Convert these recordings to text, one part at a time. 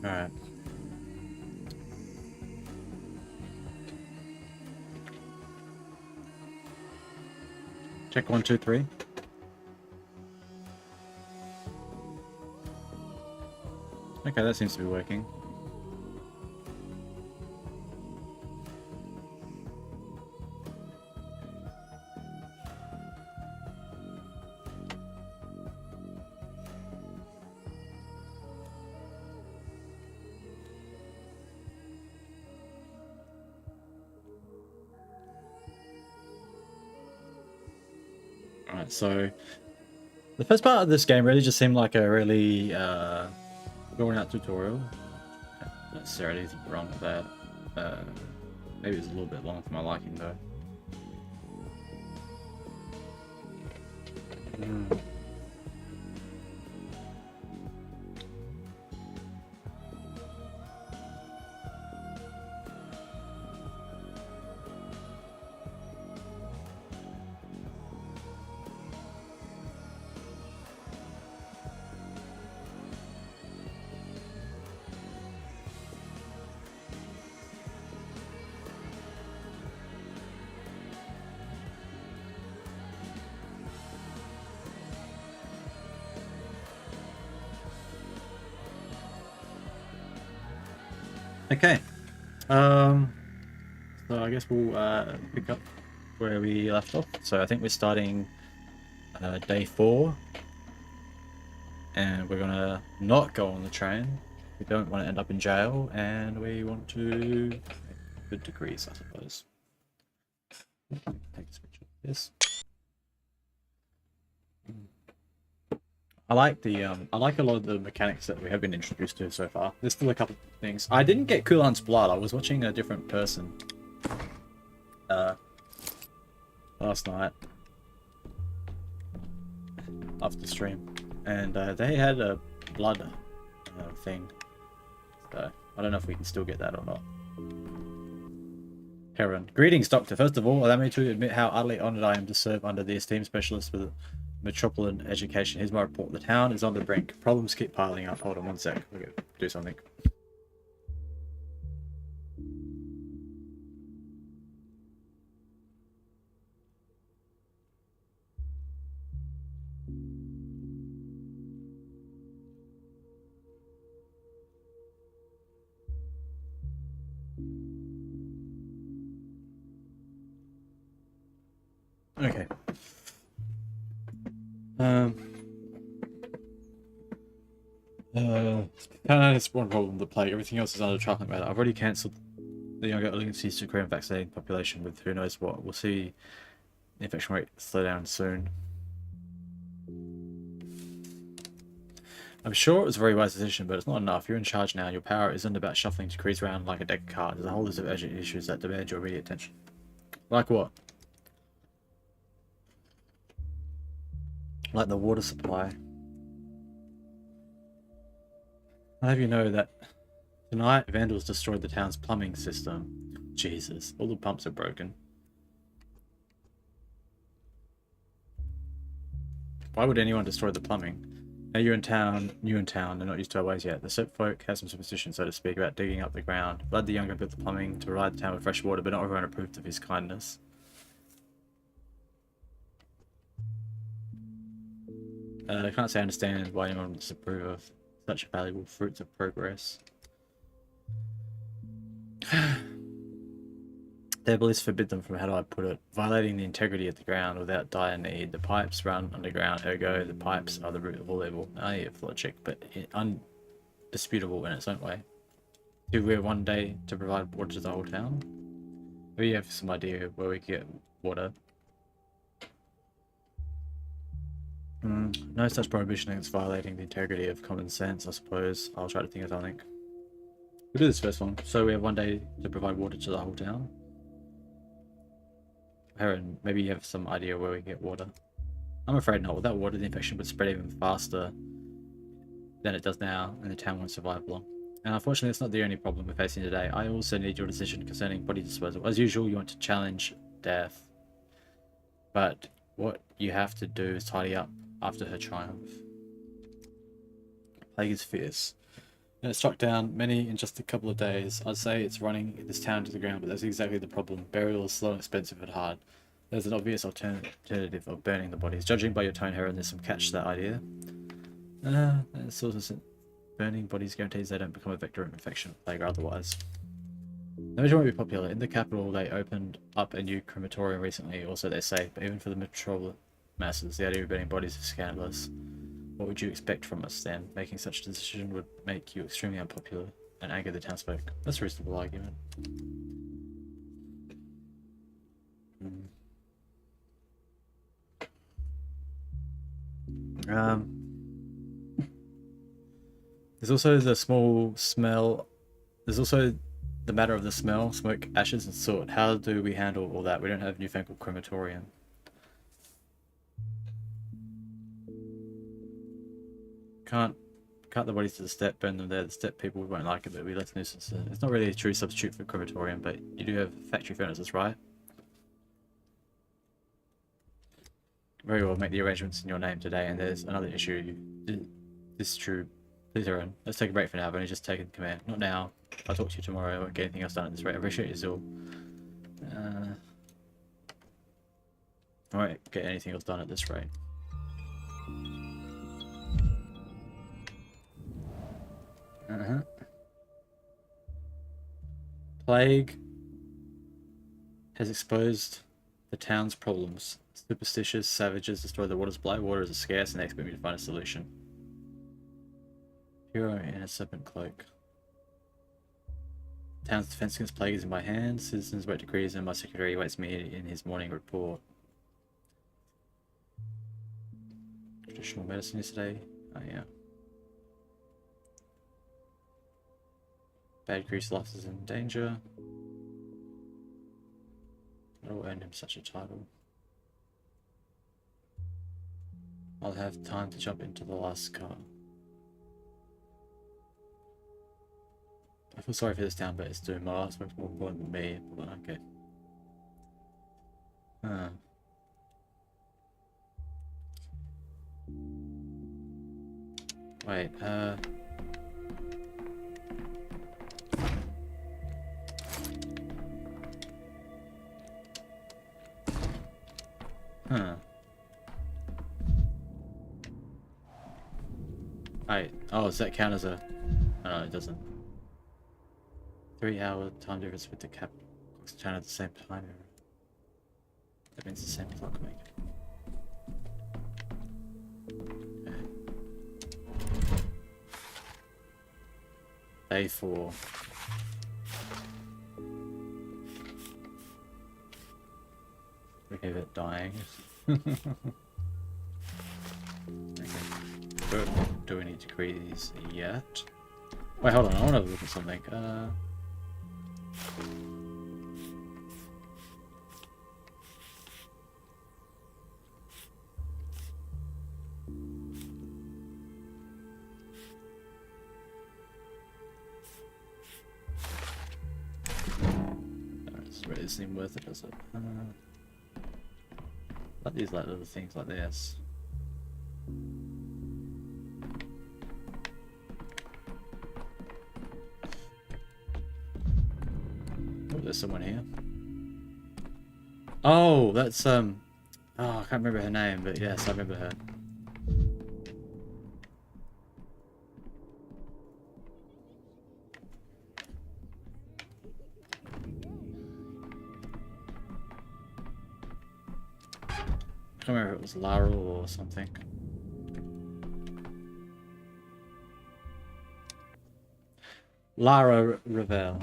Alright. Check 1, 2, 3. Okay, that seems to be working. Alright, so the first part of this game really just seemed like a really drawn out tutorial. Not necessarily anything wrong with that. Maybe it's a little bit long for my liking though. Okay. So I guess we'll pick up where we left off. So I think we're starting day 4. And we're gonna not go on the train. We don't want to end up in jail, and we want to make good degrees, I suppose. Take this picture. Yes. I like a lot of the mechanics that we have been introduced to so far. There's still a couple of things. I didn't get Kulan's blood. I was watching a different person last night after stream, and they had a blood thing. So I don't know if we can still get that or not. Heron. Greetings, Doctor. First of all, allow me to admit how utterly honoured I am to serve under the esteemed specialist with metropolitan education. Here's my report. The town is on the brink. Problems keep piling up. Hold on one sec. We're gonna do something. Okay. It's one problem, the plague. Everything else is under chocolate matter. I've already cancelled the younger emergencies to Korean vaccinating population with who knows what. We'll see the infection rate slow down soon. I'm sure it was a very wise decision, but it's not enough. You're in charge now. Your power isn't about shuffling decrees around like a deck of cards. There's a whole list of urgent issues that demand your immediate attention. Like what? Like the water supply. I'll have you know that tonight vandals destroyed the town's plumbing system. Jesus, all the pumps are broken. Why would anyone destroy the plumbing? Now you're in town, new in town, they're not used to our ways yet. The soap folk have some superstition, so to speak, about digging up the ground. Blood the Younger built the plumbing to provide the town with fresh water, but not everyone approved of his kindness. I can't say I understand why anyone would disapprove of such valuable fruits of progress. Their beliefs forbid them from, how do I put it, violating the integrity of the ground without dire need. The pipes run underground, ergo the pipes are the root of all evil. Pathologic, but undisputable in its own way. Do we have one day to provide water to the whole town? We have some idea where we can get water. No such prohibition against violating the integrity of common sense, I suppose. I'll try to think of something. We'll do this first one. So we have one day to provide water to the whole town. Heron, maybe you have some idea where we can get water. I'm afraid not. Without water, the infection would spread even faster than it does now, and the town won't survive long. And unfortunately, it's not the only problem we're facing today. I also need your decision concerning body disposal. As usual, you want to challenge death. But what you have to do is tidy up after her triumph. Plague is fierce. And it struck down many in just a couple of days. I'd say it's running this town to the ground, but that's exactly the problem. Burial is slow and expensive and hard. There's an obvious alternative of burning the bodies. Judging by your tone, Heron, there's some catch to that idea. Sort of burning bodies guarantees they don't become a vector of infection, plague or otherwise. The measure won't be popular. In the capital, they opened up a new crematorium recently, also they say, but even for the metropolitan masses, the idea of burning bodies is scandalous. What would you expect from us then? Making such a decision would make you extremely unpopular and anger the townsfolk. That's a reasonable argument. There's also the small smell. There's also the matter of the smell, smoke, ashes, and soot. How do we handle all that? We don't have newfangled crematorium. Can't cut the bodies to the step, burn them there. The step people won't like it, but we less nuisance. It's not really a true substitute for crematorium, but you do have factory furnaces, right? Very well, make the arrangements in your name today, and there's another issue. This is true. Please, Aaron. Let's take a break for now. I've only just taken command. Not now. I'll talk to you tomorrow. I won't get anything else done at this rate. I appreciate your zeal. I won't get anything else done at this rate. Plague has exposed the town's problems. Superstitious savages destroy the water's supply. Water is scarce and they expect me to find a solution. Hero in a serpent cloak. Town's defense against plague is in my hands. Citizens wait decrees and my secretary awaits me in his morning report. Traditional medicine yesterday. Oh yeah. Bad Grease life is in danger. I will earn him such a title. I'll have time to jump into the last car. I feel sorry for this town, but it's doing my last work's more important than me. But okay. Wait, oh, does that count as a... Oh, no, it doesn't. 3-hour time difference with the cap clocks turn at the same time. That means the same clockmaker. Okay. Day 4. Look at it dying. Okay. Do we need to create these yet? Wait, hold on, I want to look at something. Doesn't really seem worth it, does it? Like these little things like this. Oh, there's someone here. Oh, that's oh, I can't remember her name, but yes, I remember her. I can't remember if it was Laurel or something. Lara Ravel.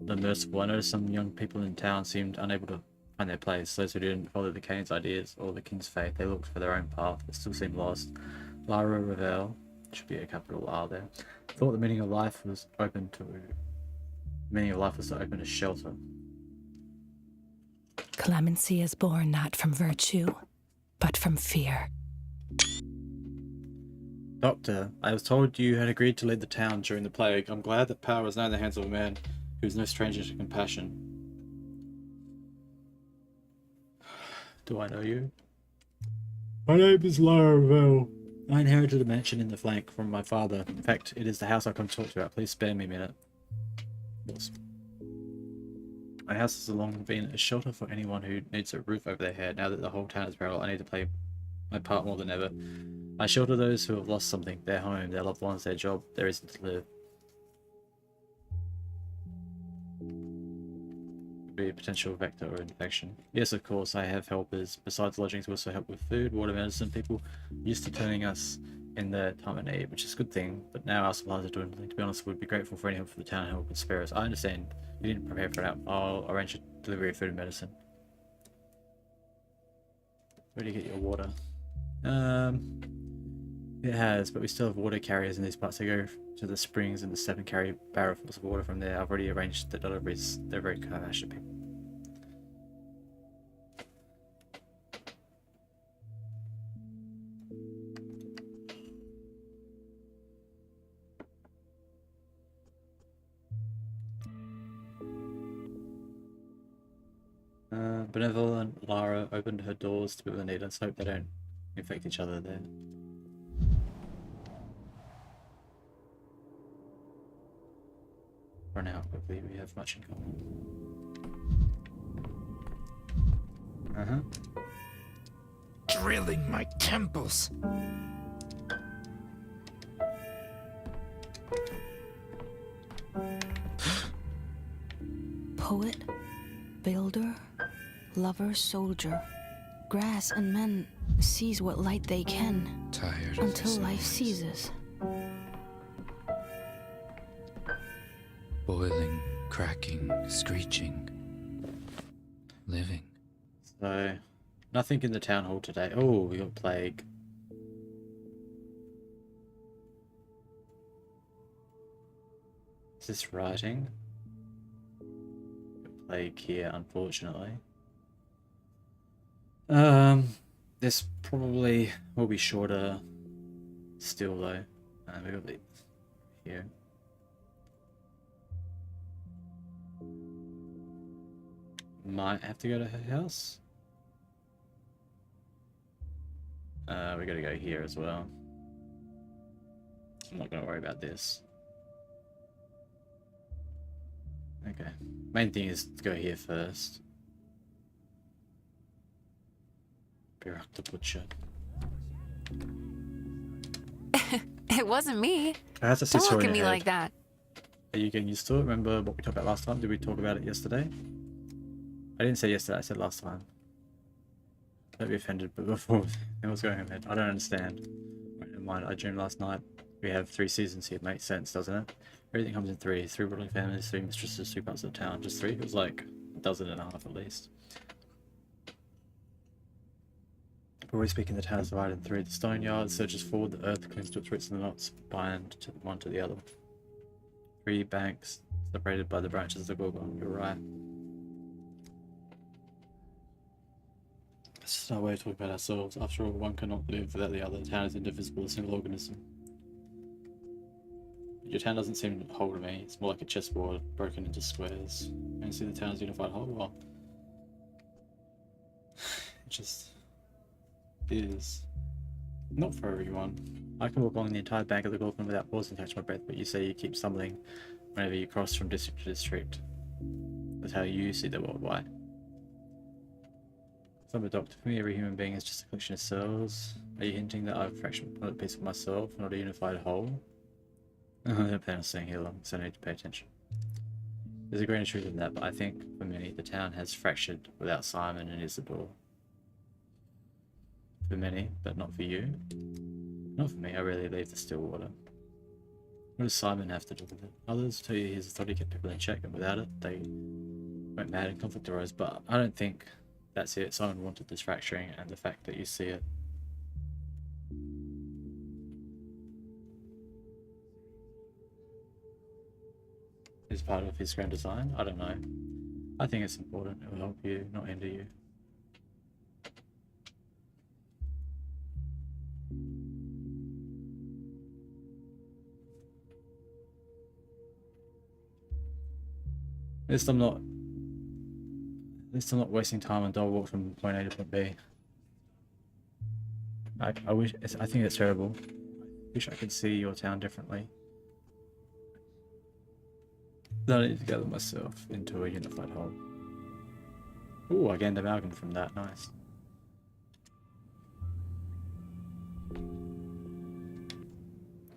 The merciful. I noticed some young people in town seemed unable to find their place. Those who didn't follow the Kane's ideas or the King's faith, they looked for their own path, but still seemed lost. Lara Ravel, should be a capital R there, thought the meaning of life was to open a shelter. Clemency is born not from virtue, but from fear. Doctor, I was told you had agreed to lead the town during the plague. I'm glad that power is now in the hands of a man who is no stranger to compassion. Do I know you? My name is Lara Ravel. I inherited a mansion in the flank from my father. In fact, it is the house I come to talk to you about. Please spare me a minute. Of course. My house has long been a shelter for anyone who needs a roof over their head. Now that the whole town is peril, I need to play my part more than ever. I shelter those who have lost something, their home, their loved ones, their job, their reason to live. Could be a potential vector or infection. Yes, of course, I have helpers. Besides lodgings, we also help with food, water, medicine. People used to turning us in their time of need, which is a good thing, but now our supplies are dwindling. To be honest, we'd be grateful for any help from the town and help with spare us. I understand you didn't prepare for it. I'll arrange a delivery of food and medicine. Where do you get your water? It has, but we still have water carriers in these parts. They go to the springs and the 7 carry barrels of water from there. I've already arranged the deliveries. They're very compassionate people. Benevolent Lara opened her doors to people in need. Let's hope they don't infect each other there. Run out quickly, we have much in common. Drilling my temples. Poet, builder, lover, soldier, grass and men seize what light they can Tired of until this life noise. ceases. Boiling, cracking, screeching. Living. So, nothing in the town hall today. Oh, we got plague. Is this writing? Plague here, unfortunately. This probably will be shorter still though. We got the here. Might have to go to her house. We gotta go here as well. I'm not gonna worry about this. Okay. Main thing is to go here first. Birak the Butcher. It wasn't me. That's a Don't sister look in at your me head. like that. Are you getting used to it? Remember what we talked about last time? Did we talk about it yesterday? I didn't say yesterday, I said last time. Don't be offended, but before it was going ahead. I don't understand. Right, never mind, I dreamed last night. We have 3 seasons here, makes sense, doesn't it? Everything comes in 3. 3 ruling families, 3 mistresses, 2 parts of the town. Just 3? It was like a dozen and a half at least. Broadly speaking, the town is divided in 3. The stone yard surges forward, the earth clings to its roots, and the knots bind to one to the other. 3 banks separated by the branches of the Gorgon. You're right. It's just our way of talking about ourselves. After all, one cannot live without the other. The town is indivisible, a single organism. Your town doesn't seem whole to me. It's more like a chessboard broken into squares. And see the town's unified whole? Well, it just is not for everyone. I can walk along the entire bank of the Gorgon without pausing to catch my breath, but you say you keep stumbling whenever you cross from district to district. That's how you see the world. Why? So I'm a doctor. For me, every human being is just a collection of cells. Are you hinting that I've fractured a piece of myself, not a unified whole? I don't plan on staying here long, so I need to pay attention. There's a grain of truth in that, but I think, for many, the town has fractured without Simon and Isidore. For many, but not for you. Not for me, I rarely leave the still water. What does Simon have to do with it? Others tell you he's a thought he kept people in check, and without it, they went mad and conflict arose, but I don't think that's it. Simon wanted this fracturing, and the fact that you see it is part of his grand design. I don't know. I think it's important. It will help you, not hinder you. At least I'm not wasting time on dog walk from point A to point B. I wish. I think it's terrible. I wish I could see your town differently. Then I need to gather myself into a unified whole. Ooh, I gained amalgam from that. Nice.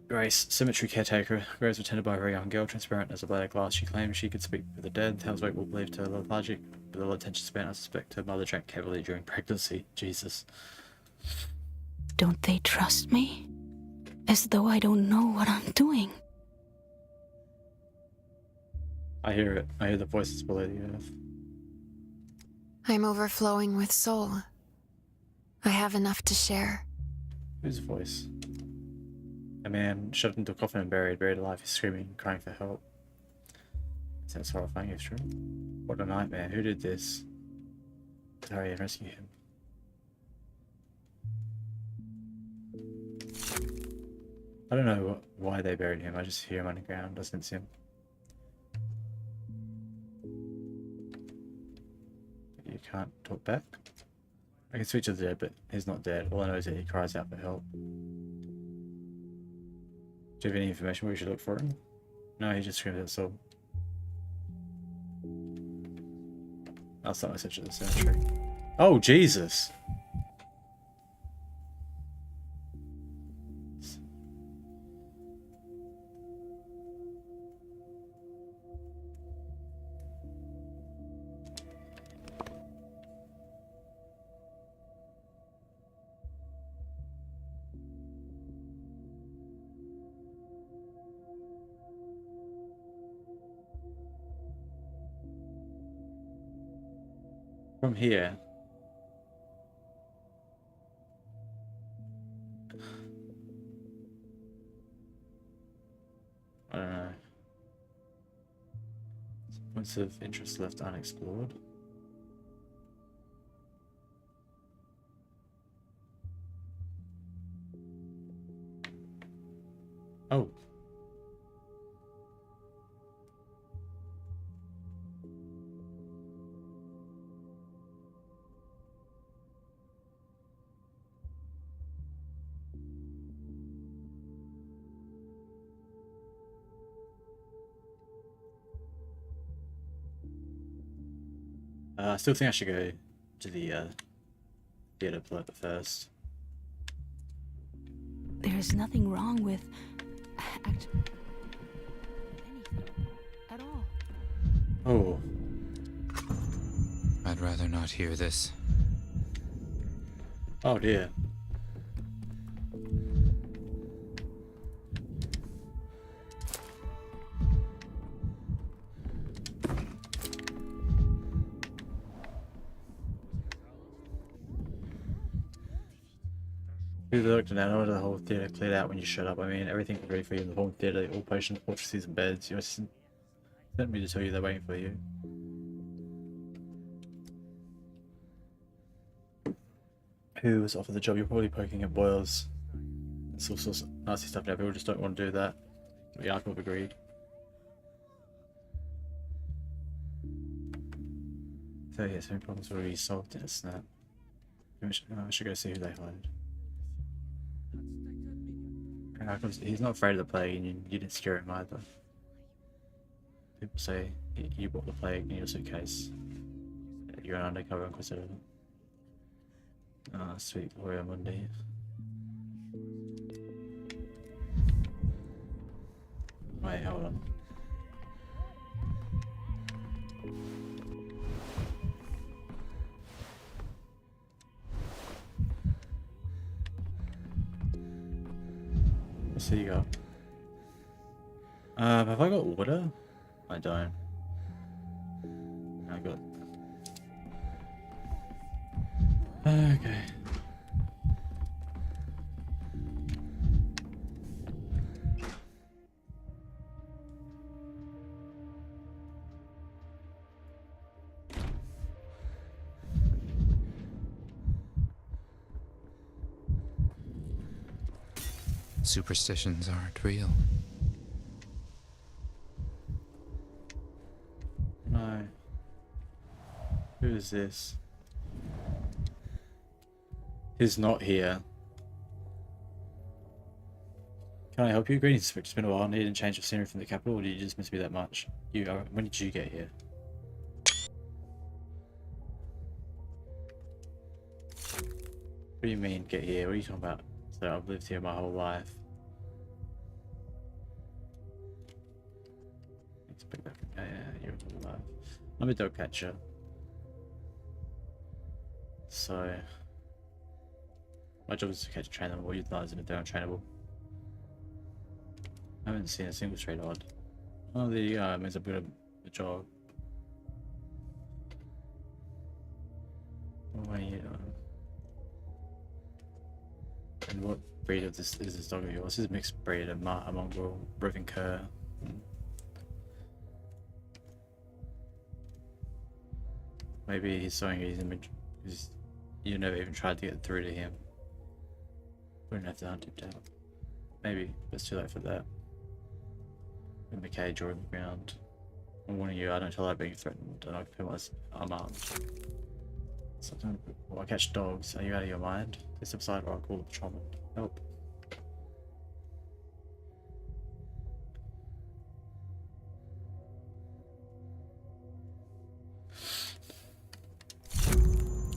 Grace, cemetery caretaker. Grace was tended by a very young girl, transparent as a blade of glass. She claimed she could speak for the dead. Townsfolk will believe her lethargic, with little attention span. I suspect her mother drank heavily during pregnancy. Jesus. Don't they trust me? As though I don't know what I'm doing. I hear it. I hear the voices below the earth. I'm overflowing with soul. I have enough to share. Whose voice? A man shoved into a coffin and buried alive. He's screaming, crying for help. Sounds horrifying, if true. What a nightmare. Who did this? Hurry and rescue him. I don't know why they buried him. I just hear him underground. I sense him. You can't talk back? I can speak to the dead, but he's not dead. All I know is that he cries out for help. Do you have any information where we should look for him? No, he just screams at soul. I'll start my search at the cemetery. Oh, Jesus! From here. I don't know. Points of interest left unexplored. Oh. I still think I should go to the theater plot first. There's nothing wrong with anything at all. Oh. I'd rather not hear this. Oh dear. Who looked and I ordered the whole theater cleared out when you showed up. I mean, everything was ready for you in the whole theater, all potions, portraits, and beds. Your assistant sent me to tell you they're waiting for you. Who was offered the job? You're probably poking at boils. It's all sorts of nasty stuff now. People just don't want to do that. We are kind of agreed. So yeah, so many problems were already solved in a snap. I should go see who they hired. He's not afraid of the plague, and you didn't scare him either. People say you brought the plague in your suitcase. You're an undercover inquisitor. Ah, sweet Gloria Mundi. Wait, hold on. Let's see you go. Have I got water? I don't. I got. Okay. Superstitions aren't real. No. Who is this? He's not here. Can I help you? Greetings, Inspector. It's been a while. Need a change of scenery from the capital, or do you just miss me that much? When did you get here? What do you mean, get here? What are you talking about? So I've lived here my whole life. Let's pick that. Yeah, you're alive. I'm a dog catcher. So my job is to catch and train them or utilize them if they're untrainable. I haven't seen a single stray odd. Oh, there you go. It means I've got a job. What are you doing? And what breed of this is this dog of yours? This is a mixed breed, a mongrel, roving cur. Maybe he's showing you his image because you never even tried to get through to him. We don't have to hunt him down. Maybe, but it's too late for that. In the cage or in the ground. I'm warning you, I don't tell I'm being threatened, and I feel I'm armed. Sometimes I catch dogs. Are you out of your mind? Please step aside or I'll call the patrolman. Help.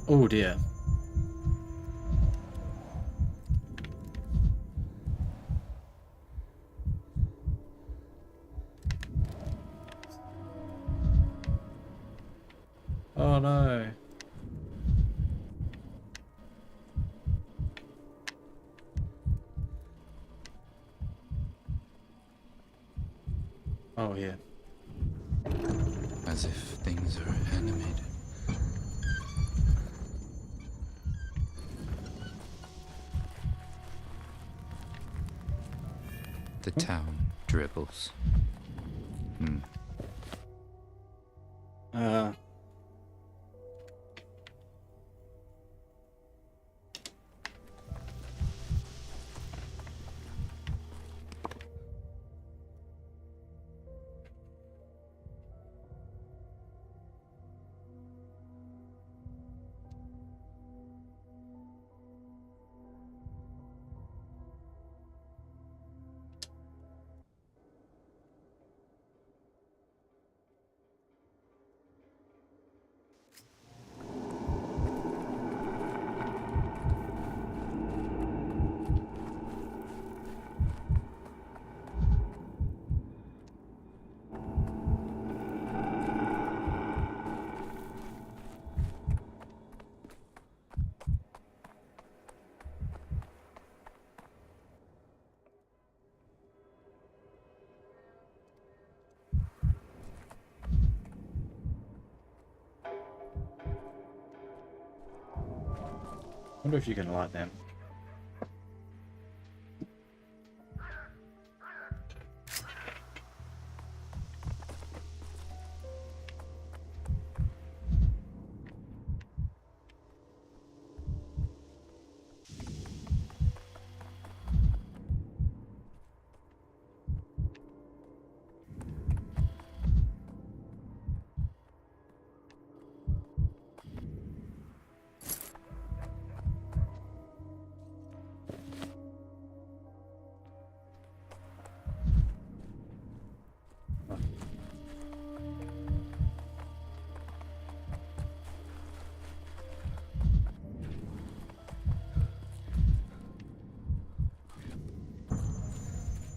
Oh dear. Oh no. Oh yeah. As if things are animated. The town dribbles. Wonder if you can light them.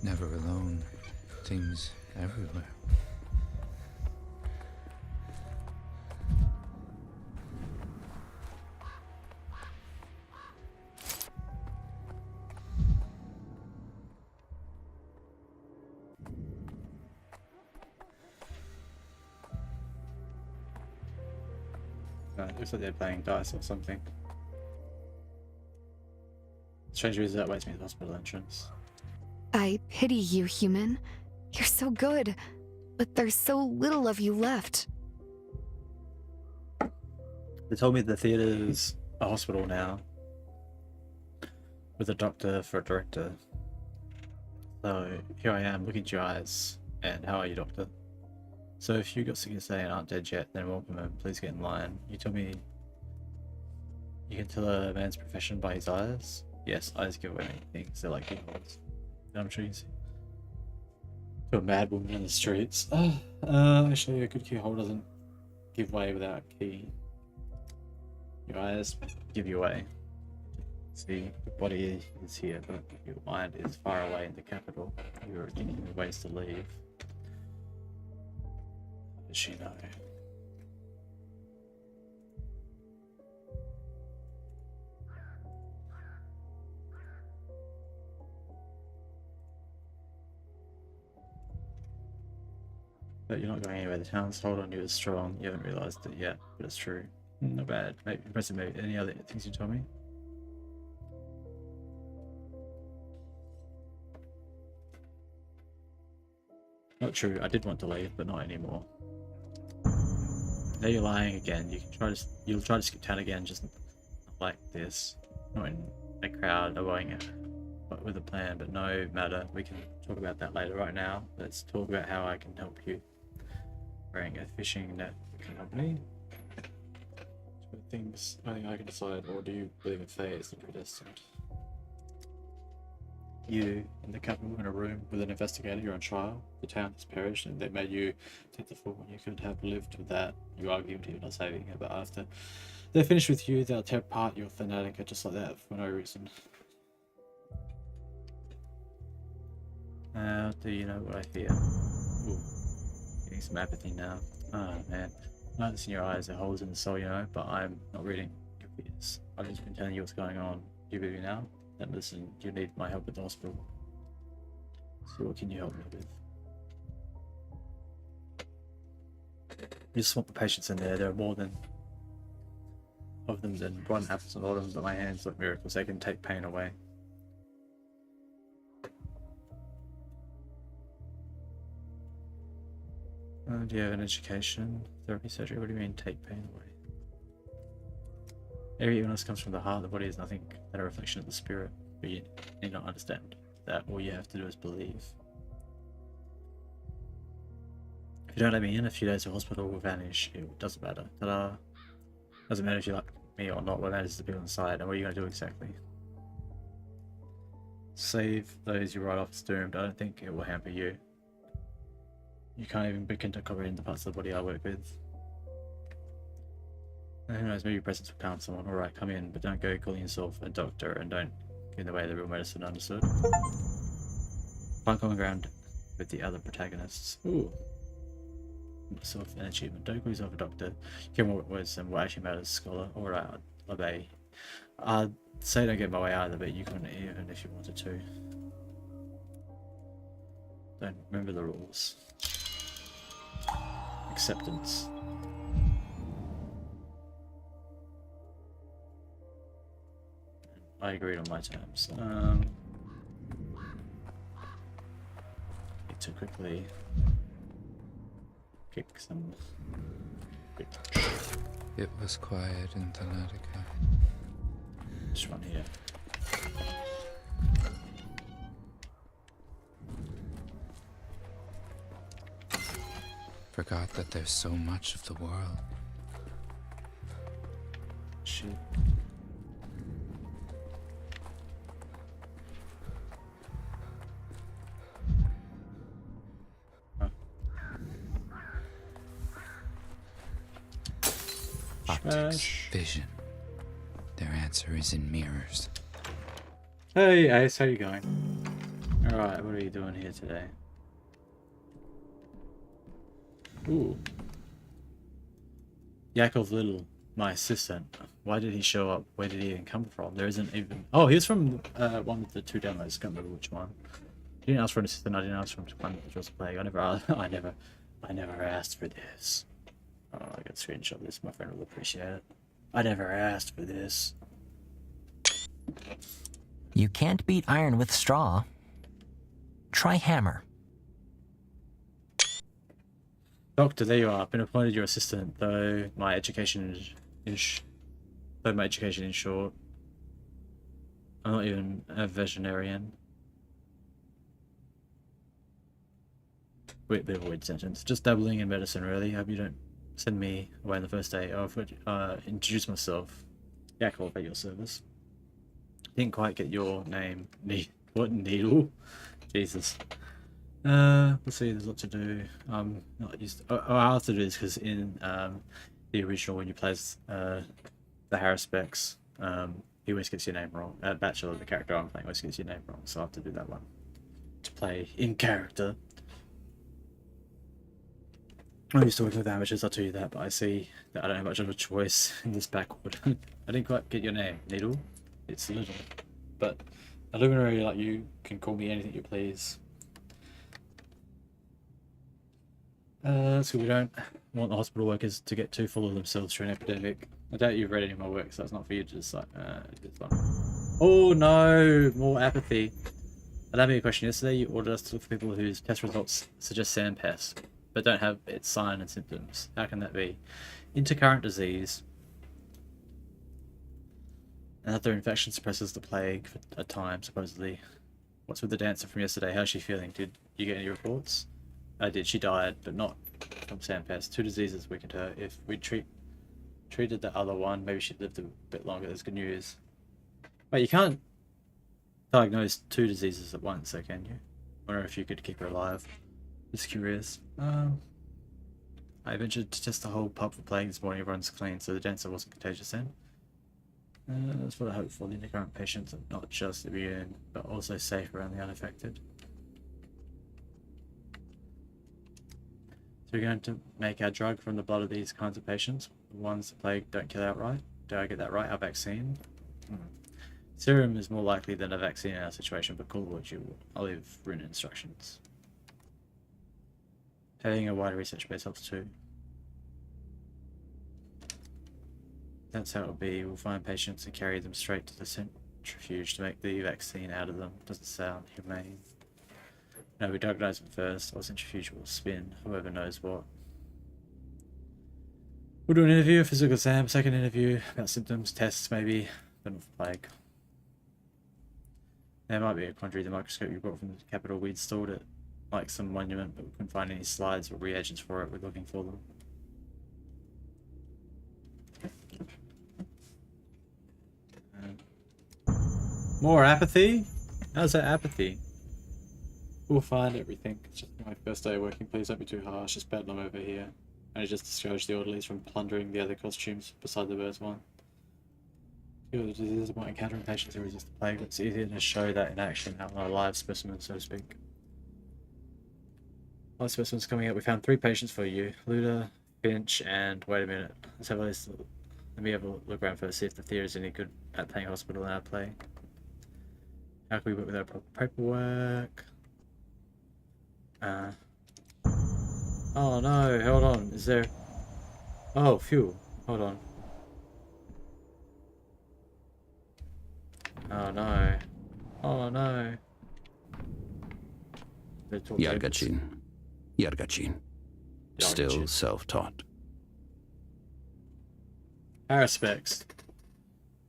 Never alone. Things everywhere. It looks like they're playing dice or something. Stranger is that waits me at the hospital entrance. I pity you, human. You're so good, but there's so little of you left. They told me the theatre's a hospital now, with a doctor for a director. So here I am, looking at your eyes. And how are you, doctor? So if you got sick to say and aren't dead yet, then welcome home. Please get in line. You tell me you can tell a man's profession by his eyes? Yes, eyes give away anything, so like keyholes. I'm sure you can see. To a mad woman in the streets. Actually, a good keyhole doesn't give way without a key. Your eyes give you away. See, your body is here, but your mind is far away in the capital. You're thinking of ways to leave. Does she know? But you're not going anywhere. The town's hold on you is strong. You haven't realized it yet, but it's true. Not bad. Maybe impressive. Maybe any other things you told me? Not true. I did want to leave, but not anymore. Now you're lying again. You can try to. You'll try to skip town again, just not like this. Not in a crowd, avoiding it, but with a plan. But no matter. We can talk about that later. Right now, let's talk about how I can help you. Wearing a fishing net company. Things I think I can decide, or do you believe in fate as the predestined? You in the capital in a room with an investigator, you're on trial. The town has perished and they made you take the fall when you could have lived with that. You are guilty of not saving her, but after they're finished with you, they'll tear apart your fanatic just like that for no reason. How do you know what I fear? Ooh, getting some apathy now. Oh man. Lights in your eyes, there are holes in the soul, you know, but I'm not reading your fears. I've just been telling you what's going on. Do you believe me now? Then listen, you need my help at the hospital. So what can you help me with? You just want the patients in there. There are more than of them than one happens a lot of them, but my hands like miracles. They can take pain away. Do you have an education? Therapy, surgery? What do you mean take pain away? Every illness comes from the heart. The body is nothing but a reflection of the spirit. But you need not understand that. All you have to do is believe. If you don't let me in, a few days the hospital will vanish. It doesn't matter. Ta-da. Doesn't matter if you like me or not. What matters is the people inside. And what are you going to do exactly? Save those you write off as doomed. I don't think it will hamper you. You can't even begin to comprehend the parts of the body I work with. And who knows, maybe your presence will calm someone. Alright, come in, but don't go calling yourself a doctor and don't get in the way of the real medicine, understood? Find common ground with the other protagonists. Ooh. Self an achievement. Don't call yourself a doctor. Get more words than what actually matters, scholar. Alright, I'll obey. I'd say don't get in my way either, but you couldn't even if you wanted to. Don't remember the rules. Acceptance. I agreed on my terms. Need to quickly kick some. It was quiet in Thanatica. Just run here. Forgot that there's so much of the world. Shit. Optics, vision. Their answer is in mirrors. Hey Ace, how you going? Alright, what are you doing here today? Ooh. Yakov Little, my assistant. Why did he show up? Where did he even come from? There isn't even... Oh, he was from one of the two demos. Can't remember which one. He didn't ask for an assistant. I didn't ask for him to climb the Jaws Plague. I never asked for this. Oh, I got to screenshot this. My friend will appreciate it. I never asked for this. You can't beat iron with straw. Try hammer. Doctor, there you are. I've been appointed your assistant, though my education is short. I'm not even a veterinarian. Bit of a weird sentence. Just dabbling in medicine, really. Hope you don't send me away on the first day. I've introduced myself. Yakov at your service. Didn't quite get your name. What, Needle? Jesus. Let's see, there's a lot to do. Not used to, I'll have to do this because in the original, when you play as the Harris specs, he always gets your name wrong. Bachelor, the character I'm playing, always gets your name wrong, so I have to do that one to play in character. I'm used to working with amateurs, I'll tell you that, but I see that I don't have much of a choice in this backward. I didn't quite get your name, Needle. It's Little. But a luminary like you can call me anything you please. So we don't want the hospital workers to get too full of themselves through an epidemic. I doubt you've read any of my work, so it's not for you to decide. Oh no, more apathy. Allow me a question. Yesterday you ordered us to look for people whose test results suggest sand pest, but don't have its sign and symptoms. How can that be? Intercurrent disease. Another infection suppresses the plague for a time, supposedly. What's with the dancer from yesterday? How's she feeling? Did you get any reports? I did. She died, but not from sandpest. 2 diseases weakened her. If we treated the other one, maybe she'd lived a bit longer. That's good news. Wait, you can't diagnose 2 diseases at once, so can you? I wonder if you could keep her alive. Just curious. I ventured to test the whole pub for plague this morning. Everyone's clean, so the dancer wasn't contagious then. That's what I hope for. The intercurrent patients are not just immune, but also safe around the unaffected. So we're going to make our drug from the blood of these kinds of patients. The ones the plague don't kill outright. Do I get that right? Our vaccine? Serum is more likely than a vaccine in our situation, but call it what you will. I'll leave written instructions. Having a wider research base helps too. That's how it'll be. We'll find patients and carry them straight to the centrifuge to make the vaccine out of them. Doesn't sound humane. No, we diagnose them first, or centrifuge will spin, whoever knows what. We'll do an interview, a physical exam, second interview, about symptoms, tests maybe, but not for plague. There might be a quandary. The microscope you brought from the capital, we installed it like some monument, but we couldn't find any slides or reagents for it. We're looking for them. More apathy? How's that apathy? We'll find everything. It's just my first day working. Please don't be too harsh. It's bedlam over here. And it just discouraged the orderlies from plundering the other costumes beside the birds one. The diseases about encountering patients who resist the plague. It's easier to show that in action out on a live specimen, so to speak. Live specimens coming up. We found 3 patients for you. Luda, Finch, and wait a minute. Let's have a list. Let me have a look around first, see if the theory is any good at playing hospital and our play. How can we work with our proper paperwork? Oh no, hold on. Is there... Oh, phew. Hold on. Oh no. Oh no. Yargachin. Yargachin. Still self-taught. Paraspects.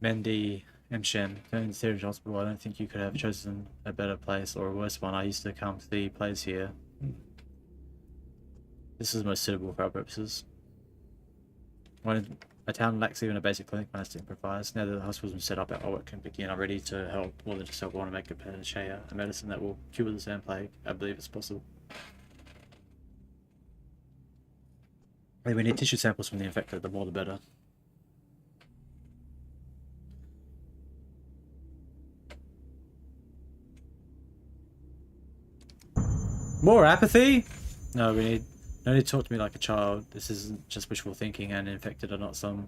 Mendy, Mshem, turning Sirius Hospital. I don't think you could have chosen a better place or a worse one. I used to come to the place here. This is most suitable for our purposes. When a town lacks even a basic clinic, one has to improvise. Now that the hospital's been set up, our work can begin. I'm ready to help, more than just help. I want to make a panacea, a medicine that will cure the sand plague. I believe it's possible. Hey, we need tissue samples from the infected, the more the better. More apathy? No, we need... No need to talk to me like a child. This isn't just wishful thinking, and infected are not something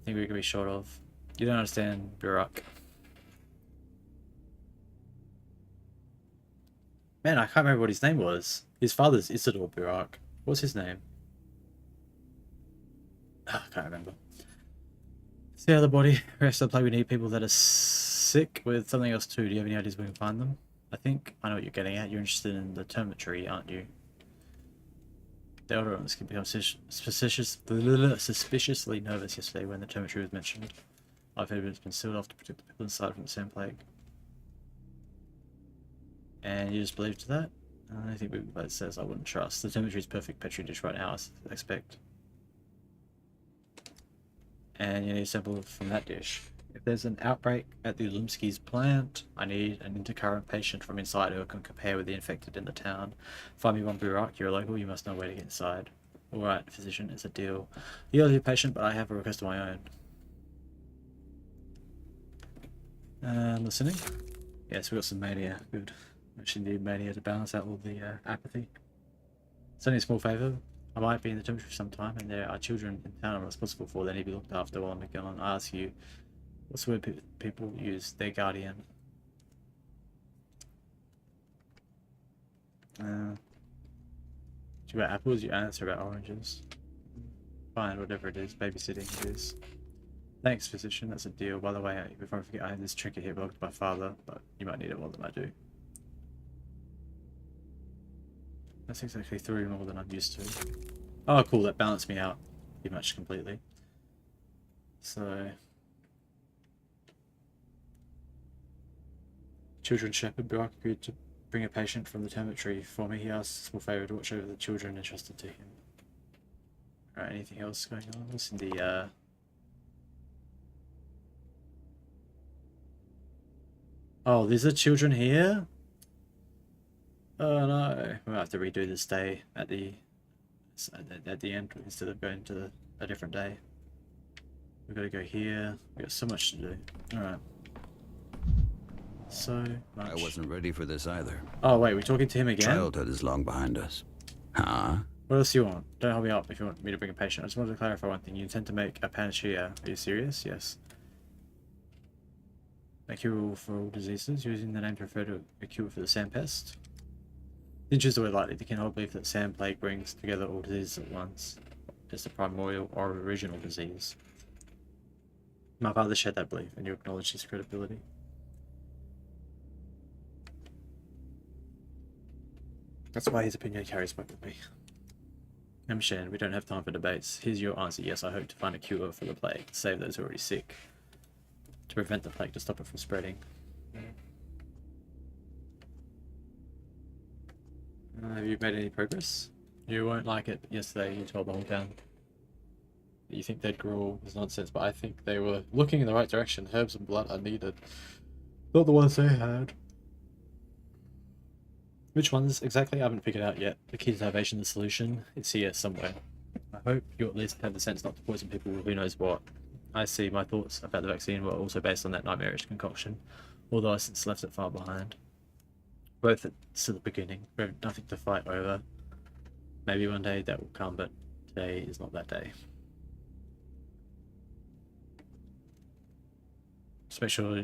we can be short of. You don't understand, Burak. Man, I can't remember what his name was. His father's Isidore Burak. What's his name? I can't remember. See how the body rest of the play. We need people that are sick with something else too. Do you have any ideas where we can find them? I think I know what you're getting at. You're interested in the termitory, aren't you? The elder ones can become suspiciously nervous yesterday when the termitory was mentioned. I've heard it's been sealed off to protect the people inside from the sand plague. And you just believed that? I think it says I wouldn't trust. The termitory is perfect petri dish right now, I expect. And you need a sample from that dish. If there's an outbreak at the Lumsky's plant, I need an intercurrent patient from inside who can compare with the infected in the town. Find me one Burak, you're local, you must know where to get inside. Alright, physician, it's a deal. You're your patient, but I have a request of my own. Listening? Yes, we got some mania. Good. Actually need mania to balance out all the apathy. It's only a small favour. I might be in the dormitory sometime, and there are children in town I'm responsible for. They need to be looked after while I'm gone. I ask you, what's the word people use? Their guardian. Do you about apples? You answer about oranges. Fine, whatever it is. Babysitting it is. Thanks, physician. That's a deal. By the way, before I forget, I have this trinket here belonged to my father, but you might need it more than I do. That's exactly 3 more than I'm used to. Oh, cool. That balanced me out pretty much completely. So, children's shepherd Burak agreed to bring a patient from the dormitory for me. He asked a small favour to watch over the children entrusted to him. Alright, anything else going on? What's in the Oh, these are children here? Oh no. We'll have to redo this day at the end instead of going to a different day. We've got to go here. We've got so much to do. Alright. So much. I wasn't ready for this either. Oh wait, we're talking to him again? Childhood is long behind us. Huh? What else do you want? Don't hold me up if you want me to bring a patient. I just wanted to clarify one thing. You intend to make a panacea. Are you serious? Yes. A cure for all diseases, using the name to refer to a cure for the sand pest. Didn't choose the word lightly. They can hold belief that sand plague brings together all diseases at once. It's the primordial or original disease. My father shared that belief, and you acknowledge his credibility. That's why his opinion carries weight with me. I'm Shan, we don't have time for debates. Here's your answer. Yes, I hope to find a cure for the plague, to save those already sick. To prevent the plague, to stop it from spreading. Have you made any progress? You won't like it. Yesterday you told the whole town that you think they'd grow is nonsense, but I think they were looking in the right direction. Herbs and blood are needed. Not the ones they had. Which ones exactly? I haven't figured out yet. The key to salvation, the solution, it's here somewhere. I hope you at least have the sense not to poison people with who knows what. I see my thoughts about the vaccine were also based on that nightmarish concoction, although I since left it far behind. Both at still the beginning. We have nothing to fight over. Maybe one day that will come, but today is not that day. Just make sure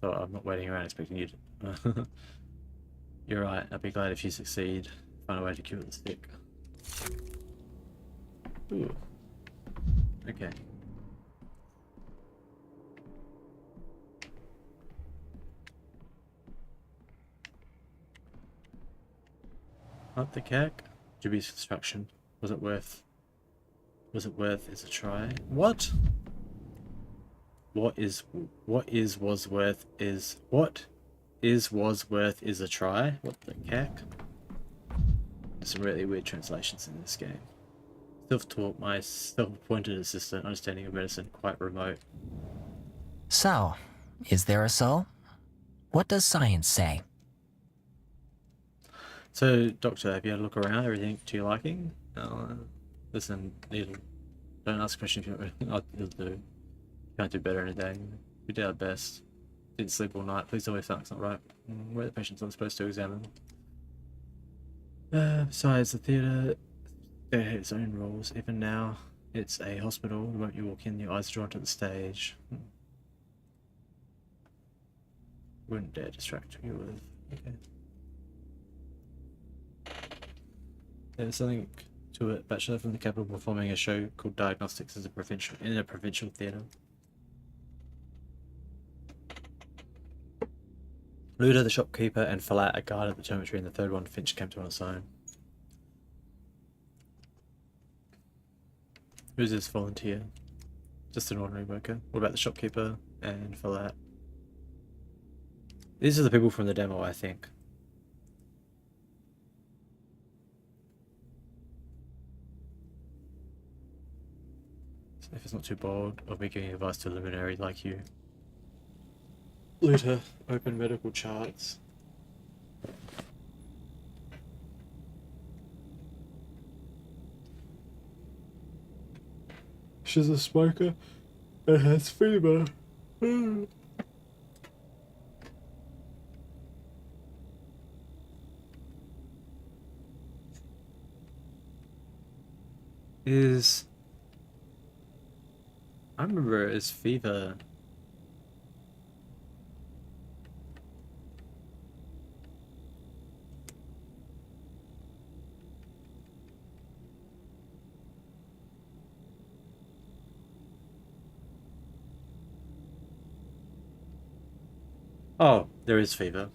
so I'm not waiting around expecting you to. You're right, I'd be glad if you succeed. Find a way to cure the sick. Ooh. Okay. Up the cack. Juby's construction. Was it worth is a try? What? What is was worth is a try? What the cack? There's some really weird translations in this game. Self-taught, my self-appointed assistant, understanding of medicine quite remote. So, is there a soul? What does science say? So, Doctor, have you had a look around? Everything to your liking? Listen, Needle, don't ask questions if you don't do. Can't do better in a day. We did our best. Didn't sleep all night. Please tell me if something's not right. We're the patients I'm supposed to examine. Besides, the theatre has its own rules. Even now, it's a hospital. The moment you walk in, your eyes are drawn to the stage. Wouldn't dare distract you with. Okay. There's something to it. Bachelor from the capital performing a show called Diagnostics in a provincial theatre. Luda, the shopkeeper, and Falat, a guard at the dormitory, and the third one, Finch, came to on its own. Who's this volunteer? Just an ordinary worker. What about the shopkeeper and Falat? These are the people from the demo, I think. If it's not too bold of me giving advice to a luminary like you. Luther, open medical charts. She's a smoker and has fever. I remember it as fever. Oh, there is fever.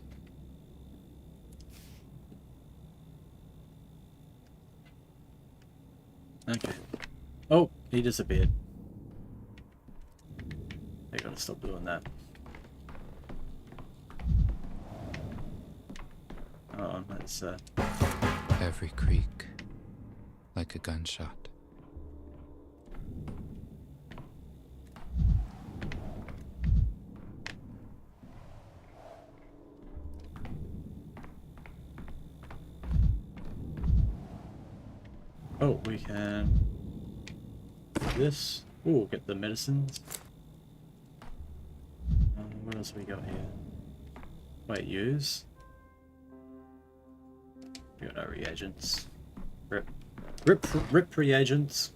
Okay. Oh, he disappeared. I gotta stop doing that. Oh, that's Every creak, like a gunshot. oh, we can do this. Ooh, get the medicines. What else have we got here? Wait, use? We got our reagents. Rip reagents.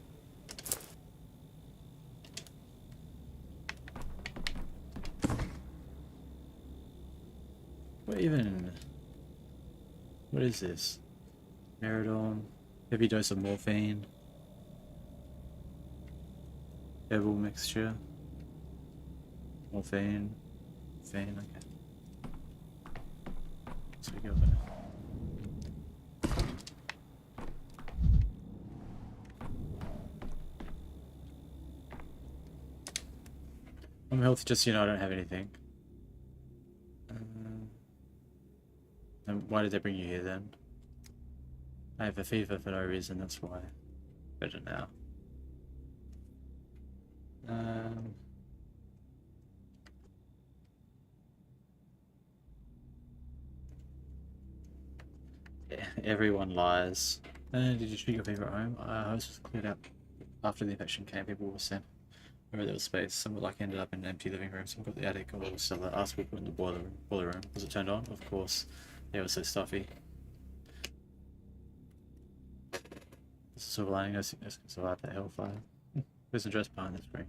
What is this? Meridon. Heavy dose of morphine. Herbal mixture. Morphine. Morphine, okay. So we go there. I'm healthy, just, I don't have anything. And why did they bring you here then? I have a fever for no reason, that's why. Better now. Yeah, everyone lies. Did you treat your fever at home? House was cleared out after the infection came. People were sent where there was space. Some were like ended up in an empty living room. Some got the attic or the cellar. Asked people in the boiler room. Was it turned on? Of course. Yeah, it was so stuffy. This is a silver lining. No sickness can survive that hellfire. There's a dress behind the screen.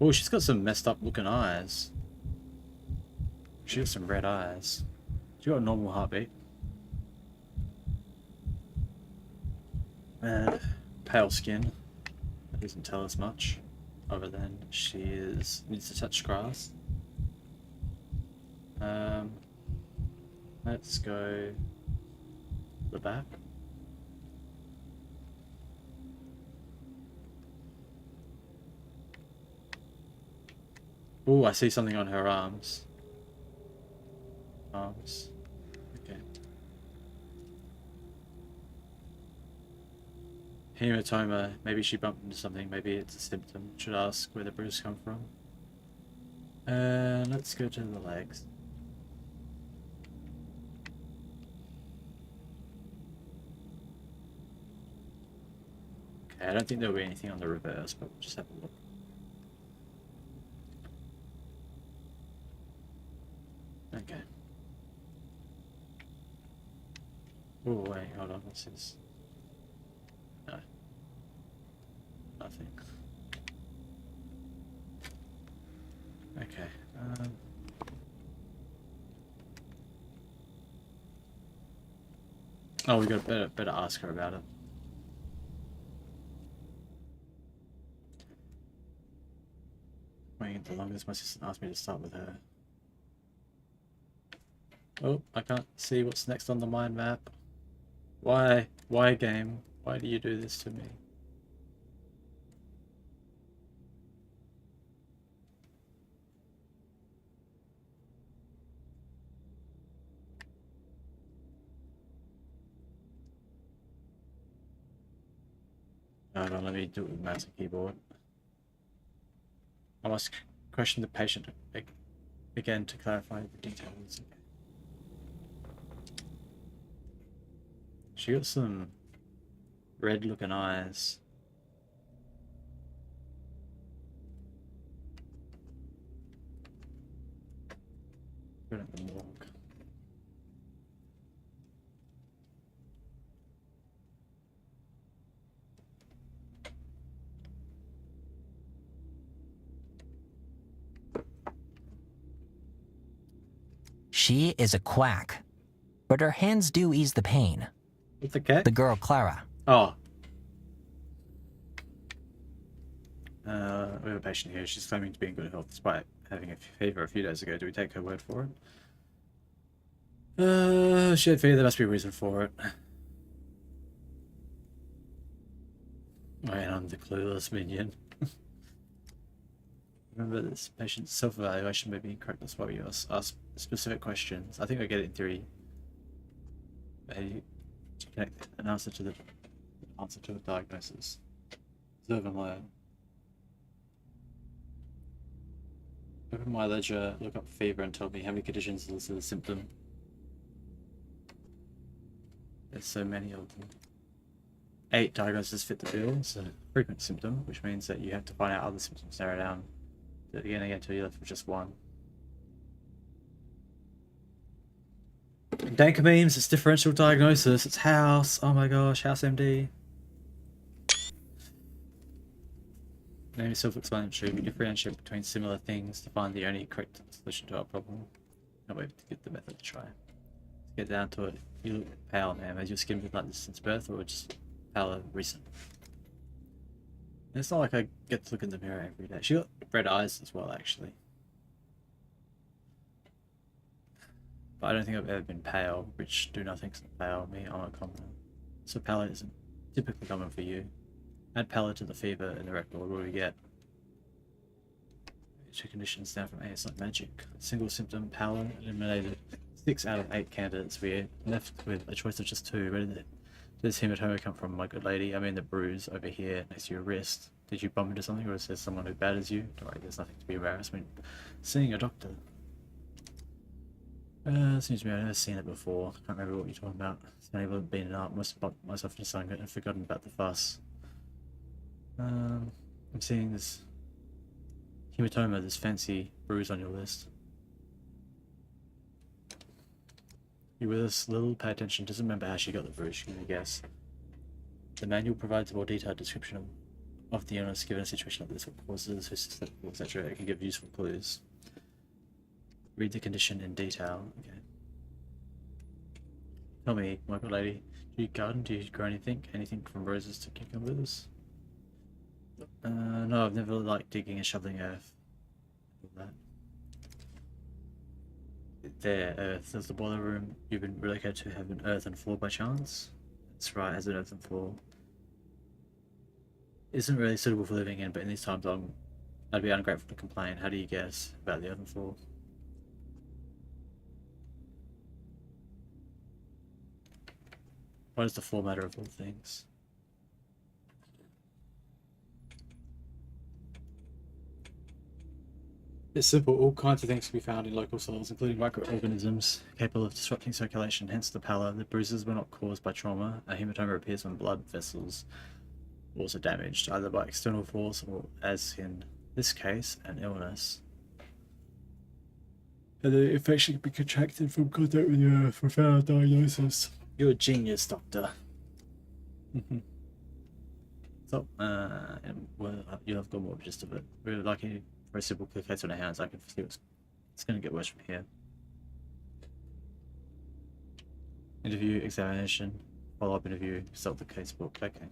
Oh, she's got some messed up looking eyes. She has some red eyes. She got a normal heartbeat. And pale skin. That doesn't tell us much, other than she needs to touch grass. Let's go the back. Oh, I see something on her arms. Okay. Hematoma. Maybe she bumped into something. Maybe it's a symptom. Should ask where the bruise come from. Let's go to the legs. Okay, I don't think there'll be anything on the reverse, but we'll just have a look. Okay. Oh wait, hold on, what's this? No. Nothing. Okay, oh, we got better ask her about it. Waiting the longest, my assistant asked me to start with her. Oh, I can't see what's next on the mind map. Why? Why, game? Why do you do this to me? Hold on, let me do it with mouse and keyboard. I must question the patient Again, to clarify the details. She got some red looking eyes. Put it in the morgue. She is a quack, but her hands do ease the pain. What's the cat? The girl Clara. Oh. We have a patient here. She's claiming to be in good health despite having a fever a few days ago. Do we take her word for it? She had fever. There must be a reason for it. Oh, and I'm the clueless minion. Remember, this patient's self-evaluation may be incorrect. That's why we ask specific questions. I think I get it in theory. To connect an answer to a diagnosis. Observe and learn. Open my ledger, look up fever, and tell me how many conditions is listed as a symptom. There's so many of them. 8 diagnoses fit the bill. It's a frequent symptom, which means that you have to find out other symptoms, narrow down. Do it again until you're left with just one. Danker memes, it's differential diagnosis, it's House. Oh my gosh, House MD. Maybe self-explanatory. We differentiate between similar things to find the only correct solution to our problem. No way to get the method to try. Let's get down to it. You look pale, man. Has your skin been like this since birth, or just pale recent? It's not like I get to look in the mirror every day. She got red eyes as well, actually. But I don't think I've ever been pale, which do nothing's pale. Me, I'm a commoner. So pallor isn't typically common for you. Add pallor to the fever in the record. What do we get? 2 conditions down from A. It's like magic. Single symptom, pallor, eliminated 6 out of 8 candidates. We're left with a choice of just 2. Where did this hematoma come from, my good lady? I mean the bruise over here next to your wrist. Did you bump into something, or is there someone who batters you? Don't worry, there's nothing to be embarrassed when seeing a doctor. Seems to me I've never seen it before. Can't remember what you're talking about. It's not even been up. Must have bumped myself into something and forgotten about the fuss. I'm seeing this hematoma, this fancy bruise on your list. You with us, Lil? Pay attention. Doesn't remember how she got the bruise. Give me a guess. The manual provides a more detailed description of the illness given a situation like this, what causes, who's susceptible, etc. It can give useful clues. Read the condition in detail. Okay. Tell me, my good lady, do you garden? Do you grow anything? Anything from roses to cucumbers? No, I've never liked digging and shoveling earth. That. There, earth. Does the boiler room you've been relocated to have an earthen floor by chance? That's right, it has an earthen floor. Isn't really suitable for living in, but in these times I'd be ungrateful to complain. How do you guess about the earthen floor? What is the floor matter of all things? It's simple. All kinds of things can be found in local soils, including microorganisms capable of disrupting circulation, hence the pallor. The bruises were not caused by trauma. A hematoma appears when blood vessels are also damaged, either by external force or, as in this case, an illness. And the infection can be contracted from contact with the earth without a diagnosis. You're a genius, doctor. So, well, you'll have got more of a gist of it. Really lucky. Very simple click heads on our hands. I can see it's going to get worse from here. Interview, examination, follow-up interview, consult the case book. Okay.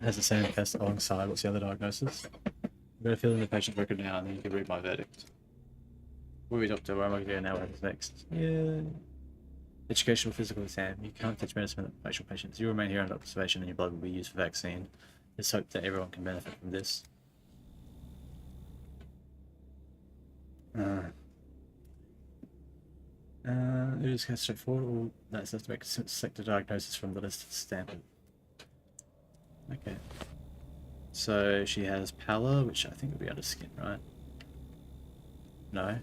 Has the same test alongside. What's the other diagnosis? I'm going to fill in the patient record now, and then you can read my verdict. Wait, doctor, where am I going now? What happens next? Yeah. Educational physical exam. You can't teach medicine with facial patients. You remain here under observation and your blood will be used for vaccine. Let's hope that everyone can benefit from this. is kind of straightforward. All that's to make a select a diagnosis from the list of standard. Okay. So she has pallor, which I think will be under skin, right? No.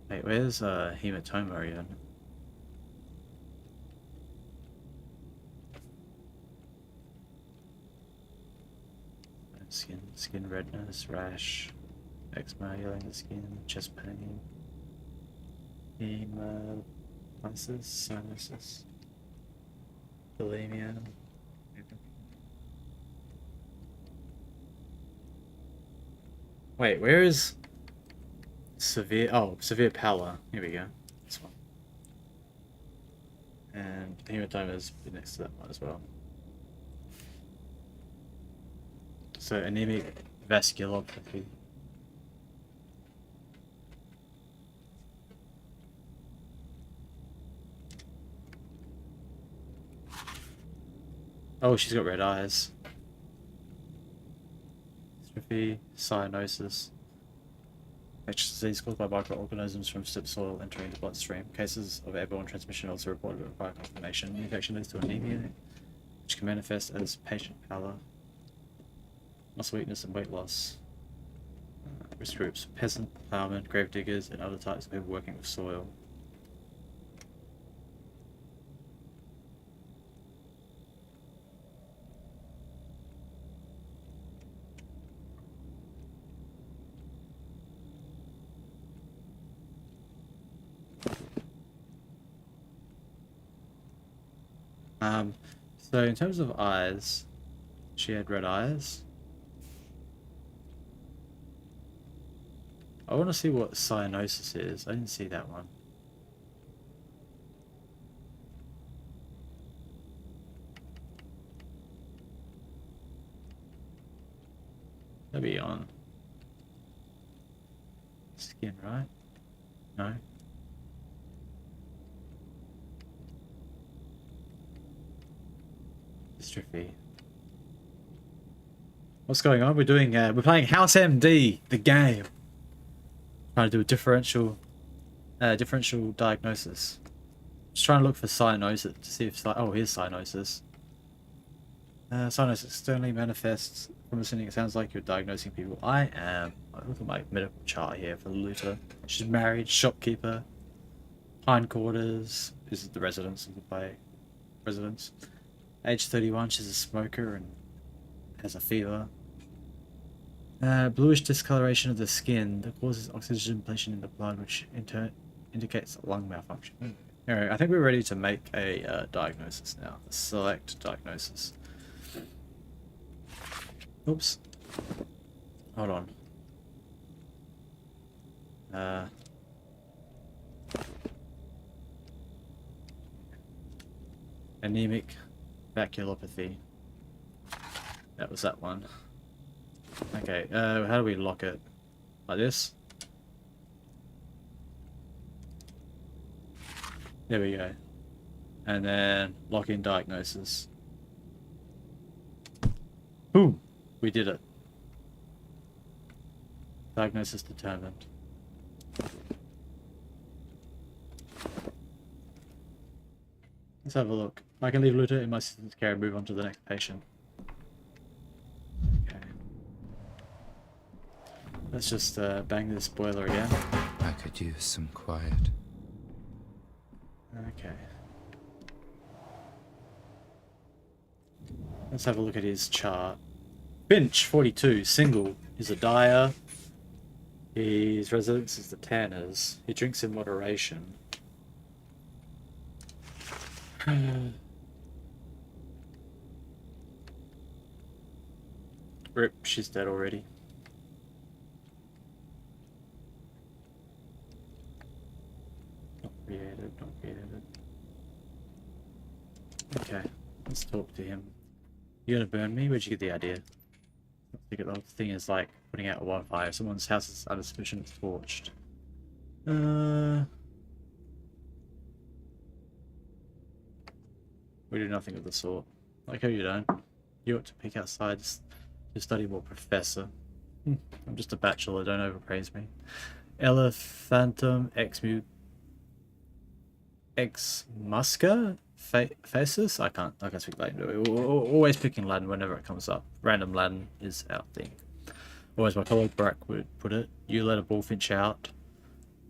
Wait, where's hematoma even? Skin redness, rash, eczema, yellowing the skin, chest pain, hemolysis, sinuses, bulimia. Wait, where is severe? Oh, severe pallor. Here we go. This one. And hematoma is next to that one as well. So anemic vasculopathy. Oh, she's got red eyes. Dystrophy, cyanosis. Infectious disease caused by microorganisms from slip soil entering the bloodstream. Cases of airborne transmission also reported require confirmation. The infection leads to anemia, which can manifest as patient pallor, muscle weakness, and weight loss. Risk groups: peasant, ploughmen, grave diggers, and other types of people working with soil. So in terms of eyes, she had red eyes. I want to see what cyanosis is. I didn't see that one. That'd be on skin, right? No. Dystrophy. What's going on? We're doing we're playing House MD, the game. Trying to do a differential diagnosis. Just trying to look for cyanosis to see if oh, here's cyanosis. Cyanosis externally manifests from listening. It sounds like you're diagnosing people. I am. I look at my medical chart here for the looter. She's married, shopkeeper, hindquarters. This is the residence of the play. Residence. Age 31. She's a smoker and has a fever. Bluish discoloration of the skin that causes oxygen depletion in the blood, which in turn indicates lung malfunction. Anyway, I think we're ready to make a diagnosis now. A select diagnosis. Oops. Hold on. Anemic vasculopathy. That was that one. Okay, how do we lock it? Like this? There we go. And then lock in diagnosis. Boom! We did it. Diagnosis determined. Let's have a look. I can leave Luther in my assistant's care and move on to the next patient. Okay. Let's just bang this boiler again. I could use some quiet. Okay. Let's have a look at his chart. Finch, 42, single. He's a dyer. His residence is the Tanners. He drinks in moderation. Rip, she's dead already. Not created, not created. Okay, let's talk to him. You gonna burn me? Where'd you get the idea? I think the whole thing is like putting out a wildfire. Someone's house is under suspicion it's torched. We do nothing of the sort. Like how you don't. You ought to peek outside to study more, Professor. I'm just a bachelor, don't overpraise me. Elephantum ex musca faces? I can't speak Latin. We're always picking Latin whenever it comes up. Random Latin is our thing. Or as my colleague Brack would put it, you let a bullfinch out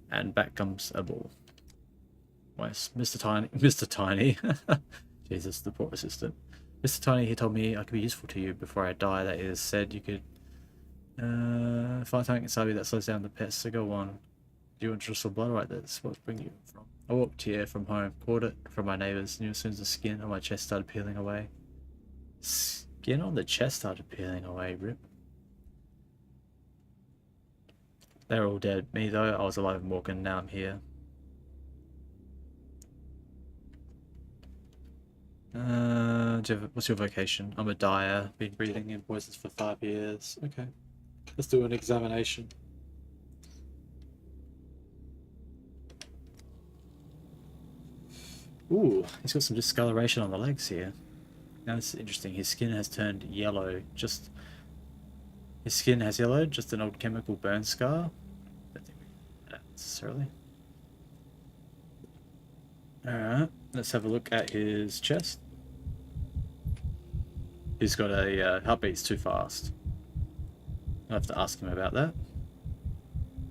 and back comes a bull. Where's Mr. Tiny? Jesus, the poor assistant. Mr. Tiny, he told me I could be useful to you before I die. That is, said you could find something inside me that slows down the pests, so go on. Do you want to draw some blood? Right, that's what's bringing you from. I walked here from home, caught it from my neighbours, knew as soon as the skin on my chest started peeling away. Skin on the chest started peeling away, rip. They're all dead. Me though, I was alive and walking, now I'm here. What's your vocation? I'm a dyer, been breathing in poisons for 5 years. Okay, let's do an examination. Ooh, he's got some discoloration on the legs here. Now this is interesting. His skin has turned yellow. His skin has yellowed. Just an old chemical burn scar. Don't think we need that necessarily. Alright, let's have a look at his chest. He's got a heartbeat's too fast. I'll have to ask him about that.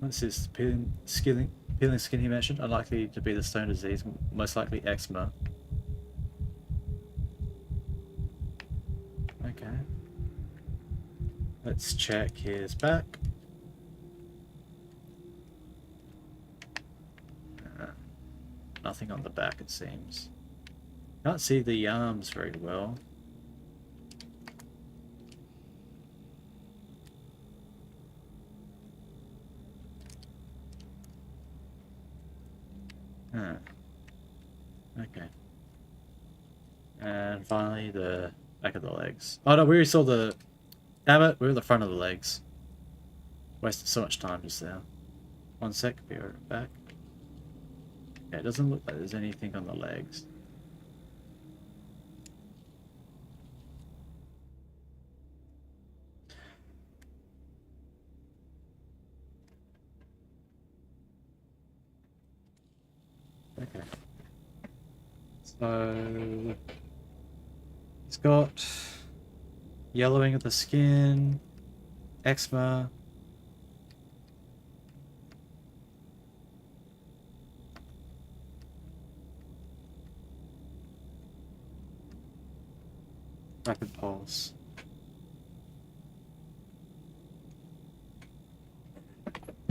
What's his peeling skin he mentioned? Unlikely to be the stone disease, most likely eczema. Okay. Let's check his back. Nothing on the back, it seems. Can't see the arms very well. Okay. And finally, the back of the legs. Oh no, we already saw the... Damn it, we were the front of the legs. Wasted so much time just there. 1 sec, be right back. Yeah, it doesn't look like there's anything on the legs. Okay. So it's got yellowing of the skin, eczema. Rapid pulse.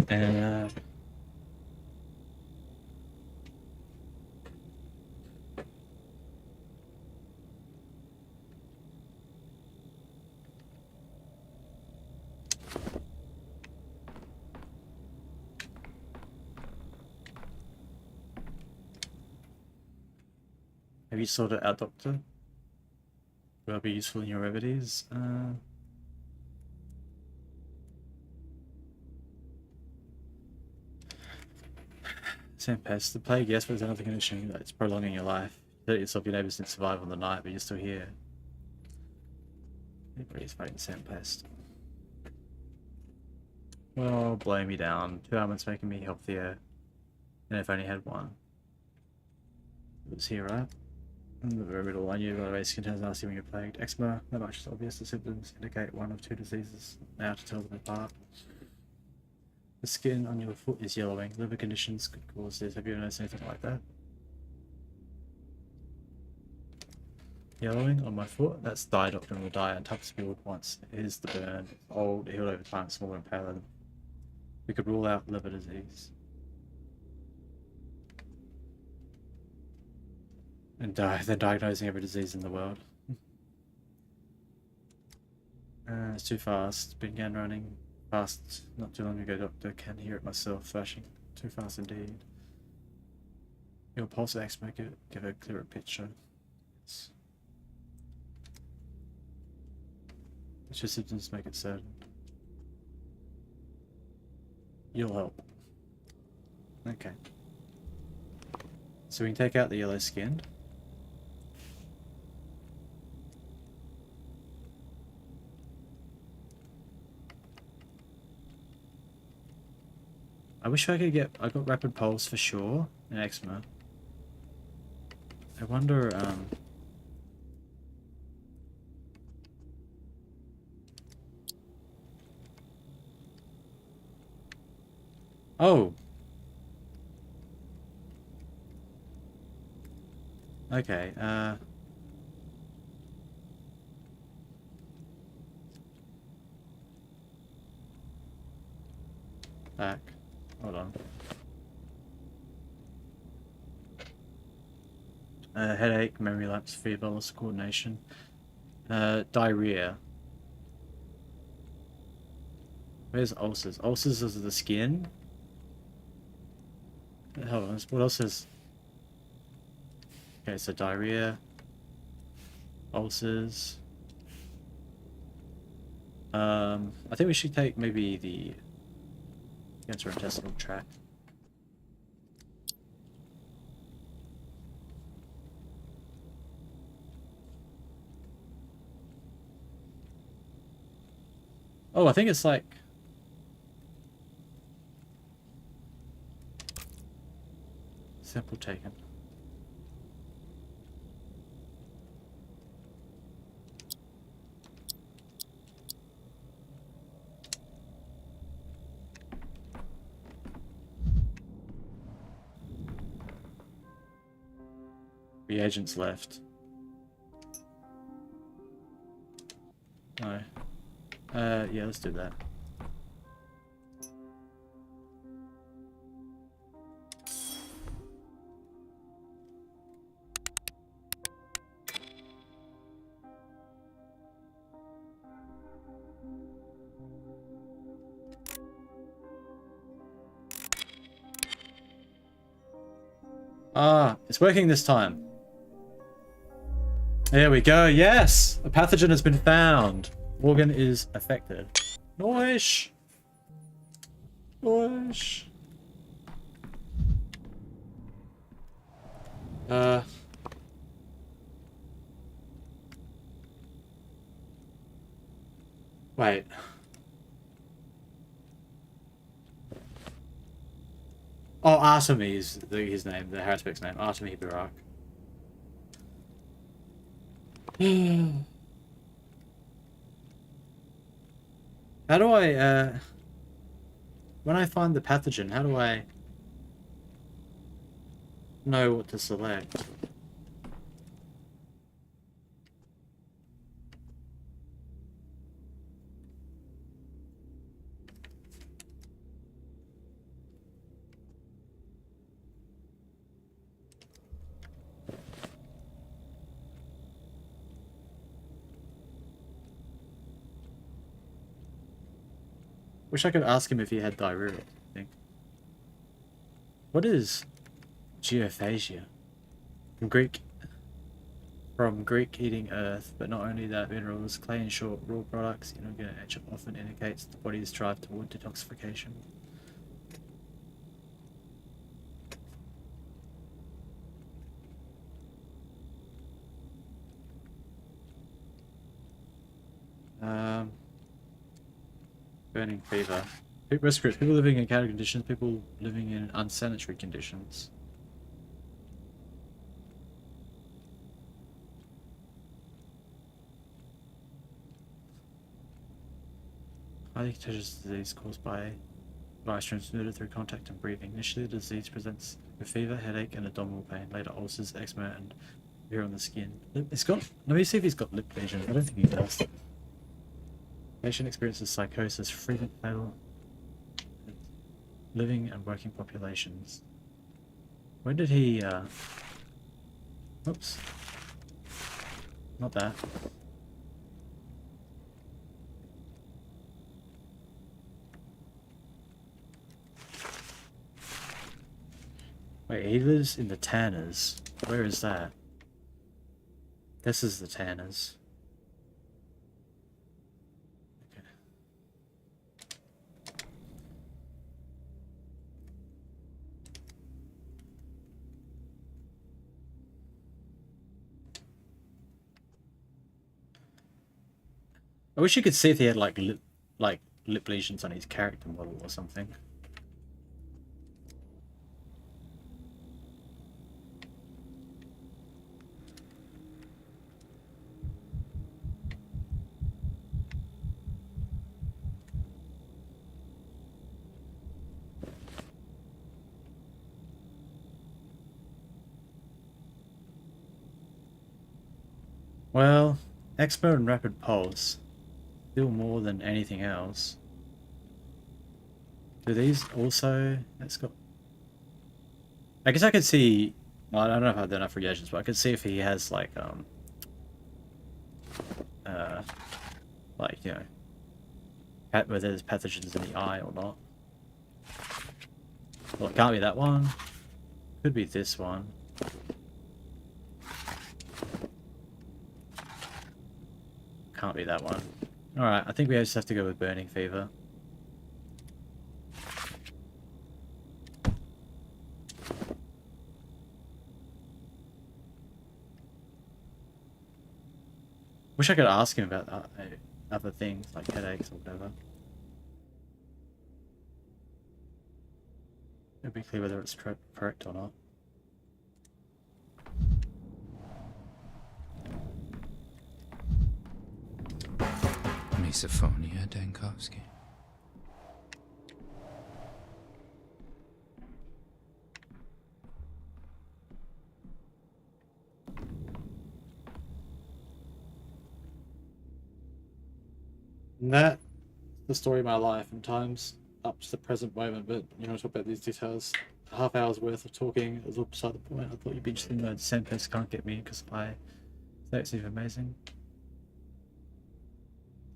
And have you sorted out, Doctor? Will I be useful in your remedies? Same pest. The plague, yes, but there's another condition that it's prolonging your life. You hurt yourself, your neighbors didn't survive on the night, but you're still here. Everybody's fighting same pest. Well, blow me down. 2 almonds making me healthier than if I only had 1. It was here, right? In the very middle, I knew by the way skin turns nasty when you're plagued. Eczema, not much is obvious. The symptoms indicate 1 of 2 diseases. Now to tell them apart. The skin on your foot is yellowing. Liver conditions could cause this. Have you ever noticed anything like that? Yellowing on my foot? That's dye, Doctor, and will die and tough spilled once. Here's the burn. It's old, healed over time, smaller and paler. We could rule out liver disease. And then diagnosing every disease in the world. It's too fast. Began running fast not too long ago, Doctor. Can hear it myself flashing. Too fast indeed. Your pulse X make it give a clearer picture. It's your symptoms make it certain. You'll help. Okay. So we can take out the yellow skinned. I wish I could get... I got rapid pulse for sure and eczema. I wonder, oh! Okay, back. Hold on. Headache, memory lapse, fever, loss of coordination. Diarrhea. Where's ulcers? Ulcers is the skin? Hold on, what else is... Okay, so diarrhea. Ulcers. I think we should take maybe the gastrointestinal tract. Oh, I think it's like... Sample taken. Reagents left. No. Yeah, let's do that. Ah, it's working this time. There we go. Yes! A pathogen has been found. Organ is affected. Noish! Noish! Wait. Oh, Artemy is his name, the Harrisburg's name. Artemy Barak. How do I, when I find the pathogen, how do I know what to select? Wish I could ask him if he had diarrhea, I think. What is geophagia? From Greek eating earth, but not only that, minerals, clay and short raw products, inorganic nature often indicates the body's drive toward detoxification. Burning fever. Respiratory. People living in cattle conditions, people living in unsanitary conditions. Highly contagious disease caused by virus transmitted through contact and breathing. Initially, the disease presents with fever, headache, and abdominal pain. Later, ulcers, eczema, and hair on the skin. It's got. Let me see if he's got lip lesions. I don't think he does. Patient experiences psychosis, frequent fatal living and working populations. When did he, oops. Not that. Wait, he lives in the Tanners. Where is that? This is the Tanners. I wish you could see if he had like lip lesions on his character model or something. Well, expert and rapid pulse. Still more than anything else. Do these also... Let's go... I guess I could see... Well, I don't know if I've done enough reagents, but I could see if he has like, you know, whether there's pathogens in the eye or not. Well, it can't be that one. Could be this one. Can't be that one. Alright, I think we just have to go with burning fever. Wish I could ask him about other things, like headaches or whatever. It'd be clear whether it's correct or not. Misophonia, Dankovsky. And that's the story of my life, and times up to the present moment, but you know, talk about these details. A half hour's worth of talking is all beside the point. I thought you'd be interested in the Sandpest can't get me because that's even amazing.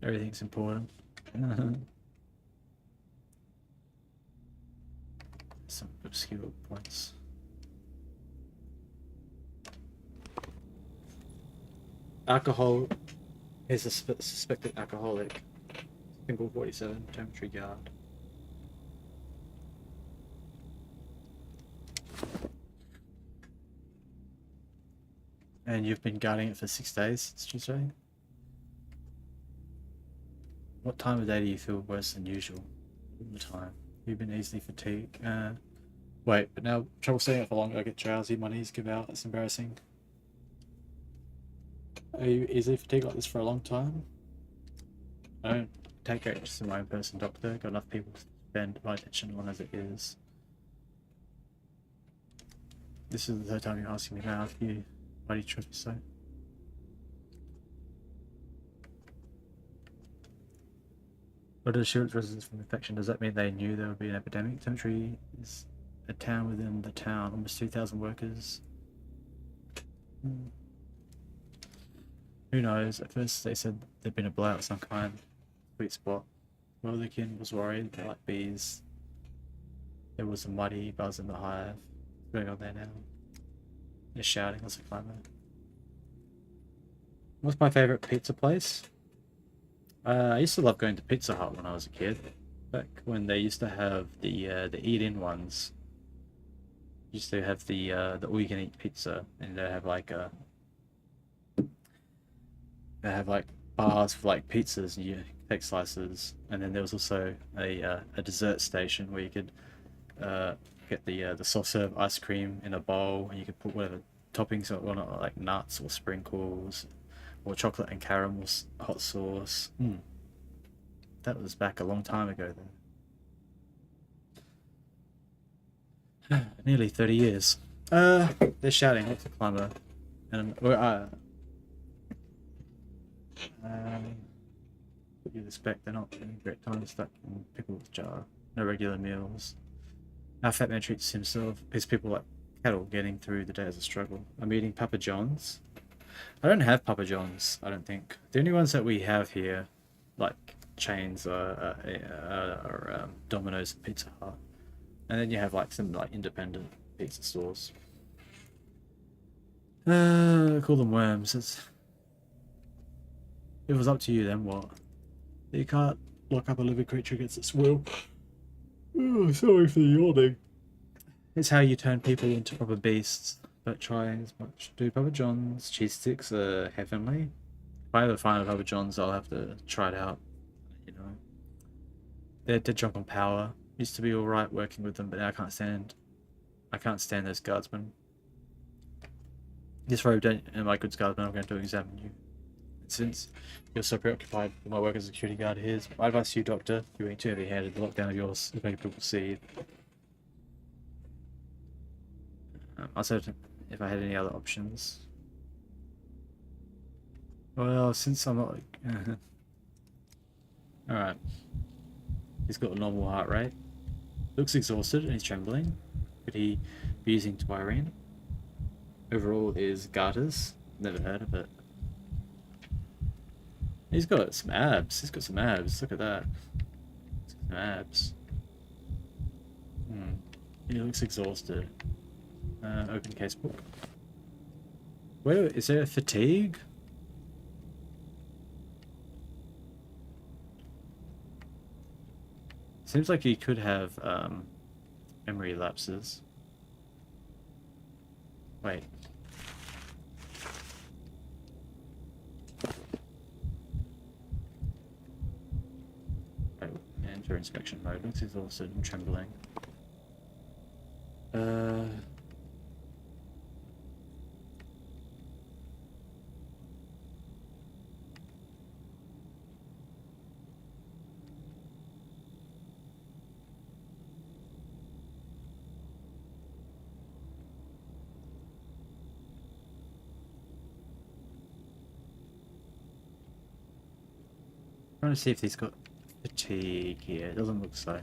Everything's important. Some obscure points. Alcohol is a suspected alcoholic. Single 47, temperature guard. And you've been guarding it for 6 days since Tuesday? What time of day do you feel worse than usual? All the time. You've been easily fatigued. Wait, but now trouble staying up for longer. I get drowsy, my knees give out. That's embarrassing. Are you easily fatigued like this for a long time? I don't take great interest in my own person, doctor. Got enough people to spend my attention on as it is. This is the third time you're asking me now. Why do you trust me so? What does assurance residents from infection? Does that mean they knew there would be an epidemic? Cemetery is a town within the town, almost 2,000 workers. Who knows? At first they said there'd been a blowout of some kind. Sweet spot. Well, the kin was worried. They're like bees. There was a muddy buzz in the hive. What's going on there now? They're shouting. There's a climber. What's my favourite pizza place? I used to love going to Pizza Hut when I was a kid. Back when they used to have the eat-in ones. Used to have the all-you-can-eat pizza, and they have like bars for like pizzas, and you take slices. And then there was also a dessert station where you could get the soft serve ice cream in a bowl, and you could put whatever toppings on it, like nuts or sprinkles, or chocolate and caramel hot sauce. That was back a long time ago then. Nearly 30 years. They're shouting. What's a climber? And what you'd expect, they're not having a great time stuck in pickles jar. No regular meals. Our fat man treats himself. His people like cattle, getting through the day as a struggle. I'm eating Papa John's. I don't have Papa John's, I don't think. The only ones that we have here, like chains, are Domino's and Pizza Hut. And then you have like some like independent pizza stores. Call them worms. If it was up to you, then what? You can't lock up a living creature against its will. Oh, sorry for the yawning. It's how you turn people into proper beasts. But try as much. Do Papa John's cheese sticks are heavenly. If I ever find a Papa John's, I'll have to try it out. You know, they're drunk on power. Used to be all right working with them, but now I can't stand those guardsmen. This robe, my good guardsman, I'm going to examine you. Since you're so preoccupied with my work as a security guard, here's my advice to you, Doctor. You're being too heavy-handed. The lockdown of yours is making people see. Also, if I had any other options. Well, since I'm not like... Alright. He's got a normal heart rate. Looks exhausted and he's trembling. Could he be using Twirine? Overall is garters. Never heard of it. He's got some abs. He's got some abs. Look at that. He's got some abs. He looks exhausted. Open casebook. Where is there fatigue? Seems like he could have memory lapses. Wait. Wait, enter inspection mode. Looks exhausted and trembling. Trying to see if he's got fatigue here. It doesn't look so.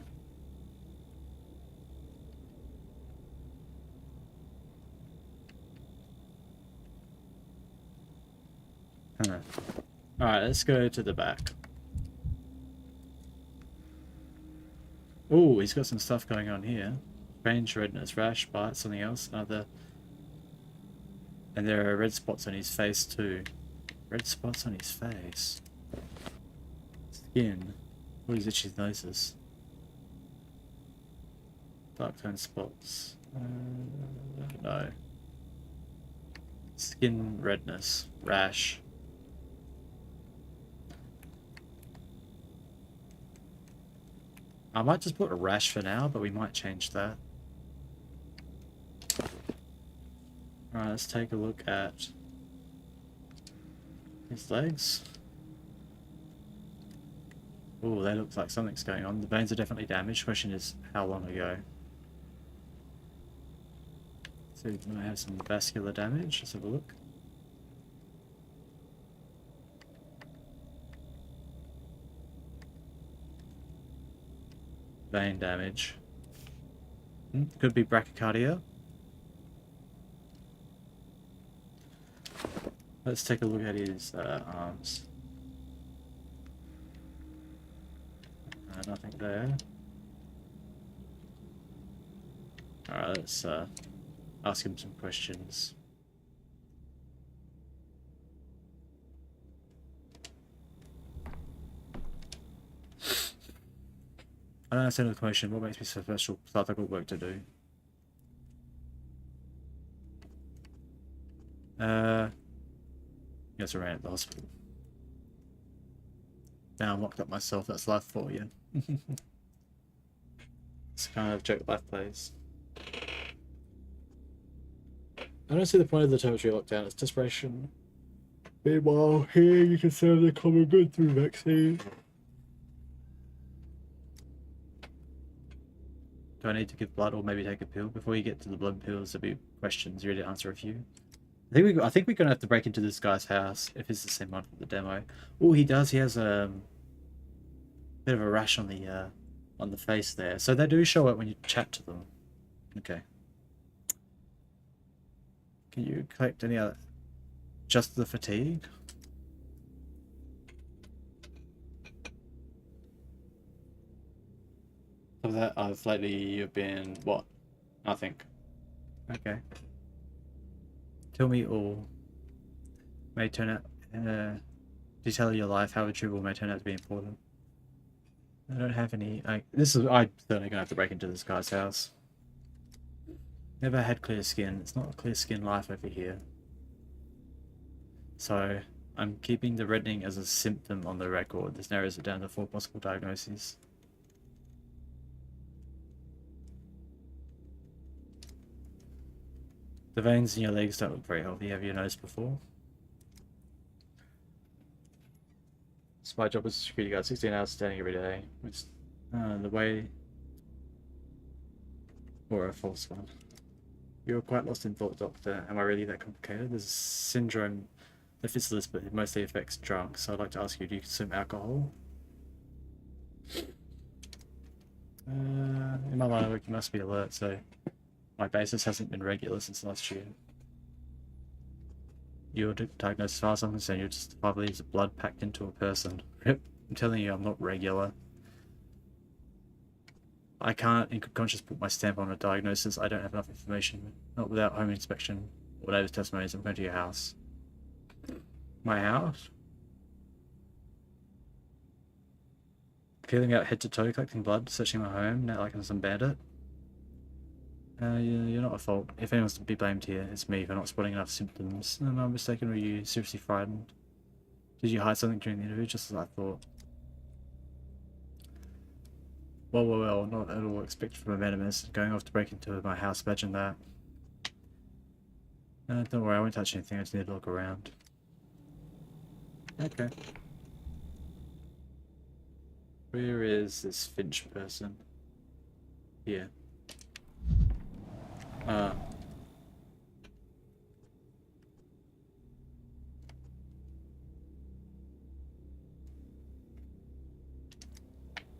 Alright, let's go to the back. Oh, he's got some stuff going on here. Strange redness, rash, bite, something else, another. And there are red spots on his face too. Red spots on his face. Skin. What is itchy noses? Dark tone spots. No. Skin redness, rash. I might just put a rash for now, but we might change that. Alright, let's take a look at his legs. Oh, that looks like something's going on. The bones are definitely damaged. Question is, how long ago? So we might have some vascular damage. Let's have a look. Vein damage. Could be brachycardia. Let's take a look at his arms. Nothing there. Alright, let's ask him some questions. I don't understand the question. What makes me so special? Thought I got work to do. Yes, I ran at the hospital. Now I'm locked up myself. That's life for you. It's the kind of joke life plays. I don't see the point of the territory lockdown. It's desperation. Meanwhile, here you can serve the common good through vaccine. Do I need to give blood or maybe take a pill? Before you get to the blood pills, there'll be questions. You ready to answer a few? I think we're gonna have to break into this guy's house if it's the same one for the demo. Oh, he does. He has a bit of a rash on the face there. So they do show it when you chat to them. Okay. Can you collect any other? Just the fatigue? Of that, lately you've been what? Nothing. Okay. Tell me all. May turn out. Detail your life, how achievable may turn out to be important. I don't have any. I'm certainly gonna have to break into this guy's house. Never had clear skin. It's not a clear skin life over here. So I'm keeping the reddening as a symptom on the record. This narrows it down to 4 possible diagnoses. The veins in your legs don't look very healthy. Have you noticed before? So my job as a security guard, 16 hours standing every day. Which, the way... Or a false one. You're quite lost in thought, Doctor. Am I really that complicated? There's a syndrome It fits the list, but it mostly affects drunk. So I'd like to ask you, do you consume alcohol? In my line of work, you must be alert, so my basis hasn't been regular since last year. You're diagnosed, as far as I'm concerned, you're just 5 liters of blood packed into a person. Yep, I'm telling you, I'm not regular. I can't, in good conscience, put my stamp on a diagnosis. I don't have enough information. Not without home inspection or neighbours' testimonies. I'm going to your house. My house? Feeling out head to toe, collecting blood, searching my home, now like I'm some bandit. You're not at fault. If anyone's to be blamed here, it's me for not spotting enough symptoms. Am I mistaken, or were you seriously frightened? Did you hide something during the interview, just as I thought? Well, not at all expected from a venomous. Going off to break into my house, imagine that. Don't worry, I won't touch anything, I just need to look around. Okay. Where is this Finch person? Here.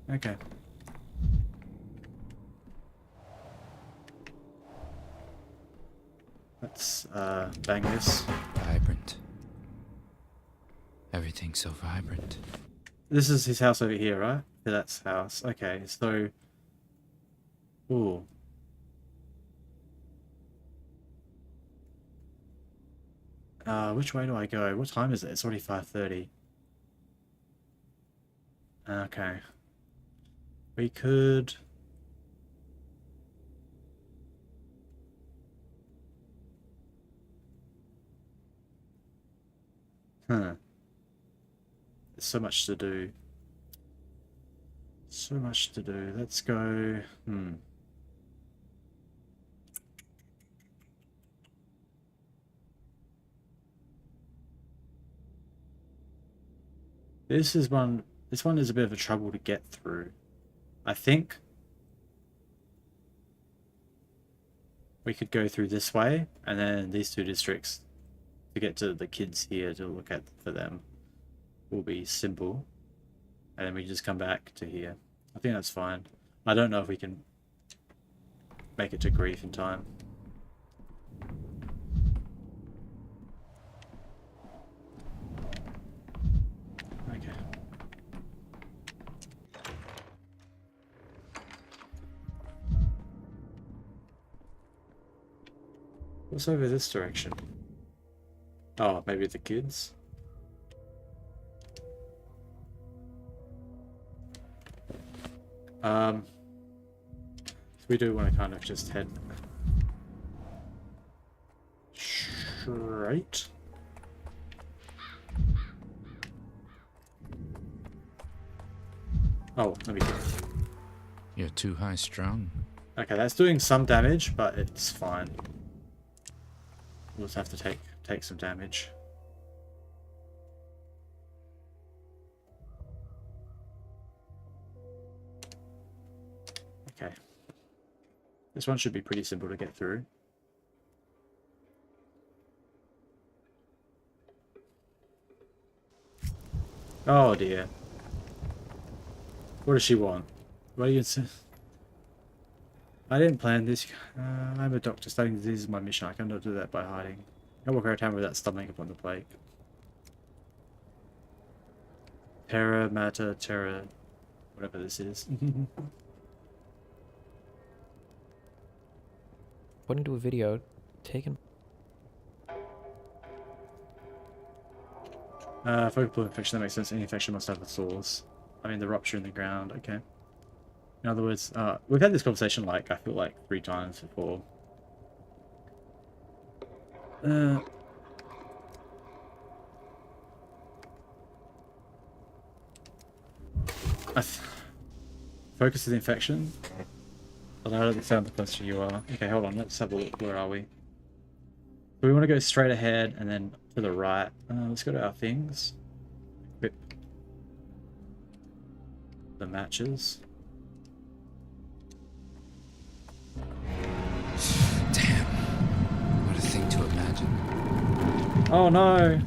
Okay. Let's bang this. Vibrant. Everything's so vibrant. This is his house over here, right? Yeah, that's house. Okay, so... Ooh. Which way do I go? What time is it? It's already 5:30. Okay. We could... Huh. There's so much to do. So much to do. Let's go... This one is a bit of a trouble to get through. I think we could go through this way, and then these 2 districts to get to the kids here to look at for them will be simple, and then we just come back to here. I think that's fine. I don't know if we can make it to grief in time. Okay. What's over this direction? Oh, maybe the kids? We do want to kind of just head straight. Oh, let me get it. You're too high strung. Okay, that's doing some damage, but it's fine. We'll just have to take some damage. Okay. This one should be pretty simple to get through. Oh dear. What does she want? What do you say? I didn't plan this. I'm a doctor. Studying disease is my mission. I cannot do that by hiding. I walk around town without stumbling upon the plague. Terra, matter, terra, whatever this is. According to a video taken. Focal point infection, that makes sense. Any infection must have a source. I mean, the rupture in the ground, okay. In other words, we've had this conversation, like, I feel like 3 times before. Focus to the infection. Allow it to sound the closer you are. Okay, hold on, let's have a look. Where are we? So we want to go straight ahead and then to the right. Let's go to our things. Equip the matches. Damn. What a thing to imagine. Oh no!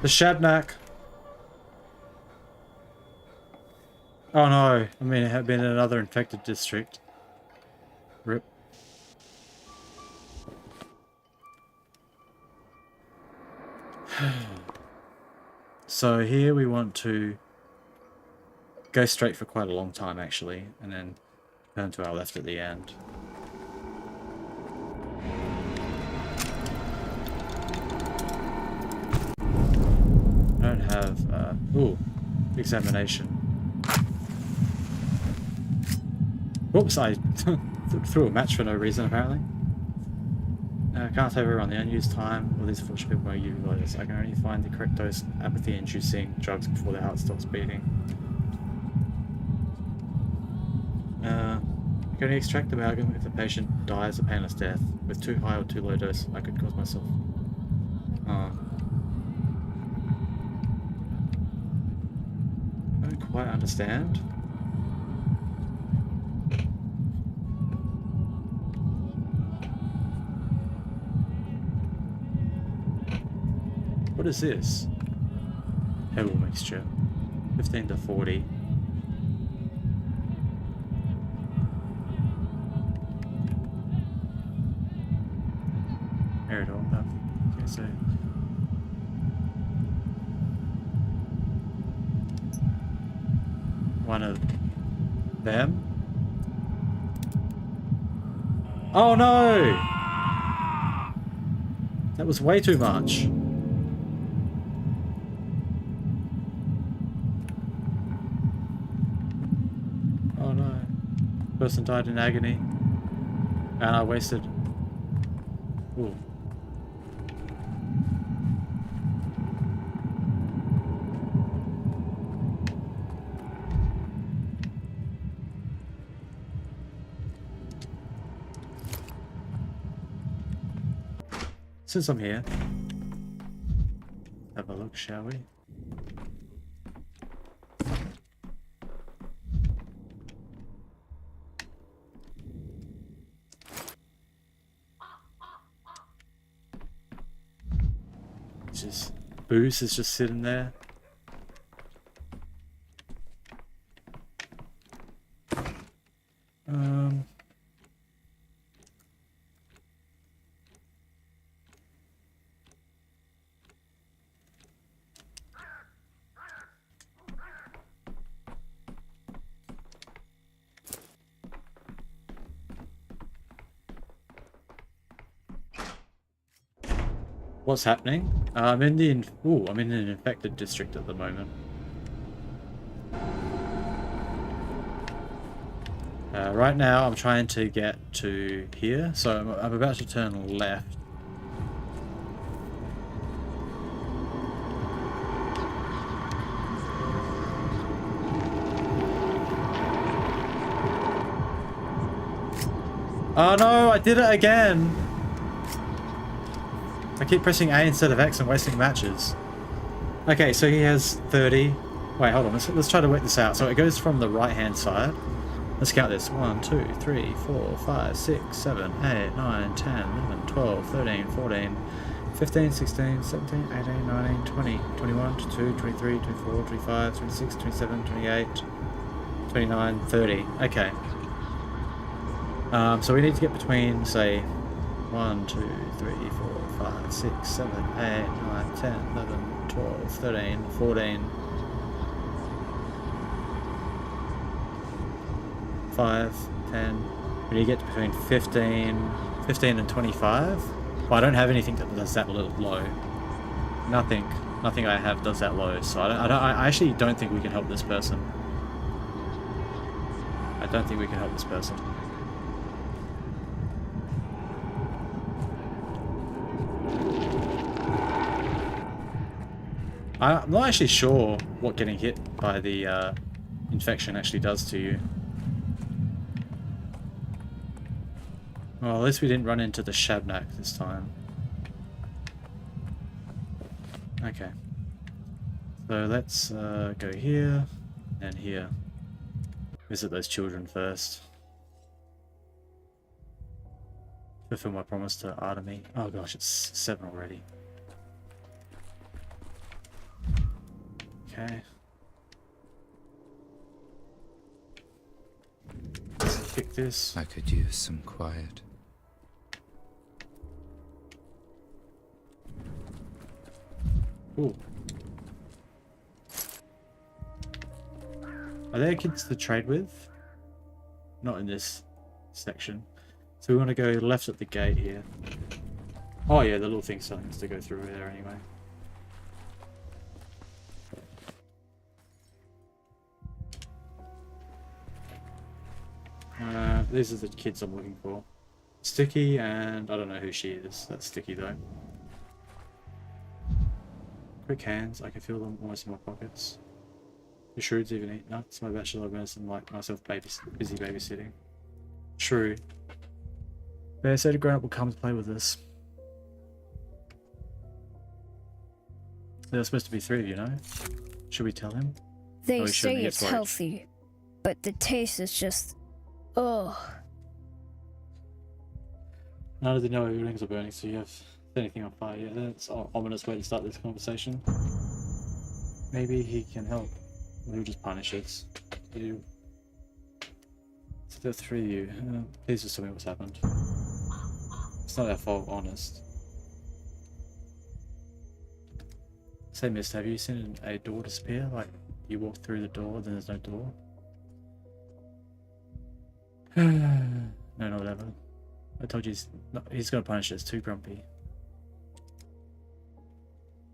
The Shabnak. Oh no, I mean it had been another infected district. Rip. So here we want to go straight for quite a long time actually, and then turn to our left at the end. I don't have, ooh, examination. Whoops, I threw a match for no reason apparently. Can't over on the unused time. All these unfortunate people are utilized. I can only find the correct dose of apathy-inducing drugs before the heart stops beating. You can only extract the amalgam if the patient dies a painless death. With too high or too low dose, I could cause myself. I don't quite understand. What is this? Pebble mixture. 15 to 40. Aerodol. Okay, so one of them. Oh no! That was way too much. Oh no. Person died in agony. And I wasted. Ooh. Since I'm here, have a look, shall we? Just booze is just sitting there. What's happening? I'm in the I'm in an infected district at the moment. Right now I'm trying to get to here, so I'm about to turn left. Oh no, I did it again! I keep pressing A instead of X and wasting matches. Okay, so he has 30. Wait, hold on. Let's try to work this out. So it goes from the right-hand side. Let's count this. 1, 2, 3, 4, 5, 6, 7, 8, 9, 10, 11, 12, 13, 14, 15, 16, 17, 18, 19, 20, 21, 22, 23, 24, 25, 26, 27, 28, 29, 30. Okay. So we need to get between, say, 1, 2, 3, 4, 5, 6, 7, 8, 9, 10, 11, 12, 13, 14, 5, 10. We need to get to between 15 and 25. Well, I don't have anything that does that little low. Nothing I have does that low, so I actually don't think we can help this person. I don't think we can help this person. I'm not actually sure what getting hit by the infection actually does to you. Well, at least we didn't run into the Shabnak this time. Okay. So let's go here and here. Visit those children first. Fulfill my promise to Artemy. Oh gosh, it's 7 already. Okay. Let's kick this. I could use some quiet. Ooh. Are there kids to trade with? Not in this section. So we want to go left at the gate here. Oh yeah, the little thing's telling us to go through there anyway. These are the kids I'm looking for. Sticky, and I don't know who she is. That's Sticky though. Quick hands, I can feel them almost in my pockets. The shrewds even eat nuts. My bachelor of medicine like myself busy babysitting. True. Bear said a grown-up will come to play with us. There's supposed to be 3 of you, know? Should we tell him? They Oh, he shouldn't, say he gets it's worried. healthy, but the taste is just... ugh. None of the know your rings are burning, so you have anything on fire. Yeah, that's an ominous way to start this conversation. Maybe he can help. Or he'll just punish us. You. So there are 3 of you. Please just tell me what's happened. It's not our fault, honest. Say, miss, have you seen a door disappear? Like, you walk through the door, then there's no door? No, not whatever. I told you he's gonna punish us. Too grumpy.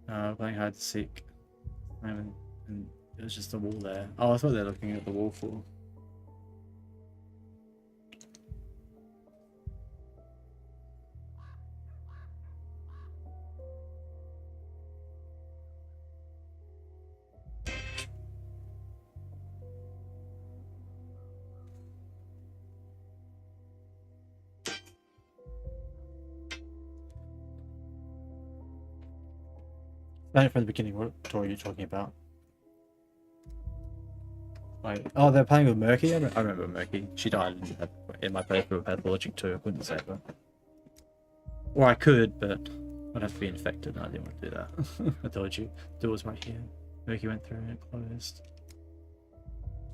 Playing hide and seek. And it was just a wall there. Oh, I thought they were looking at the wall for. Right from the beginning, what door are you talking about? Wait, oh, they're playing with Murky? I remember Murky. She died in my playthrough with Pathologic too. I couldn't save her. Or I could, but I'd have to be infected and I didn't want to do that. I told you. The door was right here. Murky went through and it closed.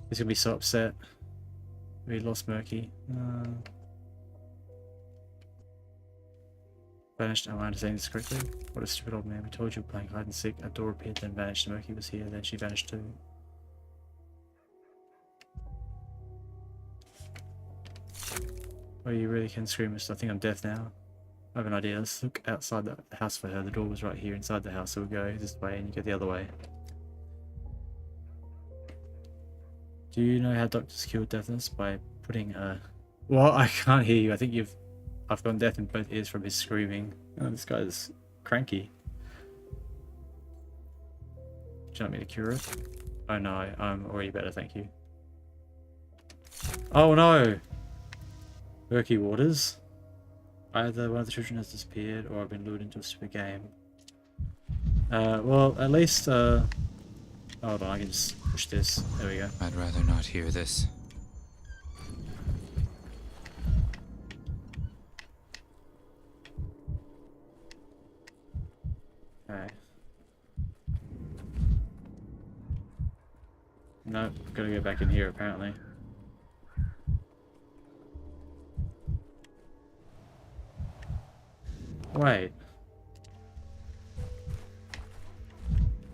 He's gonna be so upset. We lost Murky. Vanished. Am I understanding this correctly? What a stupid old man. We told you we were playing hide and seek. A door appeared, then vanished. Murky was here, then she vanished too. Oh, you really can scream. I think I'm deaf now. I have an idea. Let's look outside the house for her. The door was right here inside the house, so we'll go this way and you go the other way. Do you know how doctors cure deafness? By putting a... Well, I can't hear you. I think I've gone deaf in both ears from his screaming. Oh, this guy's cranky. Do you want me to cure it? Oh no, I'm already better, thank you. Oh no! Murky waters. Either one of the children has disappeared or I've been lured into a stupid game. Well, at least, hold on, I can just push this. There we go. I'd rather not hear this. Okay. Nope, gotta go back in here apparently. Wait.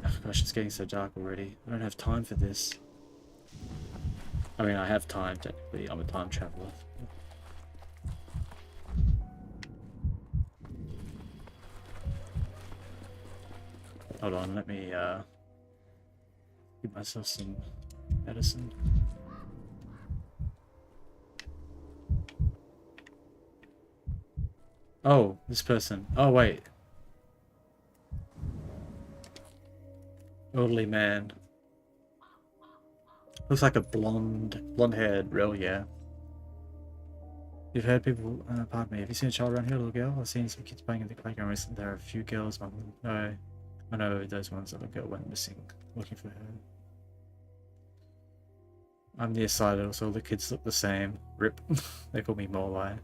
Oh gosh, it's getting so dark already. I don't have time for this. I mean, I have time technically. I'm a time traveler. Hold on, let me give myself some medicine. Oh, this person. Oh, wait. Elderly man. Looks like a blonde-haired real, yeah. You've heard people, pardon me, have you seen a child around here, little girl? I've seen some kids playing in the playground recently. There are a few girls, no, I know those ones that the girl went missing, looking for her. I'm nearsighted, so all the kids look the same. Rip. They call me Molai.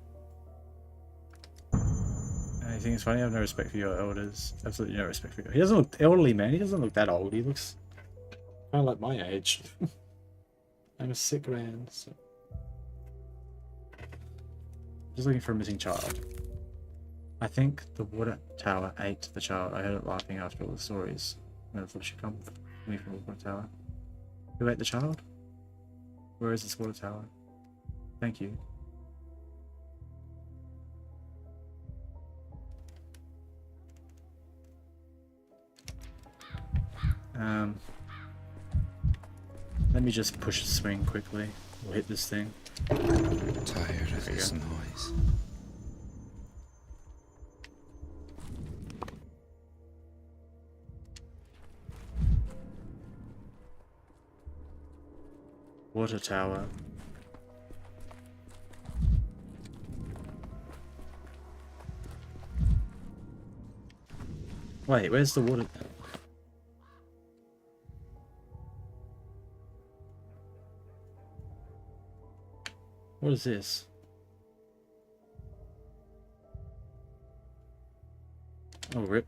Anything is funny? I have no respect for your elders. Absolutely no respect for you. He doesn't look elderly, man. He doesn't look that old. He looks Kind of like my age. I'm a sick man. So. Just looking for a missing child. I think the water tower ate the child. I heard it laughing after all the stories. I thought she'd come for me from the water tower. Who ate the child? Where is this water tower? Thank you. Let me just push a swing quickly. We'll hit this thing. Tired of this noise. Water tower. Wait, where's the water? What is this? Oh, rip.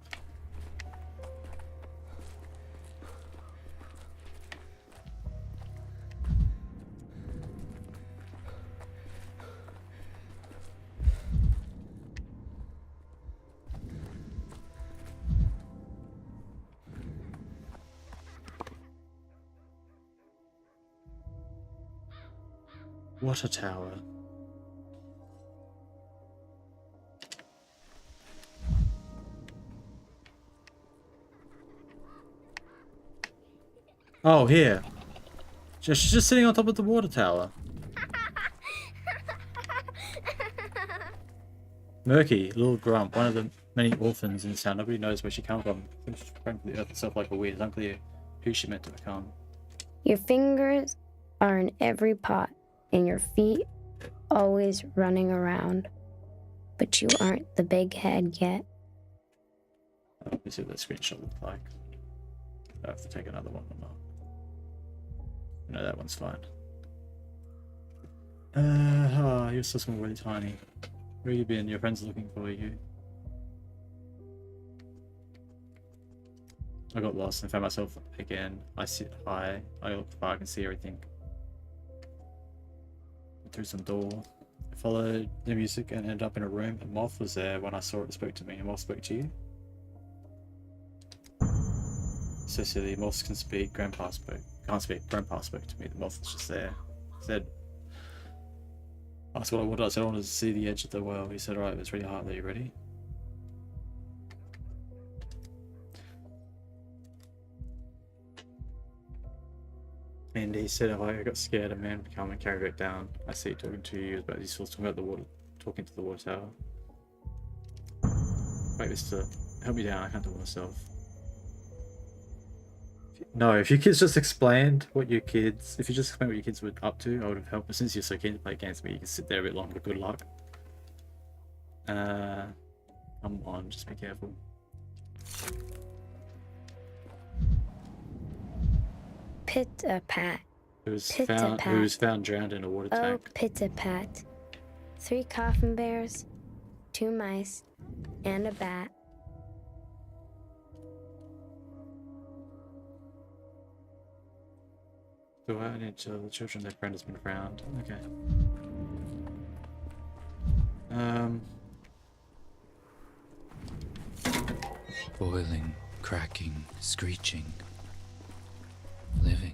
Water tower. Oh, here. She's just sitting on top of the water tower. Murky, little grump, one of the many orphans in this town. Nobody knows where she came from. She's sprang from the earth itself like a weed. It's unclear who she meant to become. Your fingers are in every pot, and your feet always running around. But you aren't the big head yet. Let me see what that screenshot looked like. I have to take another one or not. No, that one's fine. You're so small, really tiny. Where you been? Your friends are looking for you. I got lost and found myself again. I sit high. I look far. I can see everything. Through some door. I followed the music and ended up in a room. A moth was there when I saw it. Spoke to me. A moth spoke to you. So silly. Moths can speak. Grandpa spoke. Can't speak. Grandpa spoke to me. The moth was just there. Said, asked what I wanted. I said I wanted to see the edge of the world. He said, alright, it's really hard. Are you ready? And he said, if I got scared, a man would come and carry it down. I see talking to you, but he's still talking about the water, talking to the water tower. Wait, mister, help me down. I can't do it myself. No, if your kids just explained what your kids, if you just explained what your kids were up to, I would have helped. But since you're so keen to play games with me, you can sit there a bit longer. Good luck. Come on, just be careful. Pit-a-pat. It was found drowned in a water Oh, tank. pit-a-pat. 3 coffin bears, 2 mice, and a bat. Do I need to tell the children their friend has been found? Okay. Boiling, cracking, screeching. Living.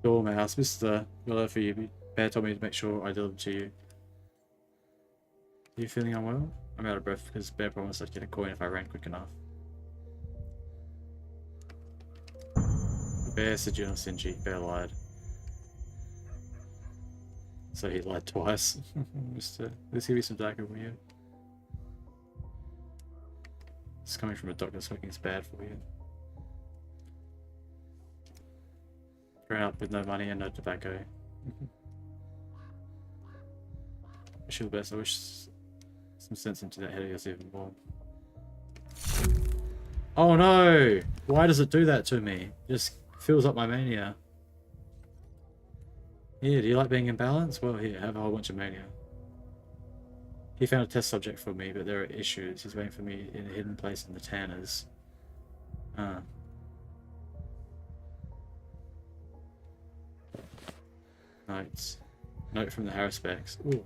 Dormouse, Mr. Got that for you. Bear told me to make sure I deliver to you. Are you feeling unwell? I'm out of breath because Bear promised I'd get a coin if I ran quick enough. Bear said you're not stingy. Bear lied. So he lied twice. Mr. Let's give you some dagger, will you? It's coming from a doctor, so it's bad for you. Grown up with no money and no tobacco. Wish you the best. I wish some sense into that head of yours even more. Oh no! Why does it do that to me? It just fills up my mania. Yeah, do you like being in balance? Well, here, have a whole bunch of mania. He found a test subject for me, but there are issues. He's waiting for me in a hidden place in the Tanners. Notes. Note from the Harrisbecks. Ooh.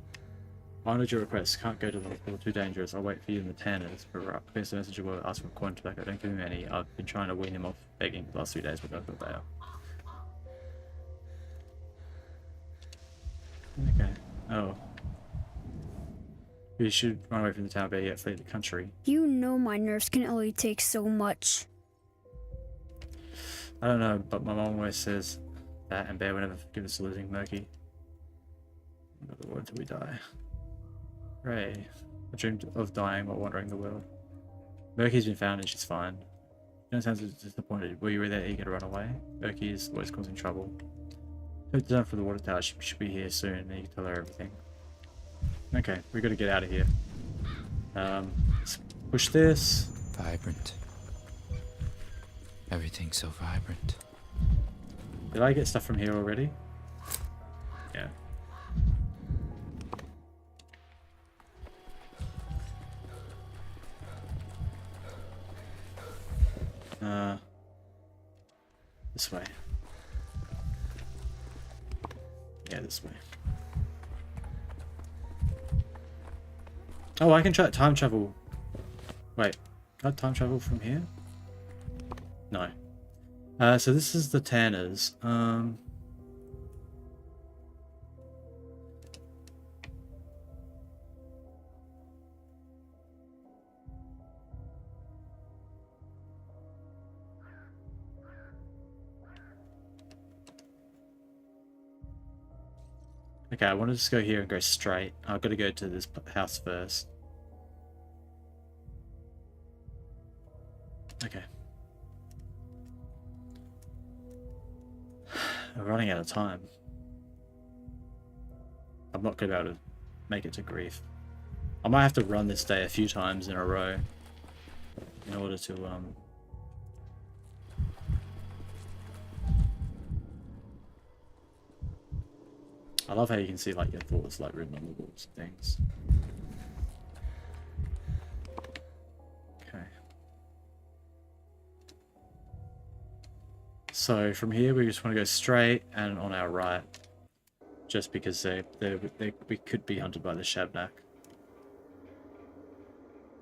I honored your request. Can't go to the hospital. Too dangerous. I'll wait for you in the Tanners. Please the messenger will ask for corn tobacco. Don't give him any. I've been trying to wean him off begging the last 3 days, but don't feel bail. Okay. Oh. We should run away from the town, but yet flee the country. You know my nerves can only take so much. I don't know, but my mom always says that, and Bear would never forgive us for losing Murky. Another word till we die. Ray. I dreamed of dying while wandering the world. Murky's been found and she's fine. You don't sound disappointed. Were you that eager to run away? Murky is always causing trouble. Don't down for the water tower. She should be here soon, and you can tell her everything. Okay, we gotta get out of here. Let's push this. Vibrant. Everything's so vibrant. Did I get stuff from here already? Yeah. This way. Yeah, this way. Oh, I can try time travel. Wait, can I time travel from here? No. So this is the Tanners. Okay, I want to just go here and go straight. I've got to go to this house first. Okay. I'm running out of time. I'm not going to be able to make it to Grief. I might have to run this day a few times in a row in order to I love how you can see like your thoughts like written on the walls and things. Okay. So from here we just want to go straight and on our right, just because we could be hunted by the Shabnak.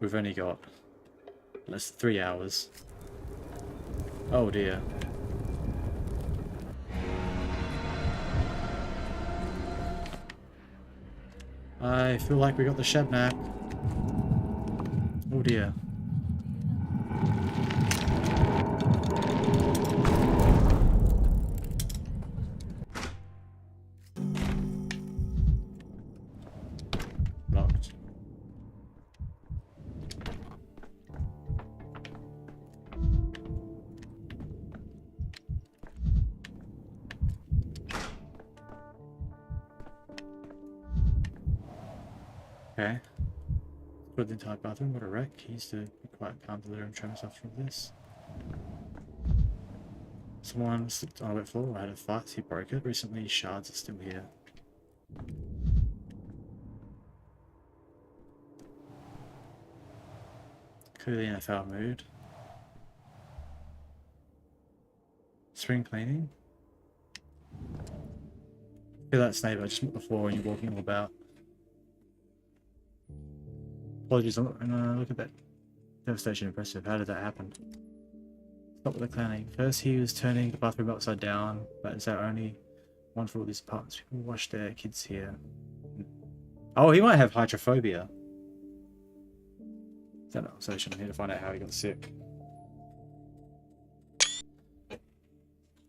We've only got less than 3 hours. Oh dear. I feel like we got the Shabnak. Oh dear. Locked. Okay. Put the entire bathroom. What a wreck. He used to be quite calm, deliver and show himself from this. Someone slipped on a wet floor. I had a fight. He broke it. Recently, shards are still here. Clearly in a foul mood. Spring cleaning. Feel that snake I just met before when you're walking all about. Apologies, look at that devastation. Impressive. How did that happen? Stop with the clowning. First he was turning the bathroom upside down, but it's our only one for all these apartments. People wash their kids here. Oh, he might have hydrophobia. Is that an obsession? I'm here to find out how he got sick.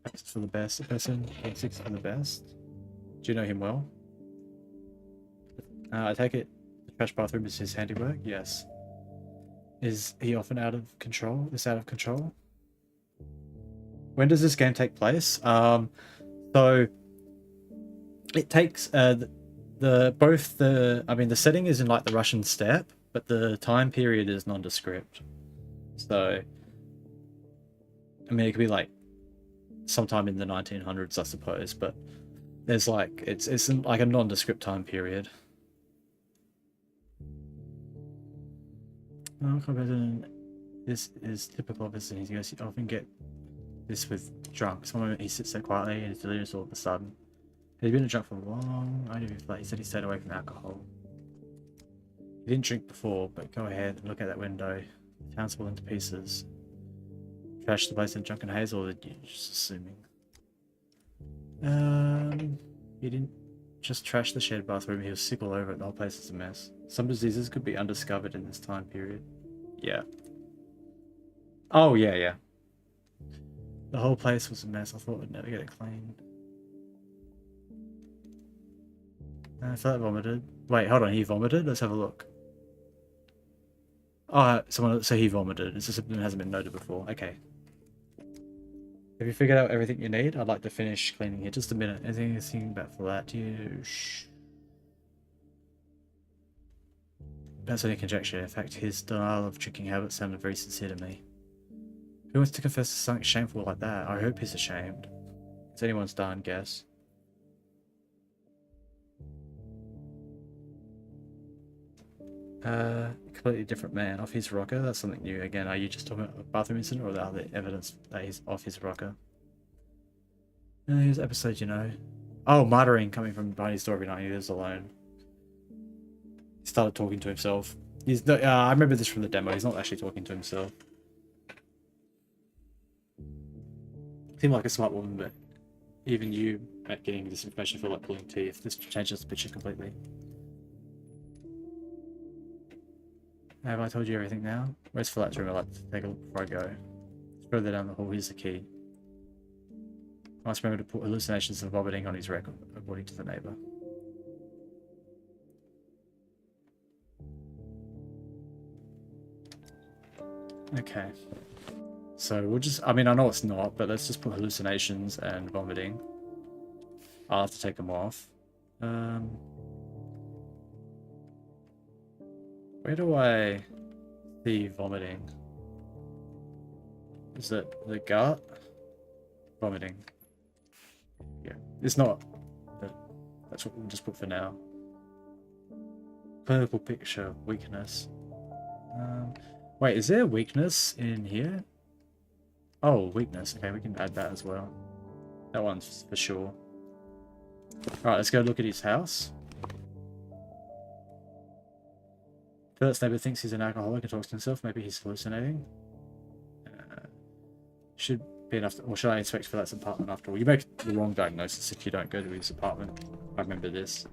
It's for the best. The person getting sick is for the best. Do you know him well? I take it the trash bathroom is his handiwork? Yes. Is he often out of control? Is out of control? When does this game take place? So it takes the setting is in like the Russian steppe, but the time period is nondescript. So I mean it could be like sometime in the 1900s, I suppose, but There's like it's like a nondescript time period. Oh, this is typical of this. He goes, you often get this with drunks. One moment he sits there quietly and is delirious all of a sudden. He's been a drunk for a long. He said he stayed away from alcohol. He didn't drink before, but go ahead and look at that window. The town's falling to pieces. Trash the place in drunken haze, or you're just assuming? He didn't just trash the shared bathroom. He was sick all over it. The whole place is a mess. Some diseases could be undiscovered in this time period. Yeah. Oh yeah, yeah. The whole place was a mess. I thought we'd never get it clean. I thought I vomited. Wait, hold on. He vomited? Let's have a look. Oh, so he vomited. It's just something that hasn't been noted before. Okay. Have you figured out everything you need? I'd like to finish cleaning here. Just a minute. Anything about for that? That's only conjecture. In fact, his denial of drinking habits sounded very sincere to me. Who wants to confess to something shameful like that? I hope he's ashamed. It's anyone's darn guess. Completely different man. Off his rocker? That's something new. Again, are you just talking about a bathroom incident or the other evidence that he's off his rocker? Here's episode, you know. Oh, muttering coming from behind his door every night. He lives alone. He started talking to himself. He's not, I remember this from the demo. He's not actually talking to himself. Seemed like a smart woman, but even you at getting this information feel like pulling teeth. This changes the picture completely. Have I told you everything now? Where's Flat's room? I'd like to take a look before I go. It's further down the hall. Here's the key. I must remember to put hallucinations and vomiting on his record, according to the neighbor. Okay. So we'll just, I mean, I know it's not, but let's just put hallucinations and vomiting. I'll have to take them off. Where do I see vomiting? Is it the gut? Vomiting. Yeah, it's not. But that's what we'll just put for now. Clinical picture, weakness. Wait, is there weakness in here? Oh, weakness. Okay, we can add that as well. That one's for sure. Alright, let's go look at his house. Philip's neighbor thinks he's an alcoholic and talks to himself. Maybe he's hallucinating. Should be enough. Or should I inspect Philip's apartment after all? You make the wrong diagnosis if you don't go to his apartment. I remember this.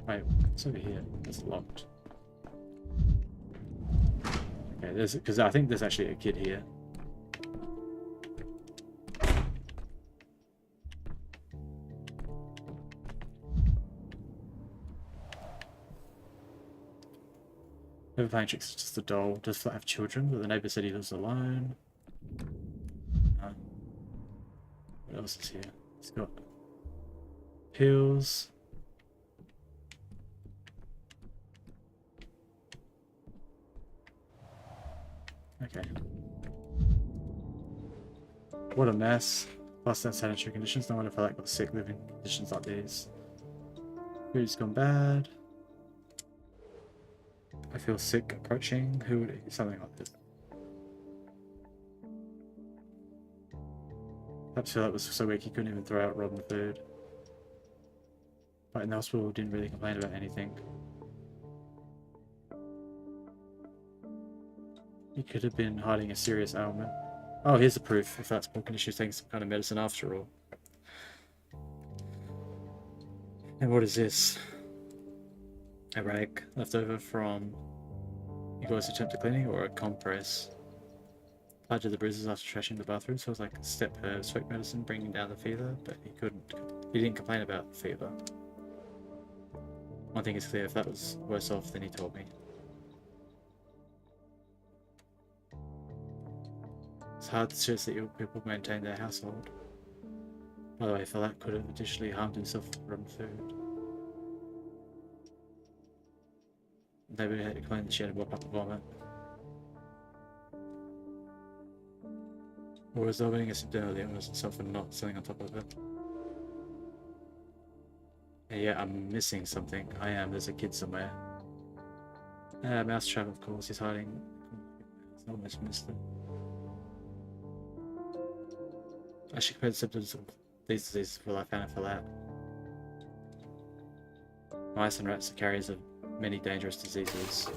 Wait, what's over here? It's locked. Okay, there's because I think there's actually a kid here. Never playing tricks, it's just a doll. Does Flat have children? But the neighbor said he lives alone. What else is here? He's got pills. Okay. What a mess. Plus unsanitary conditions. No wonder Flat got sick living in conditions like these. Food's gone bad. I feel sick approaching. Who would eat something like this? Perhaps Philip was so weak he couldn't even throw out rotten food. But in the hospital didn't really complain about anything. He could have been hiding a serious ailment. Oh, here's the proof. If that's broken, she's taking some kind of medicine after all. And what is this? A rag left over from Igor's attempt at cleaning, or a compress? Applied to the bruises after trashing the bathroom, so it was like a step herb sweat medicine bringing down the fever, but he didn't complain about fever. One thing is clear, if that was worse off than he told me. It's hard to stress that people maintain their household. By the way, for that could have additionally harmed himself from food. Nobody had to claim that she had to wipe up a vomit. Or was opening a symptom earlier was itself and not sitting on top of it? Yeah, I'm missing something. I am. There's a kid somewhere. Mousetrap, of course. He's hiding. I almost missed it. I should compare the symptoms of these diseases before I found it for that. Mice and rats are carriers of many dangerous diseases.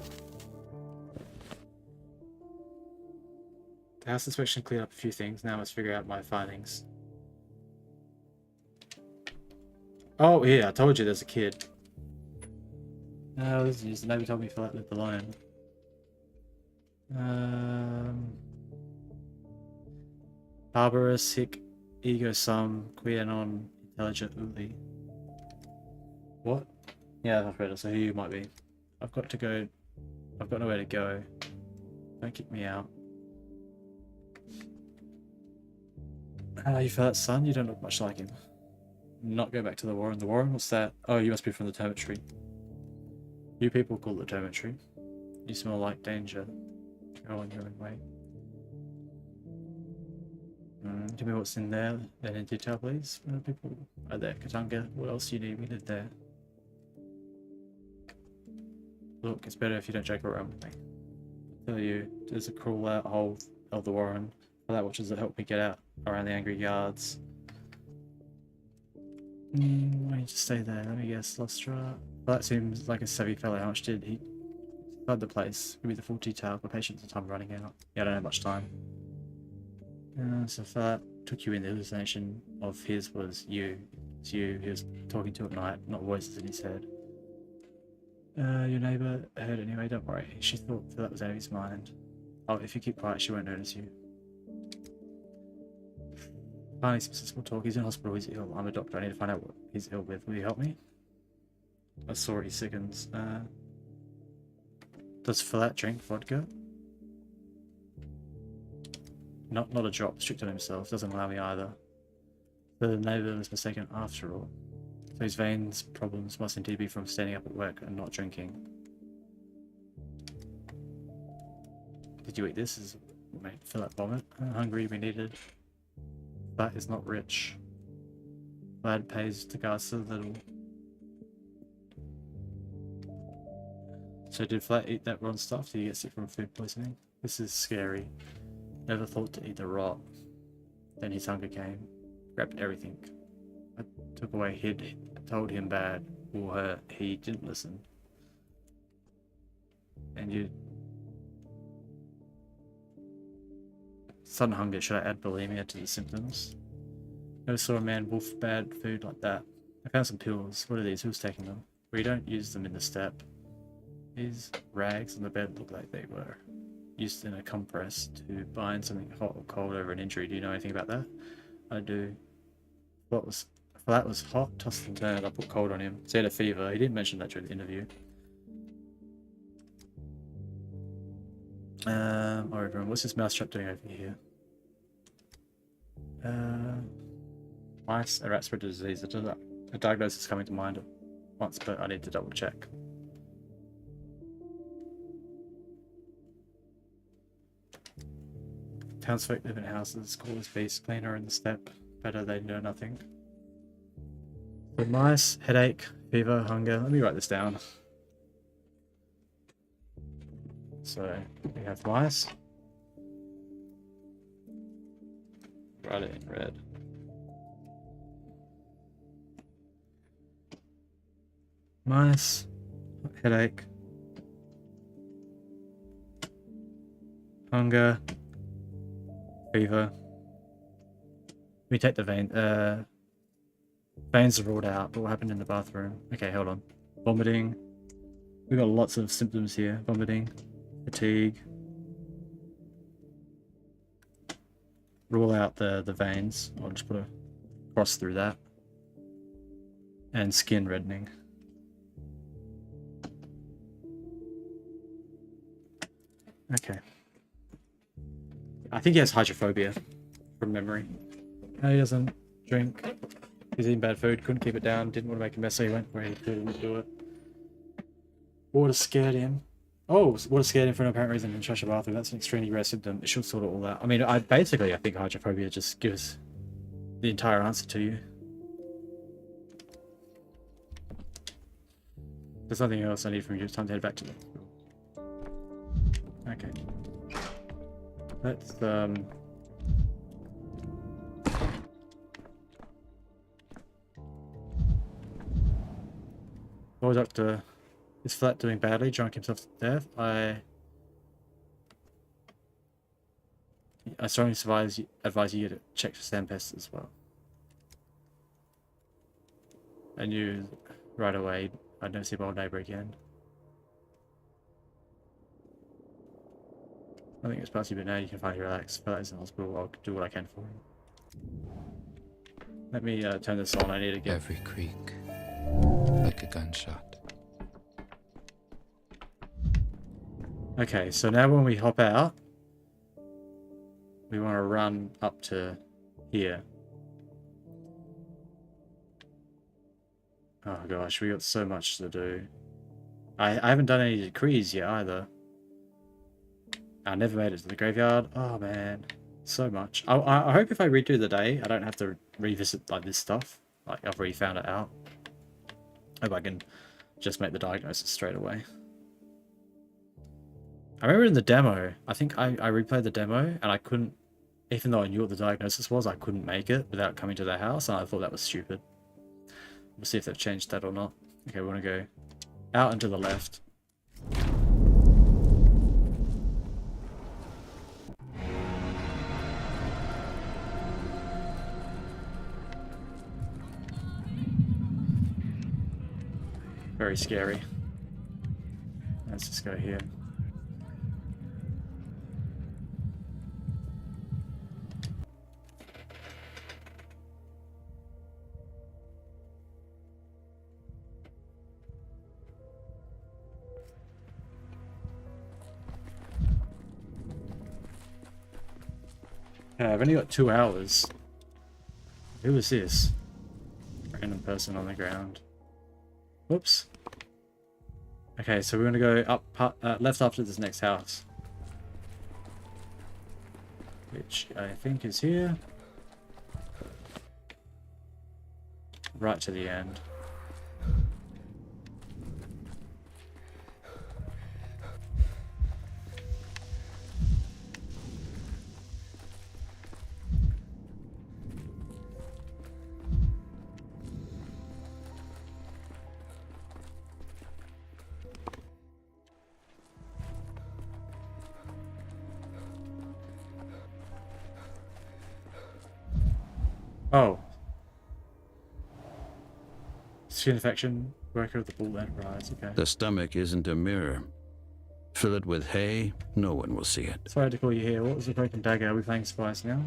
The house inspection cleared up a few things. Now I must figure out my findings. Oh, yeah, I told you there's a kid. No, this is maybe told me for that lived alone. Barbarous, hic, ego sum, quia non intelligent uli. What? Yeah, I've read it, so who you might be. I've got to go. I've got nowhere to go. Don't kick me out. You for that son? You don't look much like him. Not go back to the Warren. The Warren? What's that? Oh, you must be from the Termitory. You people call it the Termitory. You smell like danger. Go on your own way. Tell me what's in there, then in detail, please. People are there. Katanga, what else do you need? We live there. Look, it's better if you don't joke around with me. I tell you, there's a crawl out hole of the Warren. That watches that help me get out around the angry yards. Why don't you just stay there? Let me guess, Lostra. Well, that seems like a savvy fellow. How much did he flood the place? Give me the full detail. My patience and time running out. Yeah, I don't have much time. So if that took you in, the hallucination of his was you. It's you he was talking to at night, not voices in his head. Your neighbour heard anyway, don't worry. She thought that was out of his mind. Oh, if you keep quiet, she won't notice you. Finally, some sensible talk. He's in hospital, he's ill. I'm a doctor, I need to find out what he's ill with. Will you help me? I saw he sickens. Does Falat drink vodka? Not a drop, strict on himself. Doesn't allow me either. The neighbour was mistaken after all. So his veins problems must indeed be from standing up at work and not drinking. Did you eat this? Is made Falat vomit? Hungry, we needed. That is not rich. Lad pays to guard so little. So did Flat eat that rotten stuff? Did he get sick from food poisoning? This is scary. Never thought to eat the rot. Then his hunger came. Grabbed everything. I took away hid, told him bad or her. He didn't listen. And you... Sudden hunger, should I add bulimia to the symptoms? Never saw a man wolf bad food like that. I found some pills. What are these? Who's taking them? We don't use them in the step. These rags on the bed look like they were used in a compress to bind something hot or cold over an injury. Do you know anything about that? I do. That was hot, tossed and turned. I put cold on him. So he had a fever. He didn't mention that during the interview. Alright everyone, what's this mousetrap doing over here? Mice and rat spread disease. A diagnosis is coming to mind at once, but I need to double check. Townsfolk live in houses, call this beast cleaner in the steppe. Better they know nothing. The mice, headache, fever, hunger. Let me write this down. So we have mice. Write it in red. Mice, headache, hunger, fever. We take the veins are ruled out, but what happened in the bathroom? Okay, hold on. Vomiting. We've got lots of symptoms here. Vomiting, fatigue. Rule out the veins. I'll just put a cross through that. And skin reddening. Okay. I think he has hydrophobia from memory. No, he doesn't drink. He's eating bad food, couldn't keep it down, didn't want to make a mess, so he went where he couldn't do it. Water scared him. Oh, water scared for no apparent reason in trash a bathroom. That's an extremely rare symptom. It should sort it all out. I mean, I think hydrophobia just gives the entire answer to you. There's nothing else I need from you. It's time to head back to the school. Okay. Let's Oh, Doctor, is Flat doing badly? Drunk himself to death? I strongly advise you to check for sand pests as well. I knew right away I'd never see my old neighbour again. I think it's past you, but now you can finally relax. Flat is in hospital. I'll do what I can for him. Let me turn this on. I need to get... Every creak, like a gunshot. Okay, so now when we hop out, we want to run up to here. Oh gosh, we got so much to do. I haven't done any decrees yet either. I never made it to the graveyard. Oh man, so much. I hope if I redo the day, I don't have to revisit like this stuff. Like I've already found it out. Hope I can just make the diagnosis straight away. I remember in the demo, I think I replayed the demo and I couldn't, even though I knew what the diagnosis was, I couldn't make it without coming to their house, and I thought that was stupid. We'll see if they've changed that or not. Okay, we want to go out and to the left. Very scary. Let's just go here. Yeah, I've only got 2 hours. Who is this? Random person on the ground. Whoops. Okay, so we're going to go up left after this next house. Which I think is here. Right to the end. Oh. Skin infection, worker of the Bull Enterprise, okay. The stomach isn't a mirror. Fill it with hay, no one will see it. Sorry to call you here. What was the broken dagger? Are we playing Spice now?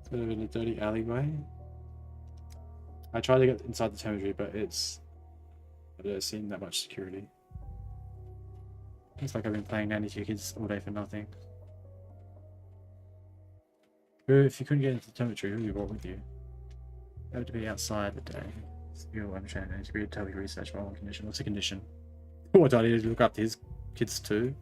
Sort of in a dirty alleyway. I tried to get inside the cemetery, but I don't seem that much security. Looks like I've been playing Nanny 2 Kids all day for nothing. If you couldn't get into the cemetery, who would you brought with you? You have to be outside the day. Skill, understanding, and degree of tele research for one condition. What's the condition? What do I need to look up to his kids too?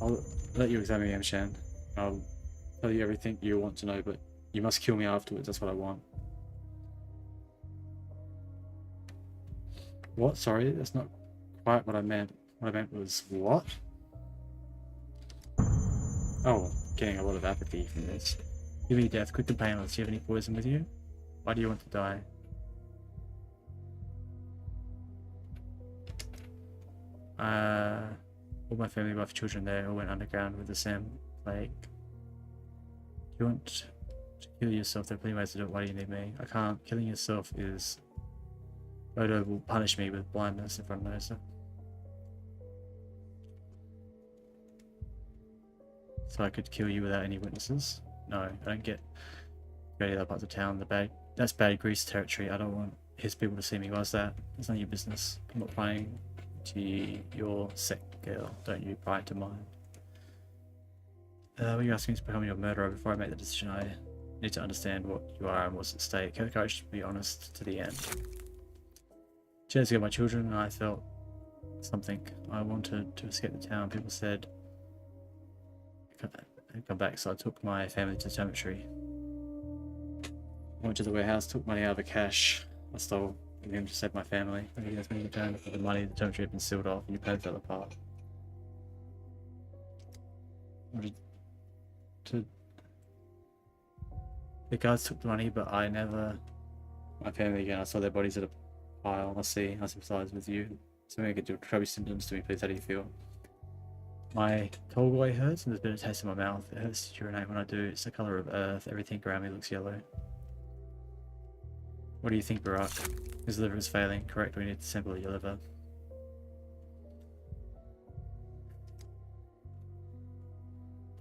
I'll let you examine me, Amshan. I'll tell you everything you want to know, but you must kill me afterwards. That's what I want. What? Sorry, that's not quite what I meant. What I meant was what? Oh, getting a lot of apathy from this. Give me death, quick and painless. Do you have any poison with you? Why do you want to die? All my family, wife, children there all went underground with the same plague. Do you want to kill yourself? There are plenty of ways to do it. Why do you need me? I can't. Killing yourself is... Odo will punish me with blindness if everyone knows it. So I could kill you without any witnesses? No, I don't get go to the other parts of town. That's bad Grease territory. I don't want his people to see me. Why's that? It's none of your business. I'm not prying to your sick girl. Don't you pry to mine. When you ask me to become your murderer before I make the decision, I need to understand what you are and what's at stake. Have the courage to be honest to the end. Chance to get my children, and I felt something. I wanted to escape the town. People said I'd come back, so I took my family to the cemetery. I went to the warehouse, took money out of the cash I stole from him to save my family. I think that's when you returned for the money. The cemetery had been sealed off, and your plan fell apart. The guards took the money, but I never. My family again. I saw their bodies at a pile. I sympathize with you. Something I could do. Describe your symptoms to me, please. How do you feel? My tall boy hurts, and there's been a taste in my mouth. It hurts to urinate when I do. It's the color of earth. Everything around me looks yellow. What do you think, Barack? His liver is failing. Correct. We need to sample your liver.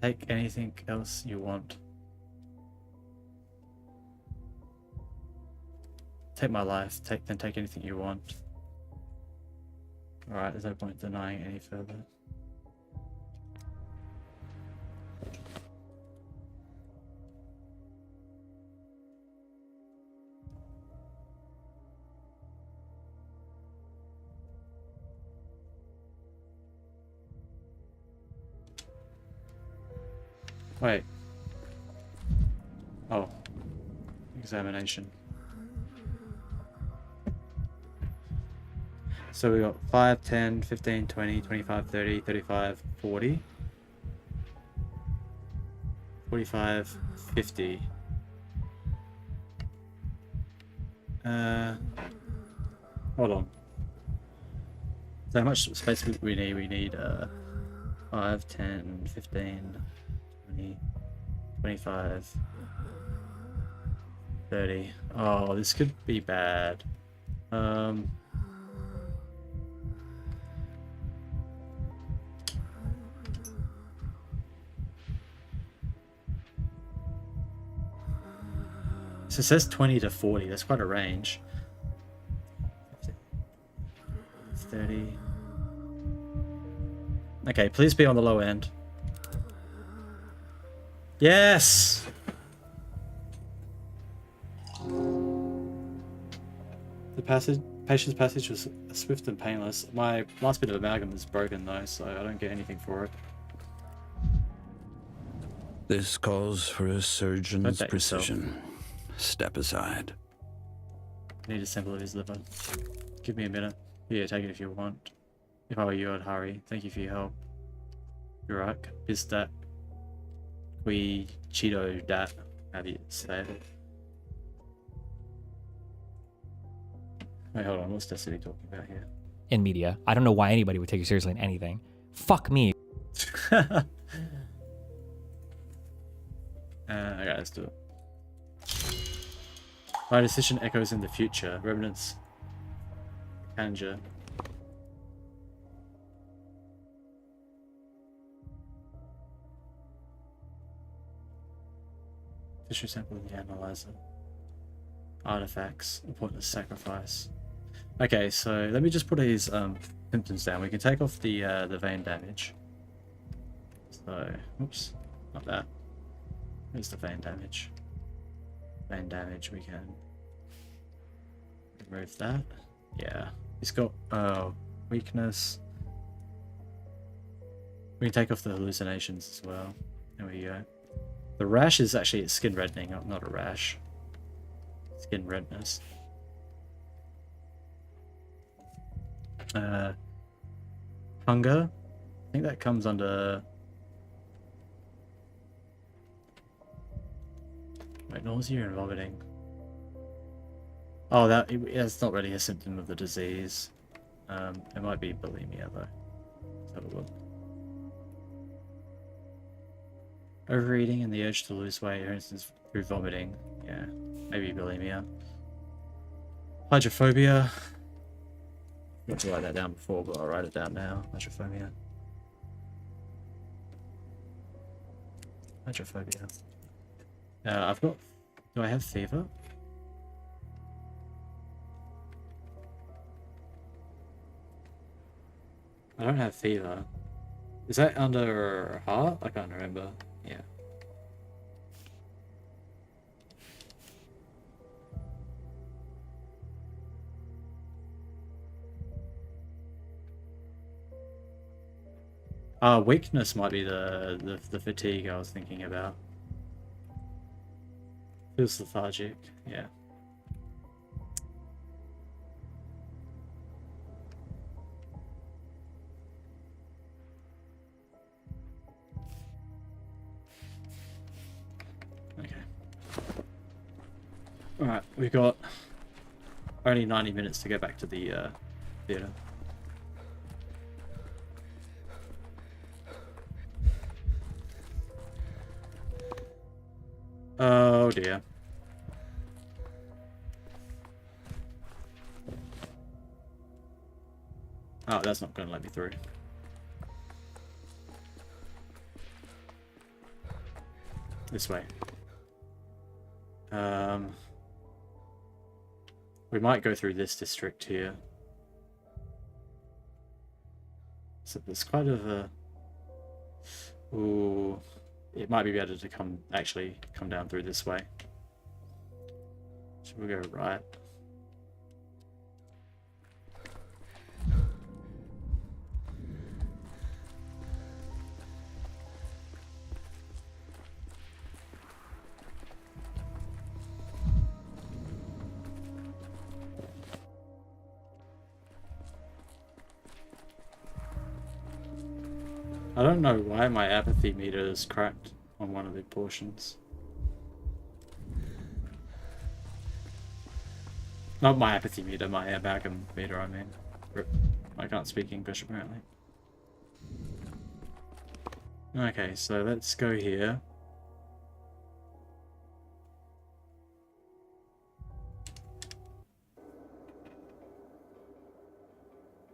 Take anything else you want. Take my life. Then take anything you want. Alright, there's no point denying any further. Wait. Oh. Examination. So we got 5, 10, 15, 20, 25, 30, 35, 40. 45, 50. Hold on. So how much space we need? We need 5, 10, 15, 20, 25, 30. Oh, this could be bad. So it says 20 to 40. That's quite a range. 30. Okay, please be on the low end. Yes! The patient's passage was swift and painless. My last bit of amalgam is broken though, so I don't get anything for it. This calls for a surgeon's Don't bet precision. Step aside. I need a sample of his liver. Give me a minute. Yeah, take it if you want. If I were you, I'd hurry. Thank you for your help. You're right. Bistat. We Cheeto dat. How do you say it? Wait, hold on. What's Destiny talking about here? In media. I don't know why anybody would take you seriously in anything. Fuck me. Okay, let's do it. My decision echoes in the future. Remnants. Kanja. Tissue sample in the analyzer. Artifacts. Important sacrifice. Okay, so let me just put these symptoms down. We can take off the vein damage. So, oops, not that. Here's the vein damage. Vein damage, we can remove that. Yeah, he's got weakness. We can take off the hallucinations as well. There we go. The rash is actually skin reddening, not a rash. Skin redness. Hunger. I think that comes under. Wait, nausea and vomiting. Oh, that's not really a symptom of the disease. It might be bulimia though. Let's have a look. Overeating and the urge to lose weight, for instance, through vomiting. Yeah, maybe bulimia. Hydrophobia. I meant to write that down before, but I'll write it down now. Hydrophobia. Hydrophobia. I've got. Do I have fever? I don't have fever. Is that under heart? I can't remember. Yeah. Weakness might be the fatigue I was thinking about. Feels lethargic, yeah. Okay. Alright, we've got only 90 minutes to go back to the theatre. Oh dear. Oh, that's not going to let me through. This way. We might go through this district here. So there's quite a... Ooh... It might be better to come down through this way. Should we go right? I don't know why my apathy meter is cracked on one of the portions. Not my apathy meter, my amalgam meter, I mean. I can't speak English apparently. Okay, so let's go here.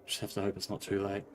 Just have to hope it's not too late.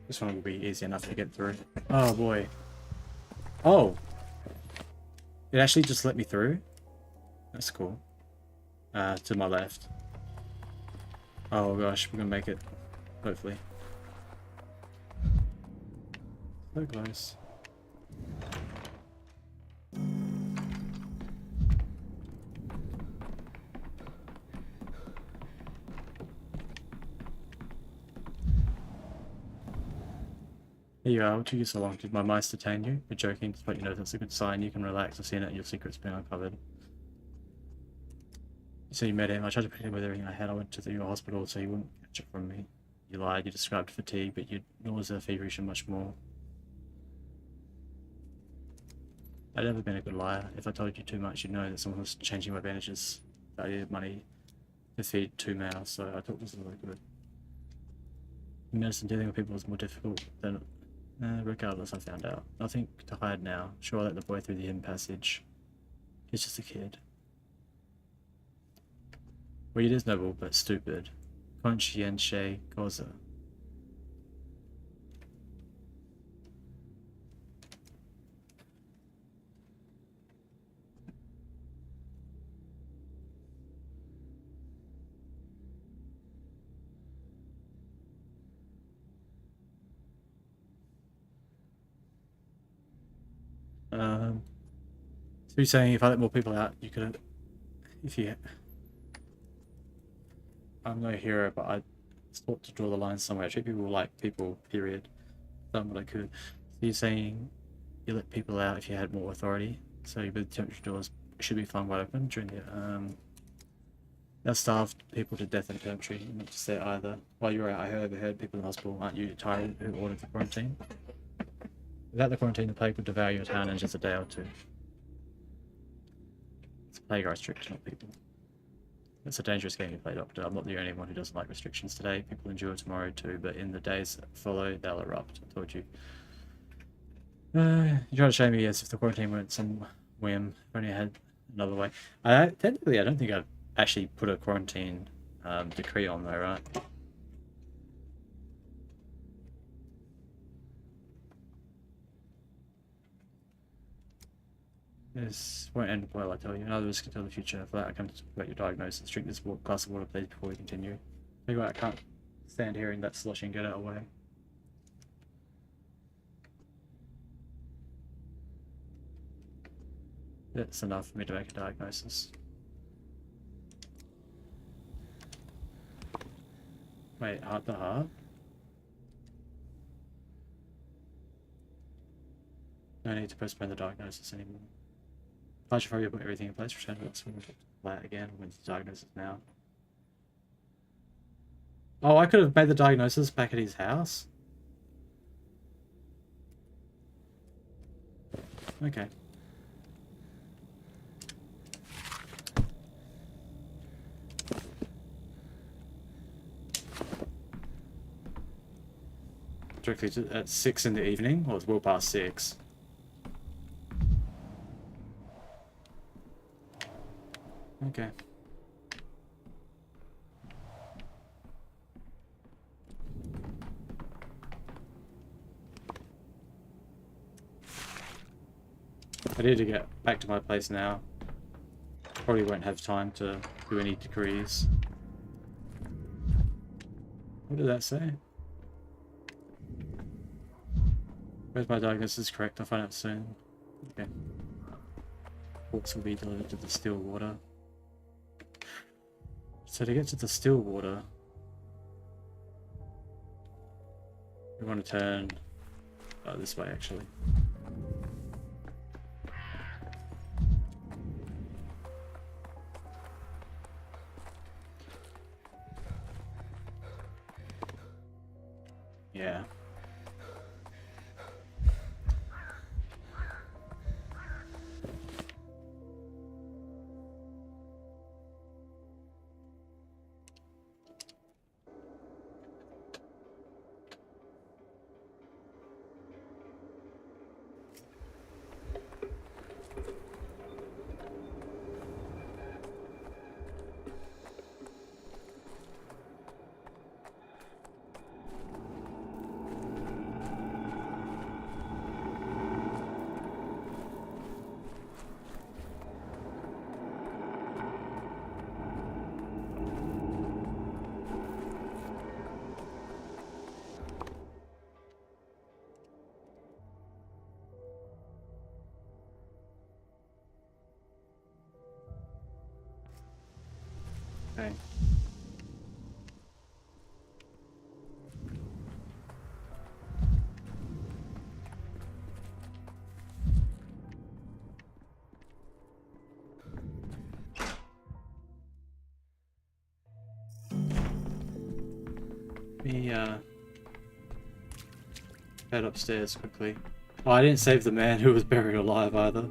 This one will be easy enough to get through. Oh boy. Oh! It actually just let me through? That's cool. To my left. Oh gosh, we're gonna make it. Hopefully. So close. Here you are, what took you so long? Did my mice detain you? You're joking, but you know that's a good sign. You can relax. I've seen it, your secret's been uncovered. You said you met him. I tried to protect him with everything I had. I went to the hospital so you wouldn't catch it from me. You lied, you described fatigue, but you nausea, feverish, and much more. I'd never been a good liar. If I told you too much, you'd know that someone was changing my bandages. I needed money to feed 2 mouths, so I thought this was really good. Medicine dealing with people was more difficult than... regardless, I found out. Nothing to hide now. Sure, I let the boy through the hidden passage. He's just a kid. Well, it is noble, but stupid. Conscientia cosa. So you're saying if I let more people out, you could... If you... I'm no hero, but Thought to draw the line somewhere. Treat people like people, period. Done what I could. So you're saying you let people out if you had more authority. So your temperature doors should be flung wide open during the now starved people to death in the country. Not to say either. While you were out, I overheard people in the hospital. Aren't you tired who ordered the quarantine? Without the quarantine, the plague would devour your town in just a day or two. It's plague are restricted, not people. It's a dangerous game you play, Doctor. I'm not the only one who doesn't like restrictions today. People endure tomorrow too, but in the days that follow, they'll erupt. I told you. You try to show me as if the quarantine weren't some whim. If only I had another way. Technically, I don't think I've actually put a quarantine decree on though, right? This won't end well, I tell you. Neither of us can tell the future. For that, I come to talk about your diagnosis. Drink this glass of water, please, before we continue. Think about I can't stand hearing that sloshing. Get it away. That's enough for me to make a diagnosis. Wait, heart to heart? No need to postpone the diagnosis anymore. Claustrophobia, put everything in place. Return to that swing flat again. When's the diagnosis now? Oh, I could have made the diagnosis back at his house? Okay. Directly at 6 in the evening? Well, it's well past 6. Okay. I need to get back to my place now. Probably won't have time to do any decrees. What did that say? Where's my diagnosis correct? I'll find out soon. Okay. Reports will be delivered to the still water. So to get to the still water, we want to turn this way actually. Yeah. Okay. Let me head upstairs quickly. Oh, I didn't save the man who was buried alive either.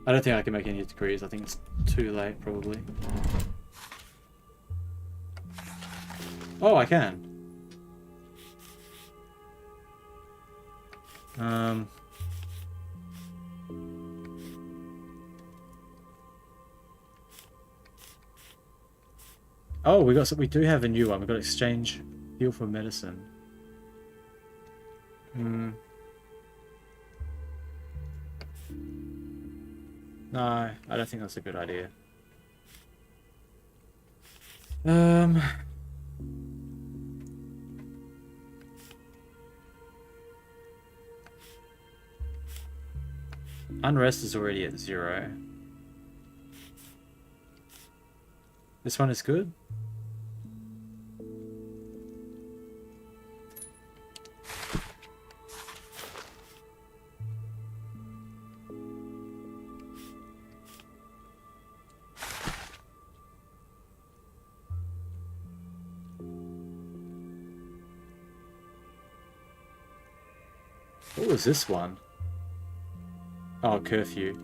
I don't think I can make any decrees. I think it's too late, probably. Oh, I can. Oh, we do have a new one. We've got exchange heal for medicine. No, I don't think that's a good idea. Unrest is already at 0. This one is good. What was this one? Oh, curfew.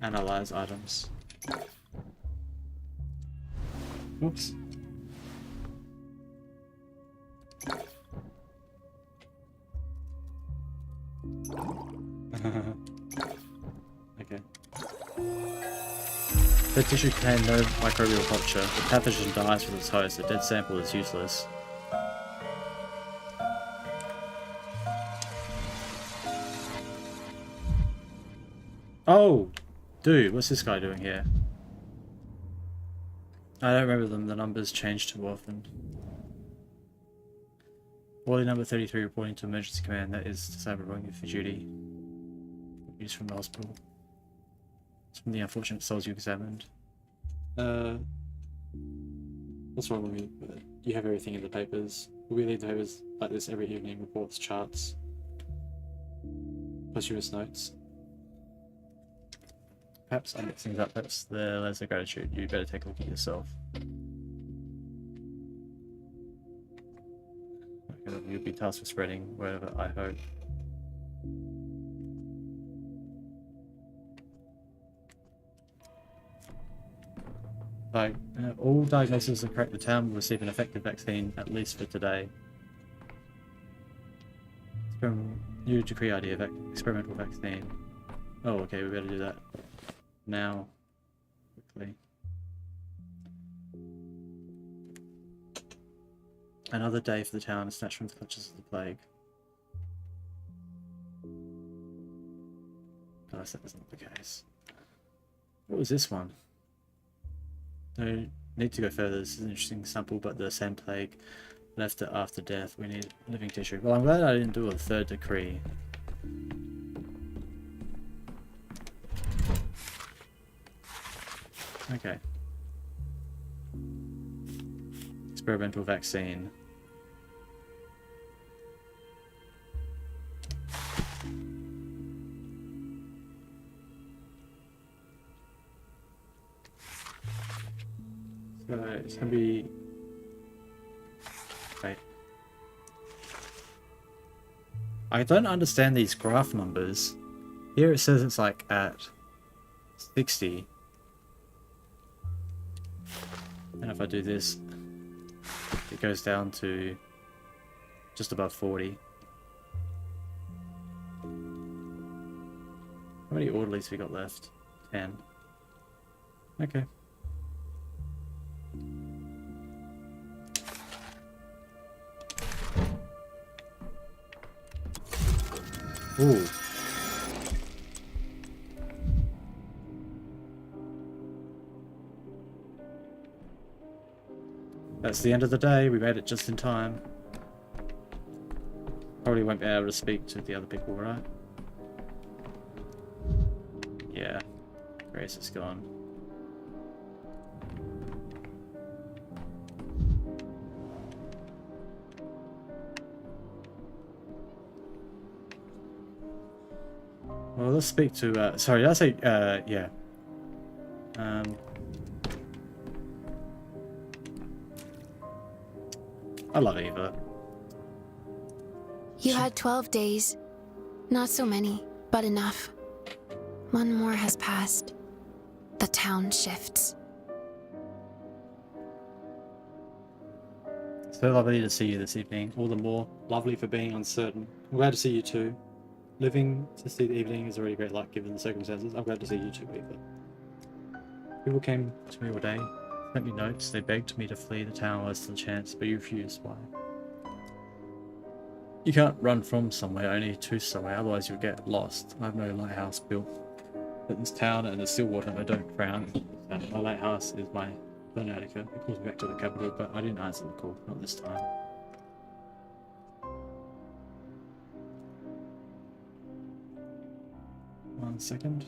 Analyze items. Oops. Okay. The tissue contained no microbial culture. The pathogen dies with its host. A dead sample is useless. Oh! Dude, what's this guy doing here? I don't remember them. The numbers change too often. Orderly number 33 reporting to emergency command. That is disabled for duty. Used from the hospital. It's from the unfortunate souls you examined. What's wrong with me? You have everything in the papers. We leave the papers like this every evening. Reports, charts, posthumous notes. Perhaps I mix things up. Perhaps the letters of gratitude. You better take a look at yourself. Okay, you'll be tasked with spreading wherever I hope. Like, all diagnoses are correct. The town will receive an effective vaccine, at least for today. New decree idea, experimental vaccine. Oh, okay, we better do that now, quickly. Another day for the town is snatched from the clutches of the plague. Nice, that isn't the case. What was this one? No need to go further. This is an interesting sample, but the same plague left it after death. We need living tissue. Well, I'm glad I didn't do a third decree. Okay. Experimental vaccine. So it's gonna be... Wait. I don't understand these graph numbers. Here it says it's like at 60. And if I do this, it goes down to just above 40. How many orderlies have we got left? 10. Okay. Ooh. That's the end of the day. We made it just in time. Probably won't be able to speak to the other people, right? Yeah. Grace is gone. Well, let's speak to, sorry, did I say, yeah. I love Eva. You had 12 days. Not so many, but enough. One more has passed. The town shifts. So lovely to see you this evening. All the more lovely for being uncertain. I'm glad to see you too. Living to see the evening is already great luck given the circumstances. I'm glad to see you too, Eva. People came to me all day, sent me notes. They begged me to flee the town while still a chance, but you refused. Why? You can't run from somewhere, only to somewhere, otherwise you'll get lost. I have no lighthouse built in this town, and there's still water. I don't frown. My lighthouse is my Lunatica. It calls me back to the capital, but I didn't answer the call, not this time. One second.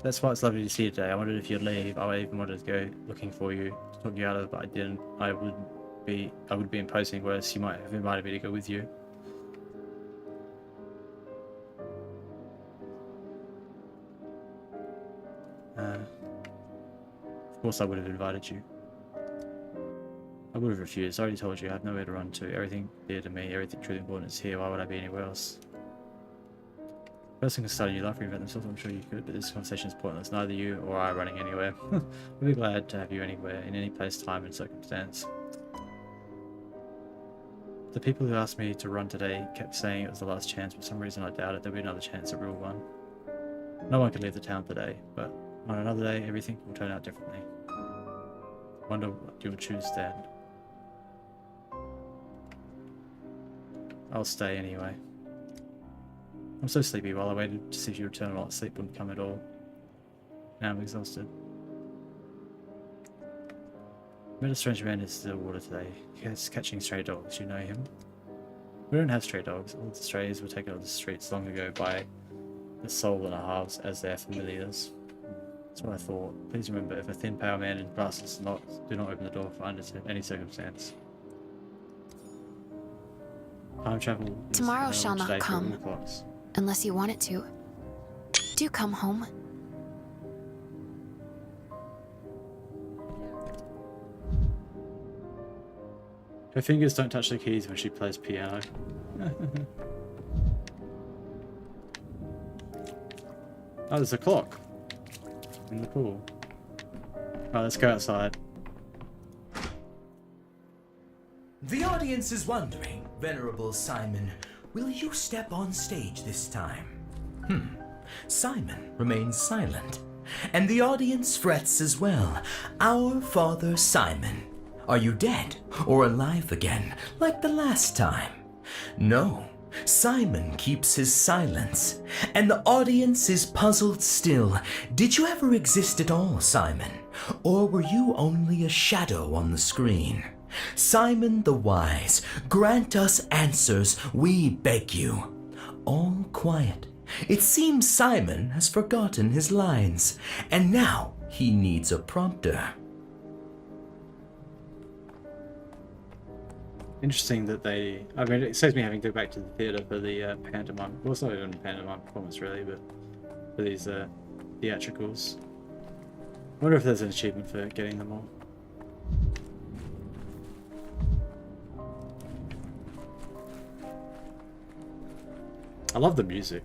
That's why it's lovely to see you today. I wondered if you'd leave. I even wanted to go looking for you, to talk you out of it, but I didn't. I would be imposing, whereas you might have invited me to go with you. Of course I would have invited you. I would have refused. I already told you I have nowhere to run to. Everything dear to me, everything truly important is here. Why would I be anywhere else? A person can start a new life, reinvent themselves. I'm sure you could, but this conversation is pointless. Neither you or I are running anywhere. We'll be glad to have you anywhere, in any place, time, and circumstance. The people who asked me to run today kept saying it was the last chance. For some reason I doubted there'll be another chance, a real one. No one can leave the town today, but on another day everything will turn out differently. Wonder what you'll choose then. I'll stay anyway. I'm so sleepy. While I waited to see if you return, while sleep wouldn't come at all. Now I'm exhausted. Met a strange man in the water today. He's catching stray dogs. You know him? We don't have stray dogs. All the strays were taken off the streets long ago by the soul and a halves as their familiars. That's what I thought. Please remember, if a thin pale man in glasses knocks, do not open the door for under any circumstance. Time travel is Tomorrow shall not today for all come, clocks. unless you want it to. Do come home. Her fingers don't touch the keys when she plays piano. Oh, there's a clock in the pool. Right, let's go outside. The audience is wondering, Venerable Simon, will you step on stage this time? Simon remains silent, and the audience frets as well. Our Father Simon, are you dead or alive again, like the last time? No, Simon keeps his silence, and the audience is puzzled still. Did you ever exist at all, Simon? Or were you only a shadow on the screen? Simon the Wise, grant us answers, we beg you. All quiet. It seems Simon has forgotten his lines, and now he needs a prompter. Interesting that they... I mean, it saves me having to go back to the theatre for the pantomime. Well, it's not even a pantomime performance, really, but for these theatricals. I wonder if there's an achievement for getting them all. I love the music,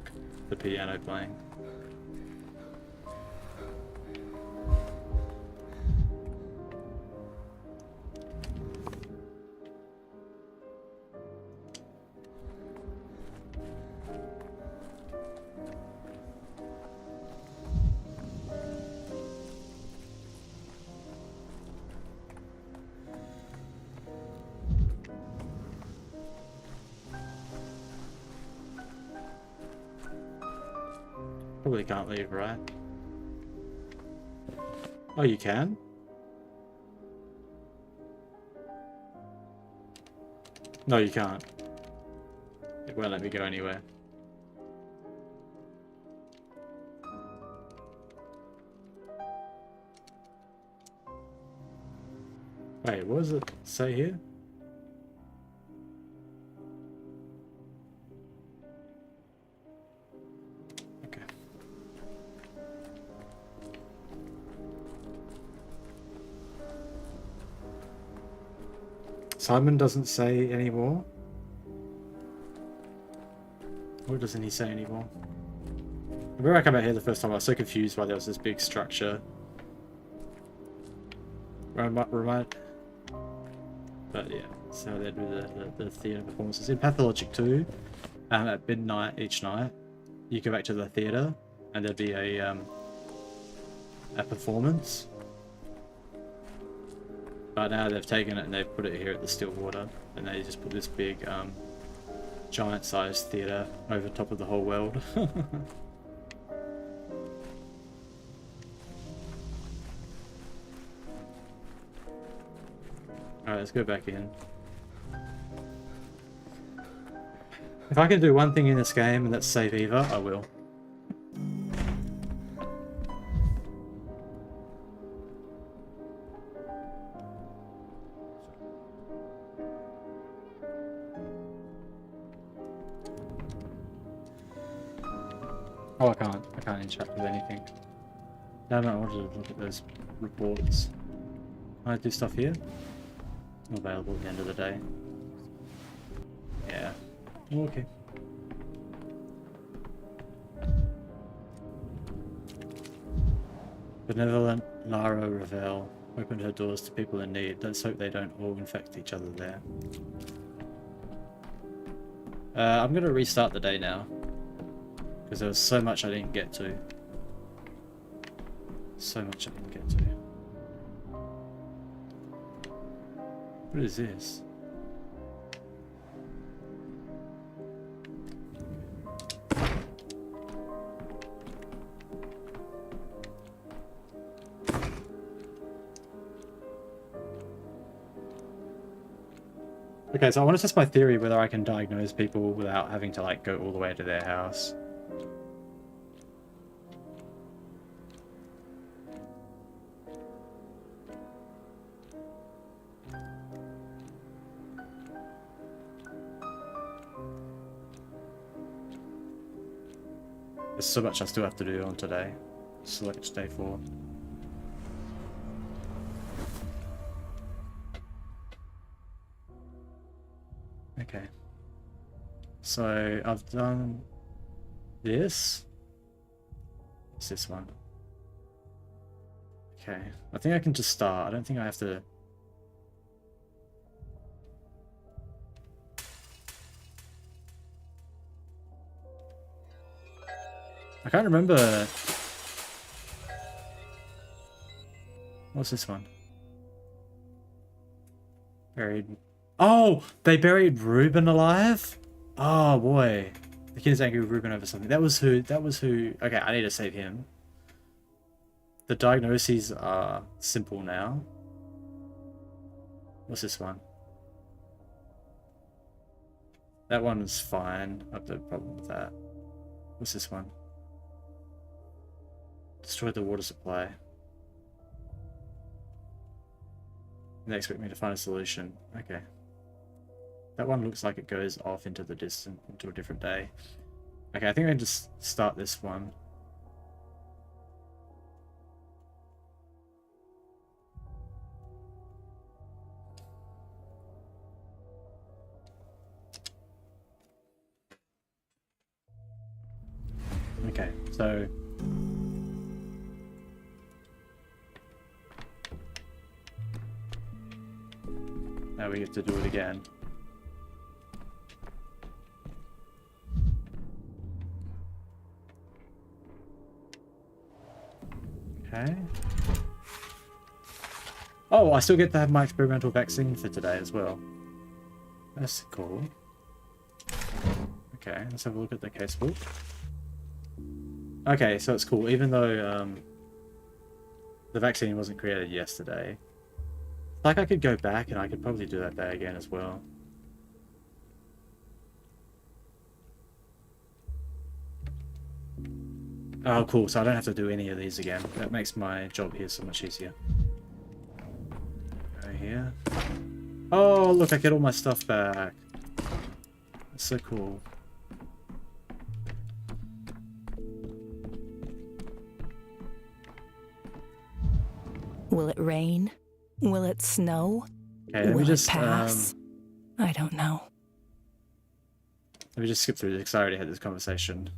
the piano playing. Probably can't leave, right? Oh, you can? No, you can't. It won't let me go anywhere. Wait, what does it say here? Simon doesn't say anymore. Or doesn't he say anymore? I remember I came out here the first time, I was so confused why there was this big structure. But yeah, that's how they do the theatre performances. In Pathologic 2, at midnight each night, you go back to the theatre and there'd be a performance. But now they've taken it and they've put it here at the Stillwater, and they just put this big, giant-sized theatre over top of the whole world. Alright, let's go back in. If I can do one thing in this game and that's save Eva, I will. Oh, I can't interact with anything. Damn it, I wanted to look at those reports. Can I do stuff here? Not available at the end of the day. Yeah. Okay. Benevolent Lara Ravel opened her doors to people in need. Let's hope they don't all infect each other there. I'm going to restart the day now. Because there was so much I didn't get to. So much I didn't get to. What is this? Okay, so I want to test my theory whether I can diagnose people without having to like go all the way to their house. There's so much I still have to do on today. Select day 4. Okay. So I've done this. What's this one? Okay. I think I can just start. I don't think I have to. I can't remember. What's this one? Buried. Oh, they buried Reuben alive? Oh boy. The kid is angry with Reuben over something. That was who. Okay, I need to save him. The diagnoses are simple now. What's this one? That one's fine. I have no problem with that. What's this one? Destroyed the water supply. They expect me to find a solution. Okay. That one looks like it goes off into the distance, into a different day. Okay, I think I can just start this one. Okay, so now we get to do it again. Okay. Oh, I still get to have my experimental vaccine for today as well. That's cool. Okay, let's have a look at the casebook. Okay, so it's cool. Even though the vaccine wasn't created yesterday, like I could go back and I could probably do that day again as well. Oh, cool. So I don't have to do any of these again. That makes my job here so much easier. Go here. Oh, look, I get all my stuff back. That's so cool. Will it rain? Will it snow? Okay, let me just pass? I don't know. Let me just skip through this because I already had this conversation.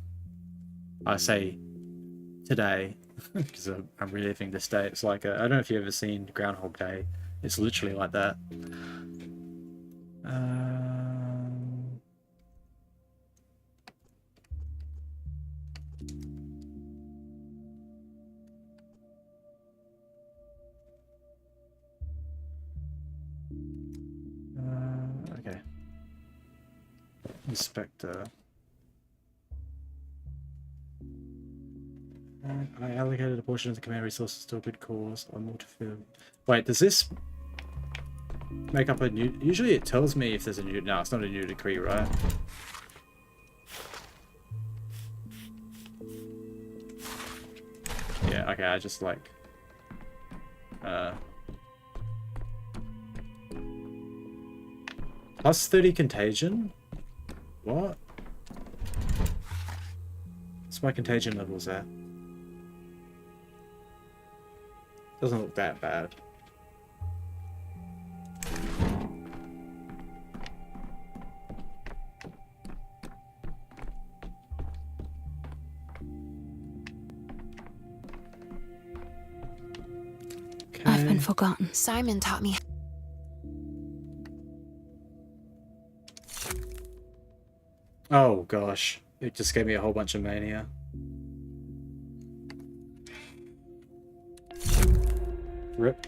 I say today because I'm reliving this day. It's like I don't know if you've ever seen Groundhog Day. It's literally like that. Okay. Inspector. I allocated a portion of the command resources to a good cause. I'm more to feel. Wait, does this make up a new? Usually it tells me if there's a new. No, it's not a new decree, right? Okay, I just like... Plus 30 contagion? What? What's my contagion levels at? Doesn't look that bad. I've been forgotten. Simon taught me. Oh gosh, it just gave me a whole bunch of mania. Rip.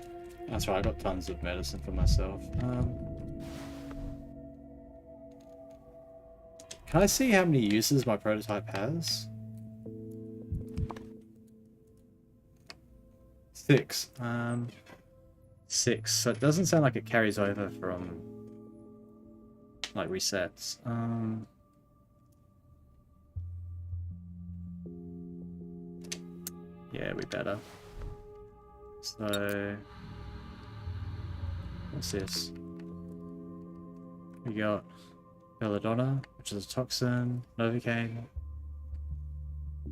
That's right, I got tons of medicine for myself. Can I see how many uses my prototype has? 6. 6. So it doesn't sound like it carries over from like resets. Yeah, we better. So what's this? We got belladonna, which is a toxin, novocaine.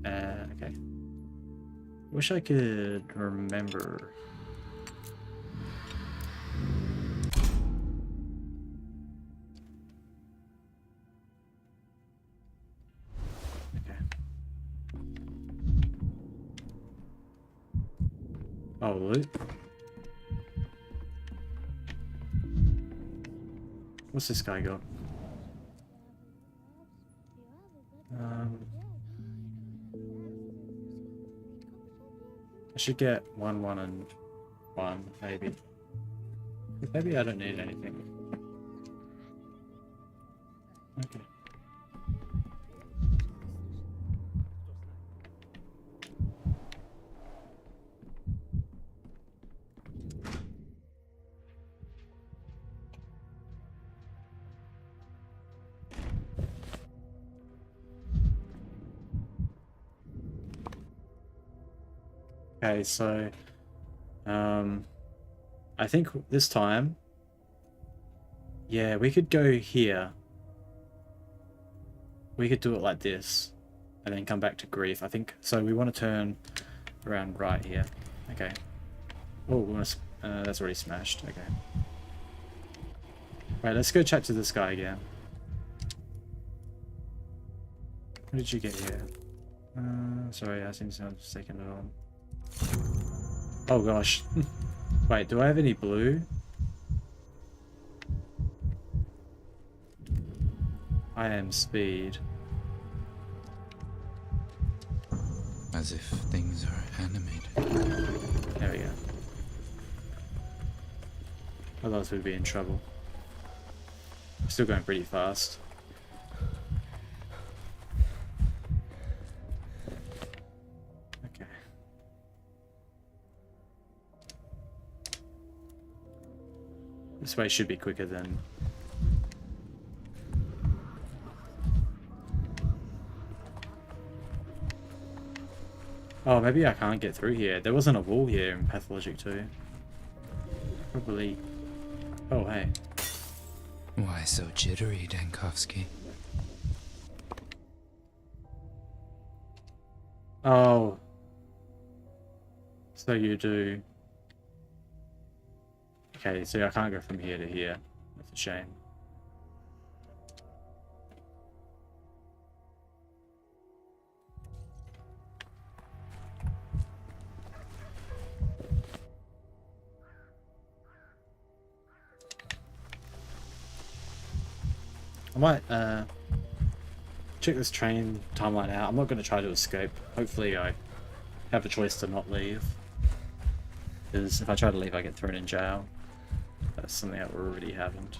Okay. Wish I could remember. Okay. Oh, loot. What's this guy got? I should get 1, 1, and 1, maybe. Maybe I don't need anything. Okay. Okay, so I think this time, yeah, we could go here. We could do it like this and then come back to grief. I think so. We want to turn around right here. Okay. Oh, we want to, that's already smashed. Okay. Right, let's go chat to this guy again. What did you get here? Sorry, I seem to have taken it on. Oh gosh. Wait, do I have any blue? I am speed. As if things are animated. There we go. Otherwise we'd be in trouble. Still going pretty fast. Okay. This way should be quicker than... Oh, maybe I can't get through here. There wasn't a wall here in Pathologic 2. Probably... Oh, hey. Why so jittery, Dankovsky? Oh. So you do... Okay, so I can't go from here to here. That's a shame. I might check this train timeline out. I'm not going to try to escape. Hopefully I have a choice to not leave. Because if I try to leave I get thrown in jail. That's something I already haven't.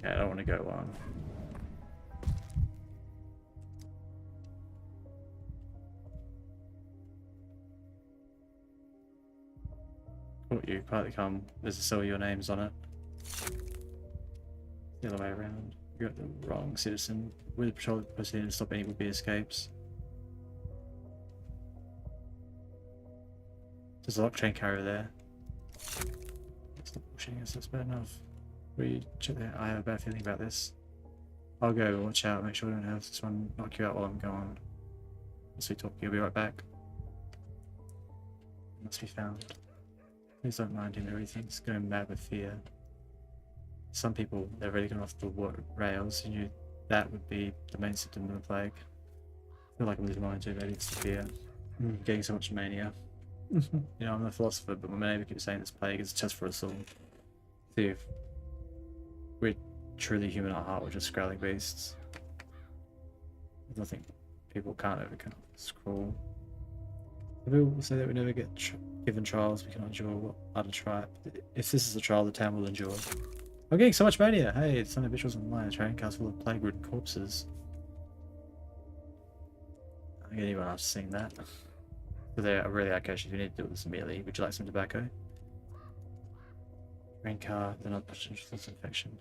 Okay, I don't want to go on. Caught you, partly come. There's a still your names on it. The other way around. You got the wrong citizen. With the patrol proceeding to stop any would-be escapes. There's a lock train carrier there. Stop pushing us, that's bad enough. We check that. I have a bad feeling about this. I'll go, watch out, make sure I don't have this one knock you out while I'm gone. As we talk, you'll be right back. Must be found. Please don't mind him, everything's going mad with fear. Some people, they're really gone off the rails, and you that would be the main symptom of the plague. I feel like I'm losing my mind too, maybe it's the fear. Getting so much mania. You know, I'm a philosopher, but my neighbor keeps saying this plague is a test for us all. See if we're truly human at heart, we're just growling beasts. I think people can't overcome. It's cruel. People say that we never get given trials we cannot endure. What are to try? If this is a trial, the town will endure. I'm getting so much mania! Hey, it's some visuals online. A train cars full of plague-ridden corpses. I don't think anyone else has seen that. But they're really occasions. We need to do this immediately. Would you like some tobacco? Train car, they're not potential infection.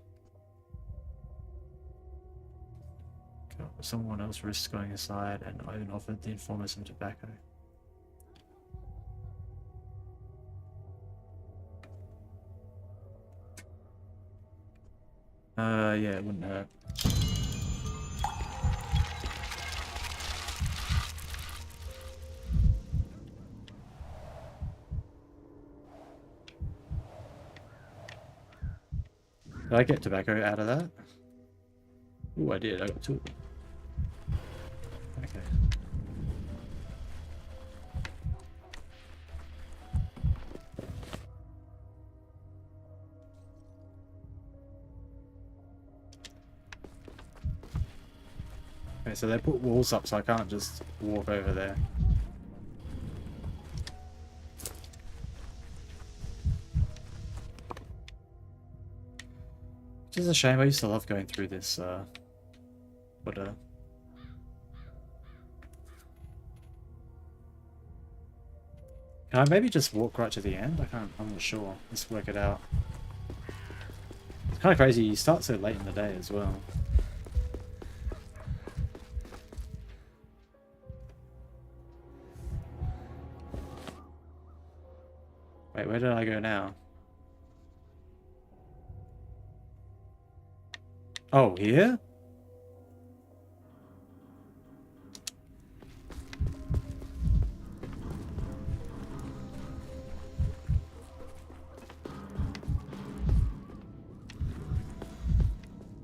Someone else risks going aside, and I even offered the informer some tobacco. Yeah, it wouldn't hurt. Did I get tobacco out of that? Ooh, I did. I got two. Okay. Okay, so they put walls up, so I can't just walk over there. Which is a shame. I used to love going through this, Can I maybe just walk right to the end? I'm not sure. Let's work it out. It's kind of crazy, you start so late in the day as well. Wait, where did I go now? Oh, here?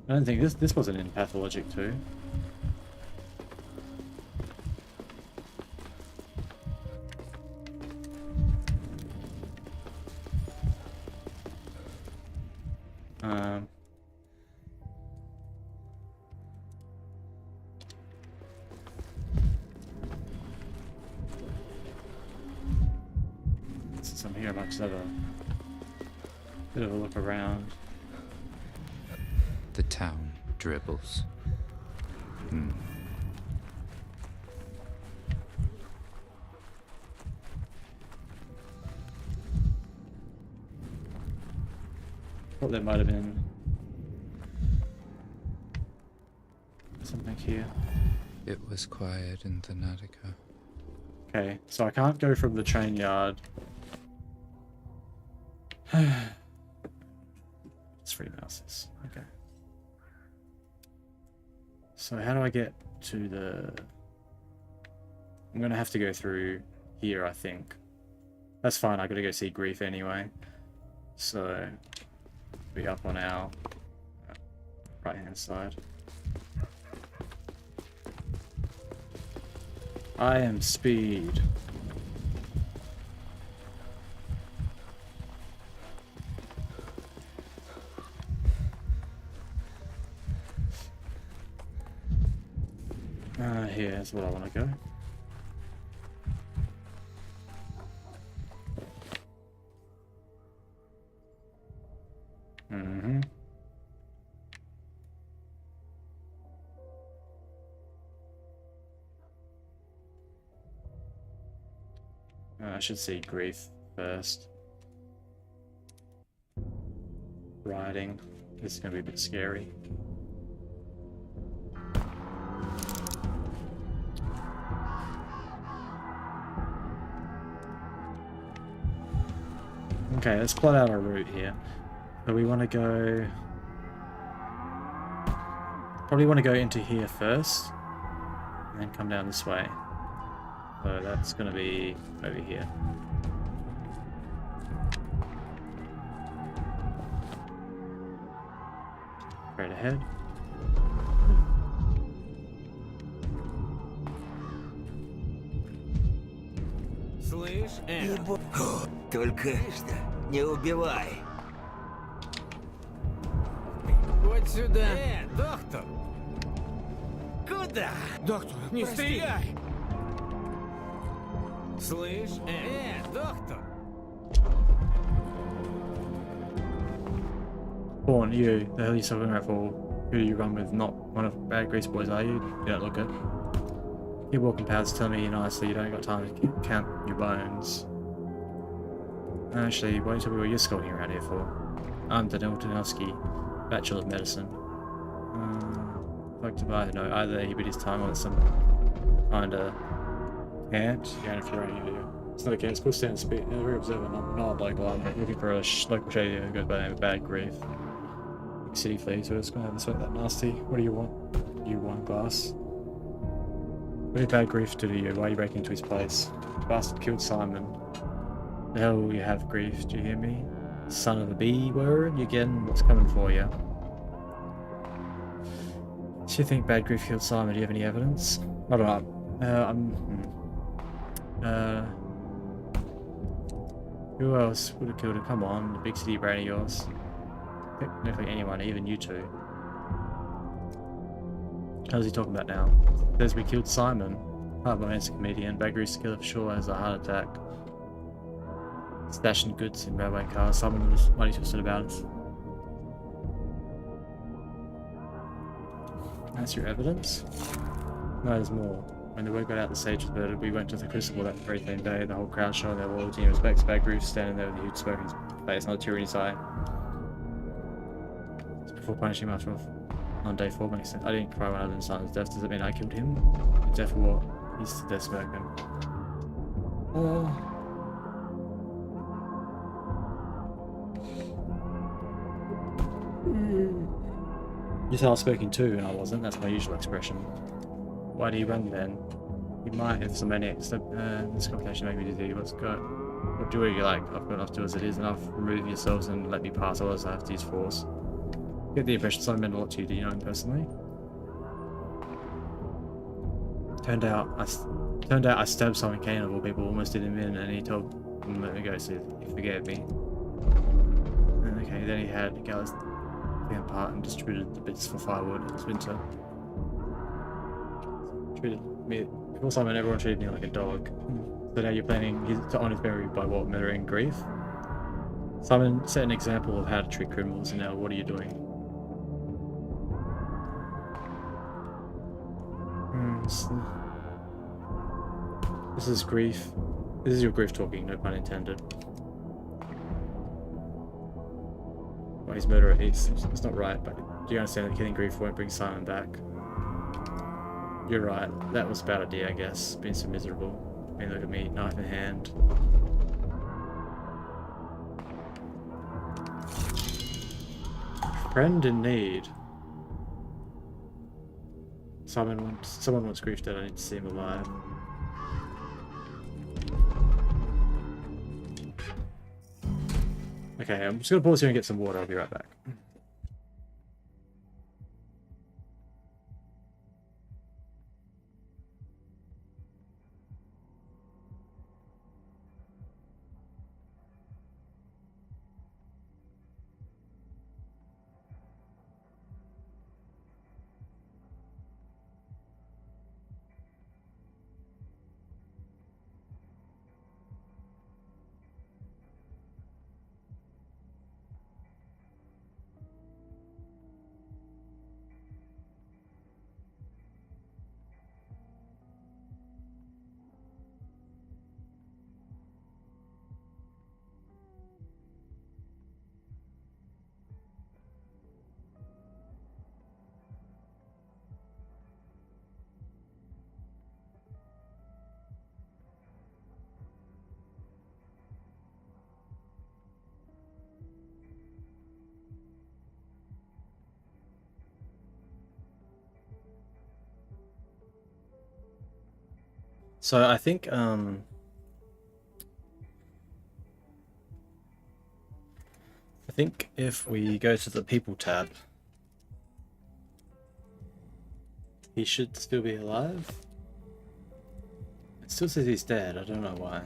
I don't think this wasn't in Pathologic too. Since I'm here, I might just have a bit of a look around. The town dribbles. Thought there might have been something here. It was quiet in the Nautica. Okay, so I can't go from the train yard. It's 3 mouses. Okay. So how do I get to the... I'm gonna have to go through here, I think. That's fine, I gotta go see Grief anyway. So, be up on our right hand side. I am speed. Here's where I want to go. I should see Grief first. Riding. This is going to be a bit scary. Okay, let's plot out our route here. So we want to go... Probably want to go into here first, and then come down this way. So that's going to be over here. Straight ahead. Слышь, только не убивай. Вот сюда. Доктор! Куда? Доктор, не стреляй! Слышь, доктор! Born, you. The hell are you suffering right for? Who do you run with? Not one of Bad Grease boys, are you? You don't look it. Keep walking past, tell me nicely you don't got time to count your bones. Actually, why don't you tell me what you're skulking around here for? I'm Daniel Tanowski, Bachelor of Medicine. Like to buy, no, either he bit his tongue or some kinda can't. Yeah, if you're it's not a can't, it's called stand speed. Yeah, very observant, not local. I'm looking for a local shady who goes by the name of Bad Grief. Big city flea, so it's gonna have this way that nasty. What do you want? You want glass? What did Bad Grief do to you? Why are you breaking into his place? The bastard killed Simon. The hell will you have, Grief? Do you hear me? Son of a B word? You getting what's coming for you? Do you think Bad Grief killed Simon? Do you have any evidence? Hold on. Who else would have killed him? Come on, the big city brain of yours. Technically anyone, even you two. How's he talking about now? Says we killed Simon. Part of my man's a comedian. Bad Grief's killer for sure has a heart attack. Stashing goods in railway cars. Simon was mighty twisted about it. That's your evidence? No, there's more. When the word got out the sage was murdered, we went to the crucible that very same day. The whole crowd showing their loyalty and respect. Bad Grief standing there with a huge smoke in his face, not a tear in his eye. It's before punishing him after on day 4 makes sense. I didn't cry when I learned Simon's death. Does it mean I killed him? Death for what? He's to death smoking. Oh. You said I was smoking too, and I wasn't. That's my usual expression. Why do you run then? You might have some maniacs. This complication made me dizzy. Let's go. What do you like? I've got enough to do as it is. Enough. Remove yourselves and let me pass, otherwise I have to use force. Get the impression Simon meant a lot to you. Do you know him personally? Turned out I stabbed Simon Kane of all people. Almost did him in, and he told him let me go. So he forgave me. And okay, then he had Gallows apart and distributed the bits for firewood. It's winter. Treated me before Simon. Everyone treated me like a dog. So now you're planning to honour his memory by what? Murdering Grief? Simon set an example of how to treat criminals, and now what are you doing? This is Grief. This is your Grief talking, no pun intended. Well, his murderer, it's not right, but do you understand that killing Grief won't bring Simon back? You're right, that was a bad idea, I guess. Being so miserable. I mean, look at me, knife in hand. Friend in need. Someone wants Grief dead, I need to see him alive. Okay, I'm just gonna pause here and get some water, I'll be right back. So I think if we go to the people tab, he should still be alive. It still says he's dead, I don't know why.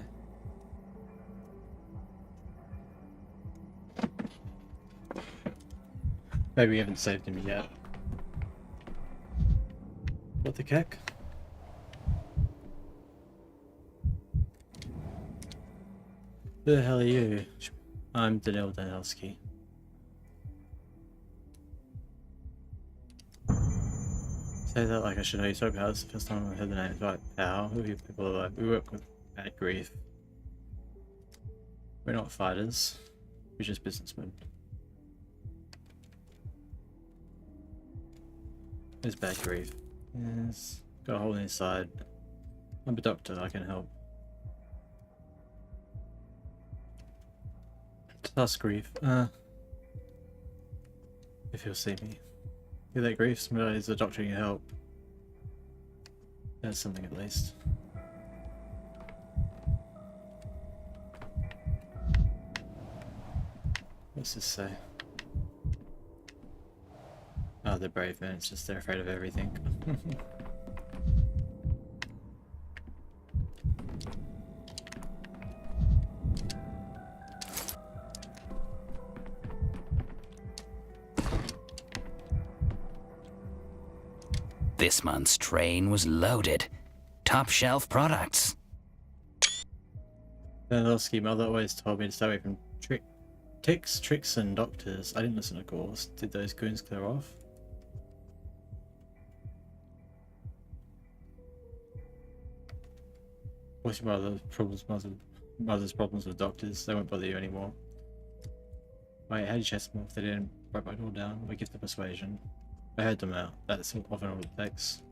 Maybe we haven't saved him yet. What the heck? Who the hell are you? I'm Danil Danilski. Say that like I should know you so bad. It's the first time I heard the name. Right, Pow. Who are you people like? We work with Bad Grief. We're not fighters. We're just businessmen. There's Bad Grief. Yes. Got a hole in his side. I'm a doctor, I can help. Task Grief. If you'll see me. Hear that, Grief? Somebody's a doctor you help. That's something at least. What's this say? Oh, they're brave men, it's just they're afraid of everything. This month's train was loaded. Top shelf products. Danilski, mother always told me to stay away from ticks, tricks, and doctors. I didn't listen, of course. Did those goons clear off? What's your mother's problems with doctors? They won't bother you anymore. Wait, how do you chase them off? They didn't break my door down. We give the persuasion. I heard them out. That's often all it takes.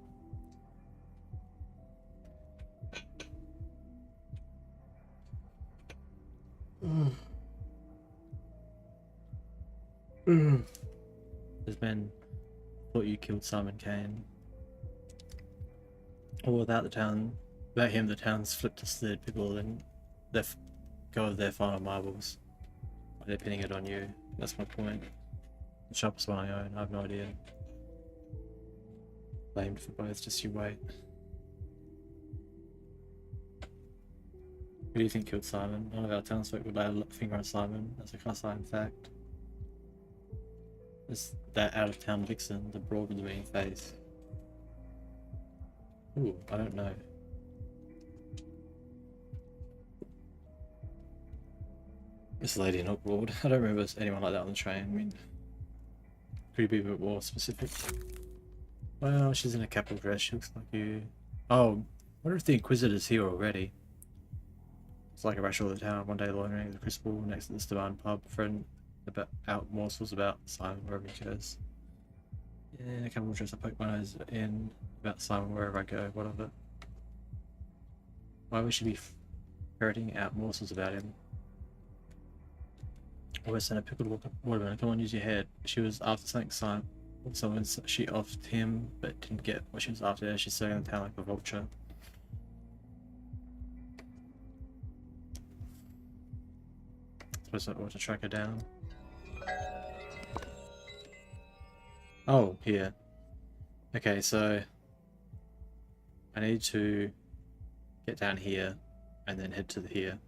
Those men thought you killed Simon Kane. Or without him, the town's flipped a slid. People then go with their final marbles. They're pinning it on you. That's my point. The sharpest one I own. I have no idea. Blamed for both. Just you wait. Who do you think killed Simon? None of our townsfolk would lay a finger on Simon. That's a cast iron fact. It's that out-of-town vixen, the broad with the meaning face. Ooh, I don't know. This lady not broad. I don't remember anyone like that on the train. I mean, could you be a bit more specific? Well, she's in a capital dress. She looks like you. Oh, I wonder if the Inquisitor's here already. It's like a rush all the town. One day loitering at the Crucible next to the Stevan pub. Friend about out morsels about Simon wherever he goes. Yeah, capital dress. I poke my nose in about Simon wherever I go. What of it? Why would she be ferreting out morsels about him? Always sent a pickled watermelon. Come on, use your head. She was after something Simon. She offed him, but didn't get what she was after. She's circling the town like a vulture. Suppose I ought to track her down. Oh, here. Okay, so I need to get down here and then head to here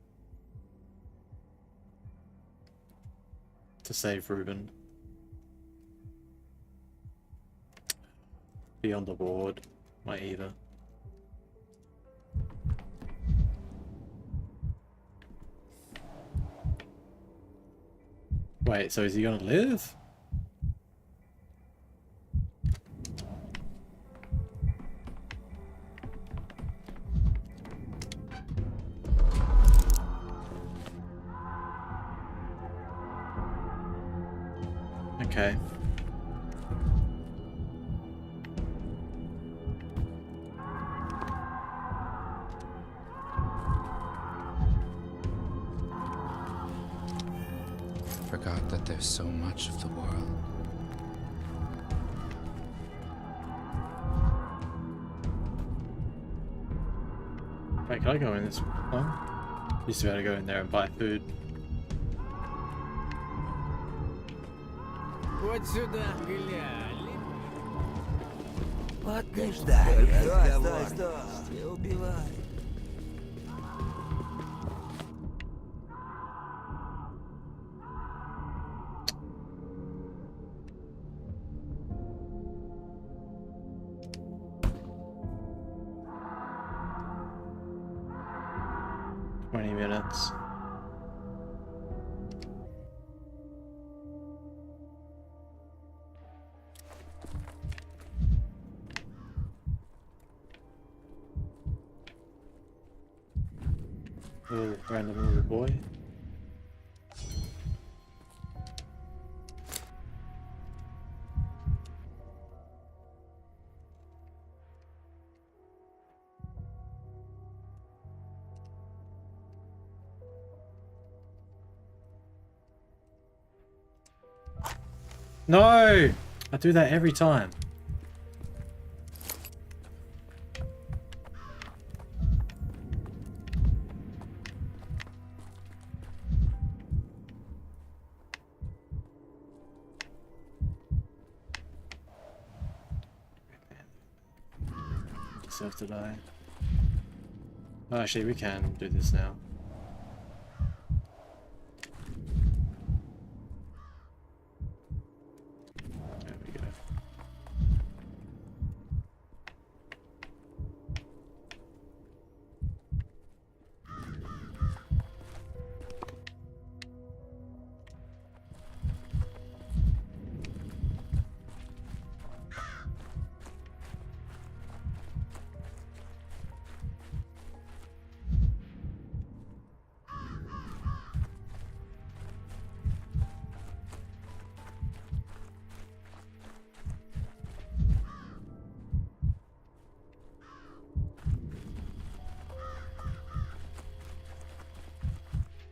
to save Ruben. Be on the board, my Eva. Wait, so is he gonna live? Okay. Forgot that there's so much of the world. Wait, can I go in this one? Used to be able to go in there and buy food. Вот сюда, глянь. Подождай, стой, не убивай. Minutes. Little random little boy. No! I do that every time. Deserve to die. Oh, actually, we can do this now.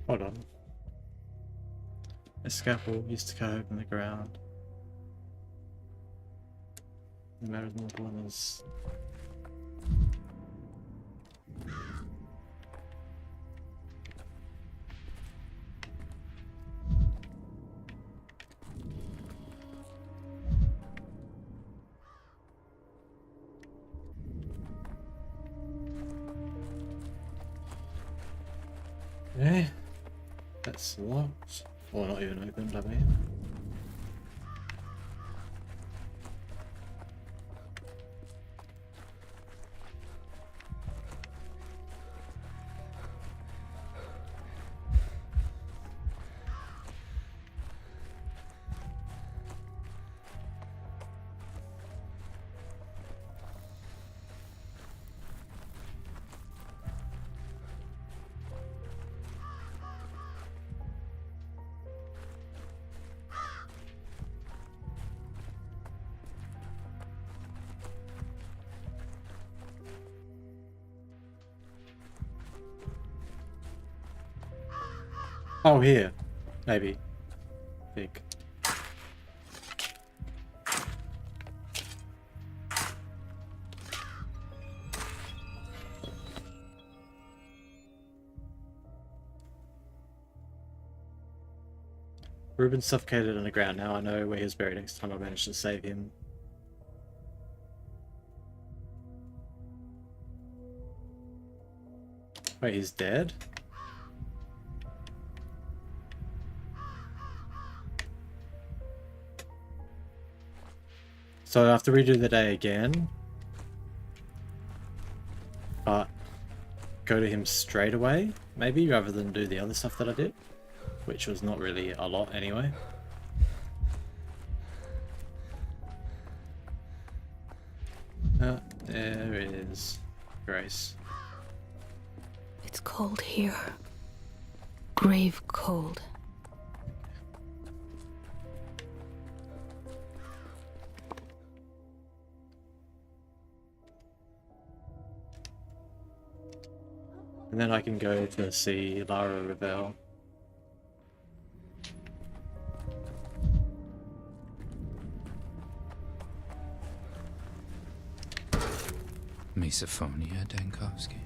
Hold on. A scaffold used to go in the ground. The marital dwellers. Yeah. That's locked. Or not even opened, I mean. Oh, here. Maybe. Big. Ruben's suffocated on the ground. Now I know where he was buried next time I managed to save him. Wait, he's dead? So I have to redo the day again, but go to him straight away, maybe, rather than do the other stuff that I did, which was not really a lot anyway. There is Grace. It's cold here. Grave cold. And then I can go to see Lara Ravel. Misophonia, Dankovsky.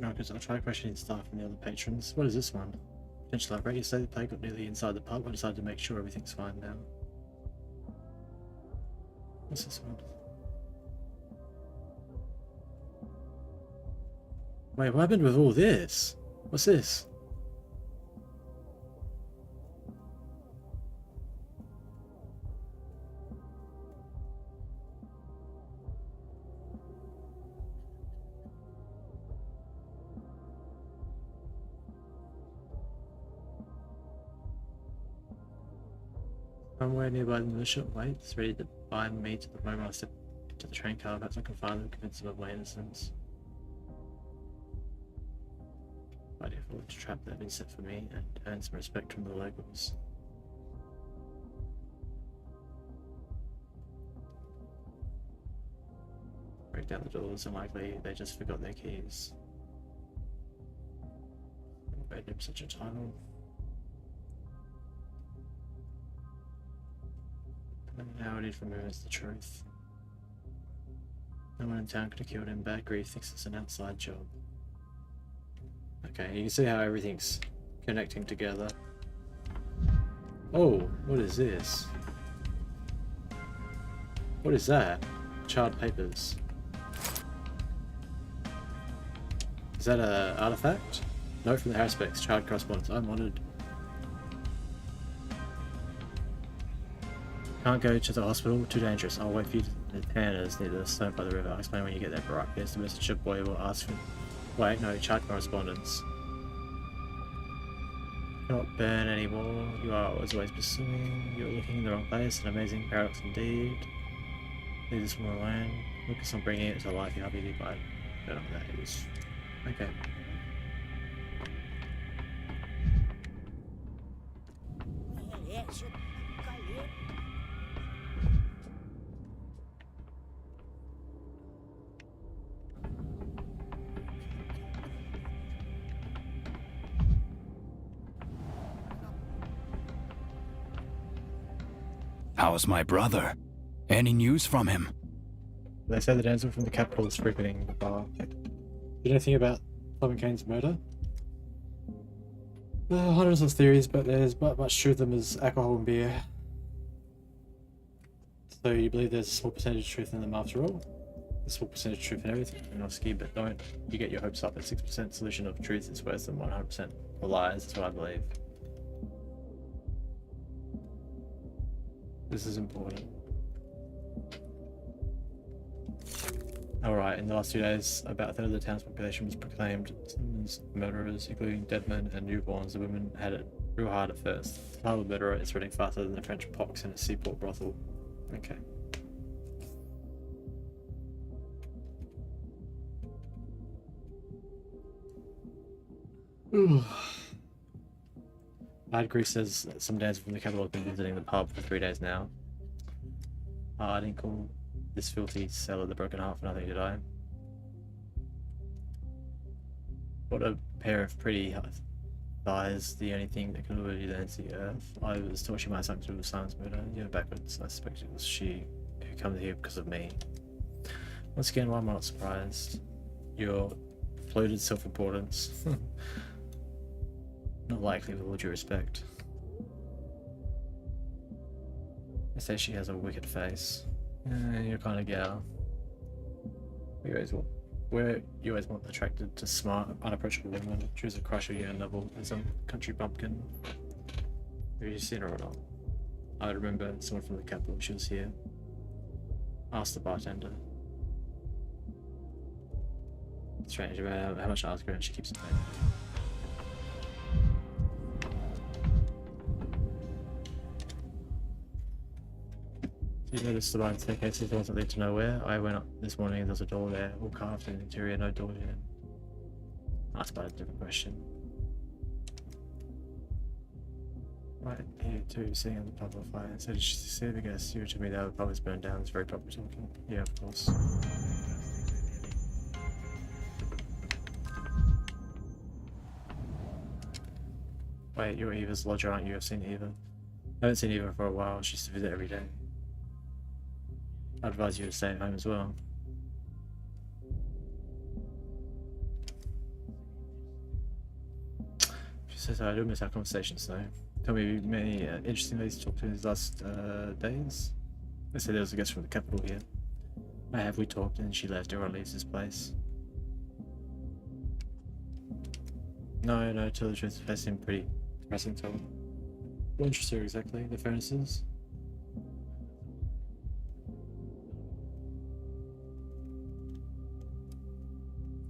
I'll try questioning staff and the other patrons. What is this one? Potential outbreak. You say the plague got nearly inside the pub. I decided to make sure everything's fine now. What's this one? Wait, what happened with all this? What's this? Somewhere nearby the militia waits, ready to bind me to the moment I step into the train car. Perhaps I can finally convince them of my innocence. Idea for a trap that had been set for me and earn some respect from the locals. Break down the doors, unlikely they just forgot their keys. Made him such a title. And now I need from him is the truth. No one in town could have killed him. Bad grief thinks it's an outside job. Okay, you can see how everything's connecting together. Oh, what is this? What is that? Charred papers. Is that a artifact? Note from the Harrispecs, charred correspondence. I'm wanted. Can't go to the hospital, too dangerous. I'll wait for you to the tanners near the stone by the river. I'll explain when you get there, Barack. Here's the message a boy will ask for. Wait, no, charred correspondence. Cannot burn anymore. You are always pursuing. You're looking in the wrong place. An amazing paradox indeed. Leave this one alone. Focus on bringing it to life. You're happy to buy. I don't know what that is. Okay. How's my brother? Any news from him? They say the damsel from the capital is frequenting the bar. Do you know anything about Clement Kane's murder? Hundreds of theories, but there's not much truth in them as alcohol and beer. So you believe there's a small percentage of truth in them after all? A small percentage of truth in everything, and ski, but don't you get your hopes up. A 6% solution of truth is worse than 100% of lies, that's what I believe. This is important. Alright, in the last 2 days, about a third of the town's population was proclaimed murderers, including dead men and newborns. The women had it real hard at first. The title murderer is spreading faster than the French pox in a seaport brothel. Okay. Bad Grease says that some dancers from the capital have been visiting the pub for 3 days now. I didn't call this filthy cellar the Broken Heart for nothing, did I? What a pair of pretty thighs, the only thing that can lure you down to the earth. I was taught she might have something to do with Simon's murder. Yeah, backwards. I suspect it was she who comes here because of me. Once again, why am I not surprised? Your floated self-importance. Not likely, with all due respect. They say she has a wicked face. You're kind of gal. You always want attracted to smart, unapproachable women. Choose a crush or young novel and some country bumpkin. Have you seen her or not? I remember someone from the capital. She was here. Ask the bartender. Strange about how much I ask her and she keeps it paying. You noticed the behind staircase doesn't lead to nowhere. I went up this morning and there's a door there, all carved in the interior, no door yet. That's about a different question. Right here too, sitting on the top of a fire. So did she see the guests? You were telling me that the pub was burned down. It's very proper talking. Yeah, of course. Wait, you're Eva's lodger, aren't you? I've seen Eva. I haven't seen Eva for a while. She used to visit every day. I'd advise you to stay at home as well. So I do miss our conversations though. Tell me many interesting ways to talk to in these last days. I said there was a guest from the capital here. Have we talked and she left? Everyone leaves this place. No, to tell the truth, they seem pretty depressing to her. What interests her exactly? The furnaces?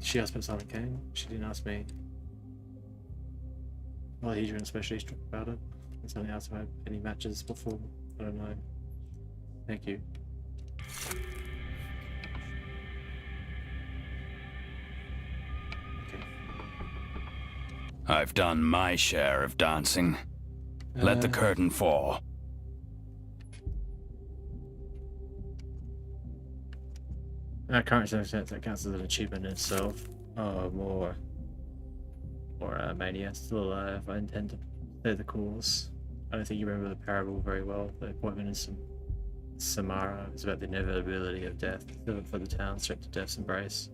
She asked when Simon came. She didn't ask me. Well, Adrian especially struck about it. It's only asked if I had any matches before. I don't know. Thank you. Okay. I've done my share of dancing. Let the curtain fall. Current circumstance that counts as an achievement in itself. More mania. Still alive. I intend to play the course. I don't think you remember the parable very well. The appointment in Samara is about the inevitability of death. Live for the town, straight to death's embrace.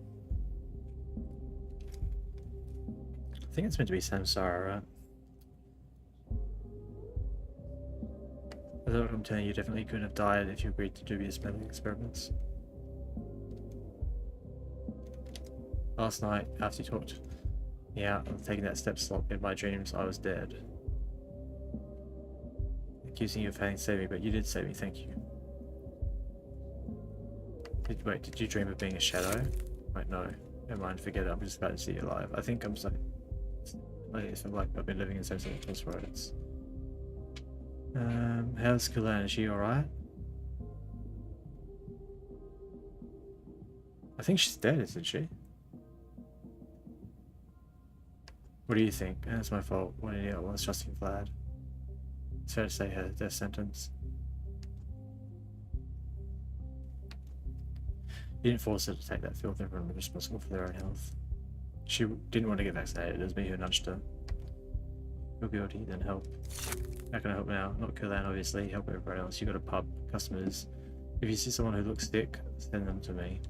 I think it's meant to be Samsara, right? I thought I'm telling you, definitely couldn't have died if you agreed to dubious medical experiments. Last night, after you talked me out of taking that step slot in my dreams, I was dead. Accusing you of failing to save me, but you did save me, thank you. Wait, did you dream of being a shadow? Wait, no. Never mind, forget it, I'm just glad to see you alive. I think I'm so... I feel like I've been living in some sort of crossroads. How's Kulan? Is she alright? I think she's dead, isn't she? What do you think? It's my fault. What an idiot I was trusting Vlad. It's fair to say her death sentence. You didn't force her to take that filth. Everyone was responsible for their own health. She didn't want to get vaccinated. It was me who nudged her. You're guilty, then help. How can I help now? Not Kulan, obviously. Help everybody else. You got a pub, customers. If you see someone who looks sick, send them to me.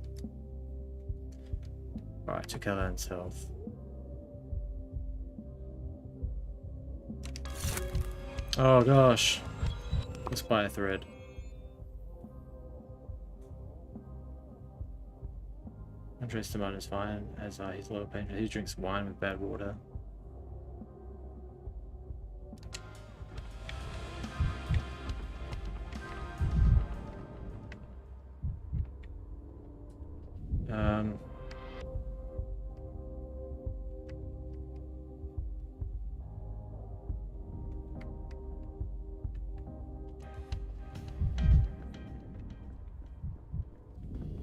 Alright, to Kulan's health. Oh gosh. Let's buy a thread. Andres Simon is fine, as are his loyal patrons. He drinks wine with bad water.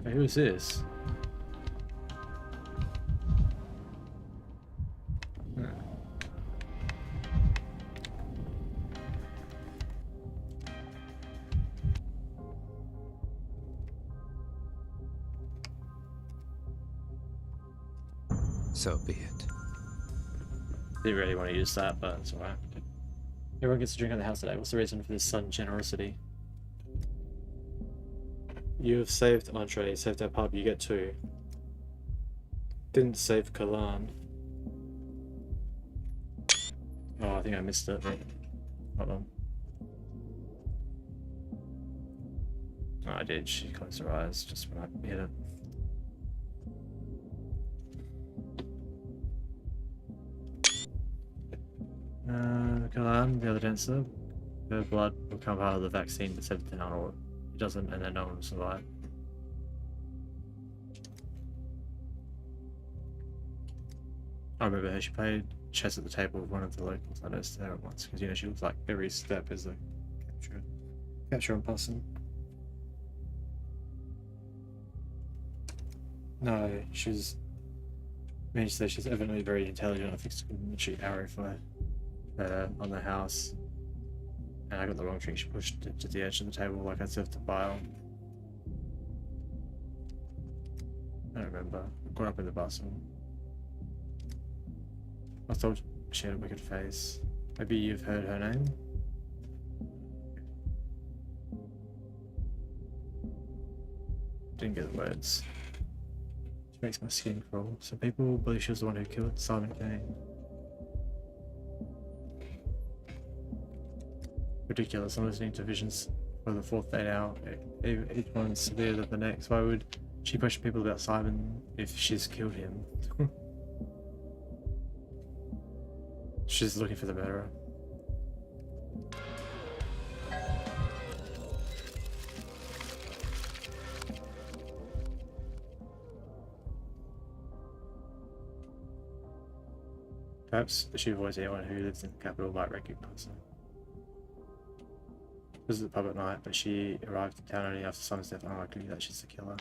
Who is this? So be it. Didn't really want to use that, but it's alright. Everyone gets a drink at the house today. What's the reason for this sudden generosity? You have saved Entree, saved our pub, you get 2. Didn't save Kalan. Oh, I think I missed it. Hold on. Oh, I did. She closed her eyes just when I hit it. Kalan, the other dancer. Her blood will become part of the vaccine to save the town, or it doesn't, and then no one will survive. I remember her. She played chess at the table with one of the locals. I noticed her at once because, you know, she looks like every step is a capture on person. No, she's. I mean, she's evidently very intelligent. I fixed a military arrow for her on the house, and I got the wrong trick. She pushed it to the edge of the table like I served to Bile. I don't remember. I got up in the bustle. I thought she had a wicked face. Maybe you've heard her name? Didn't get the words. She makes my skin crawl. So people believe she was the one who killed Simon Kane. ridiculous. I'm listening to visions for the fourth day now. Each one's severe than the next. Why would she question people about Simon if she's killed him? She's looking for the murderer. Perhaps she avoids anyone who lives in the capital might recognize her. This is the pub at night, but she arrived in town only after Simon's death. Unlikely that she's the killer.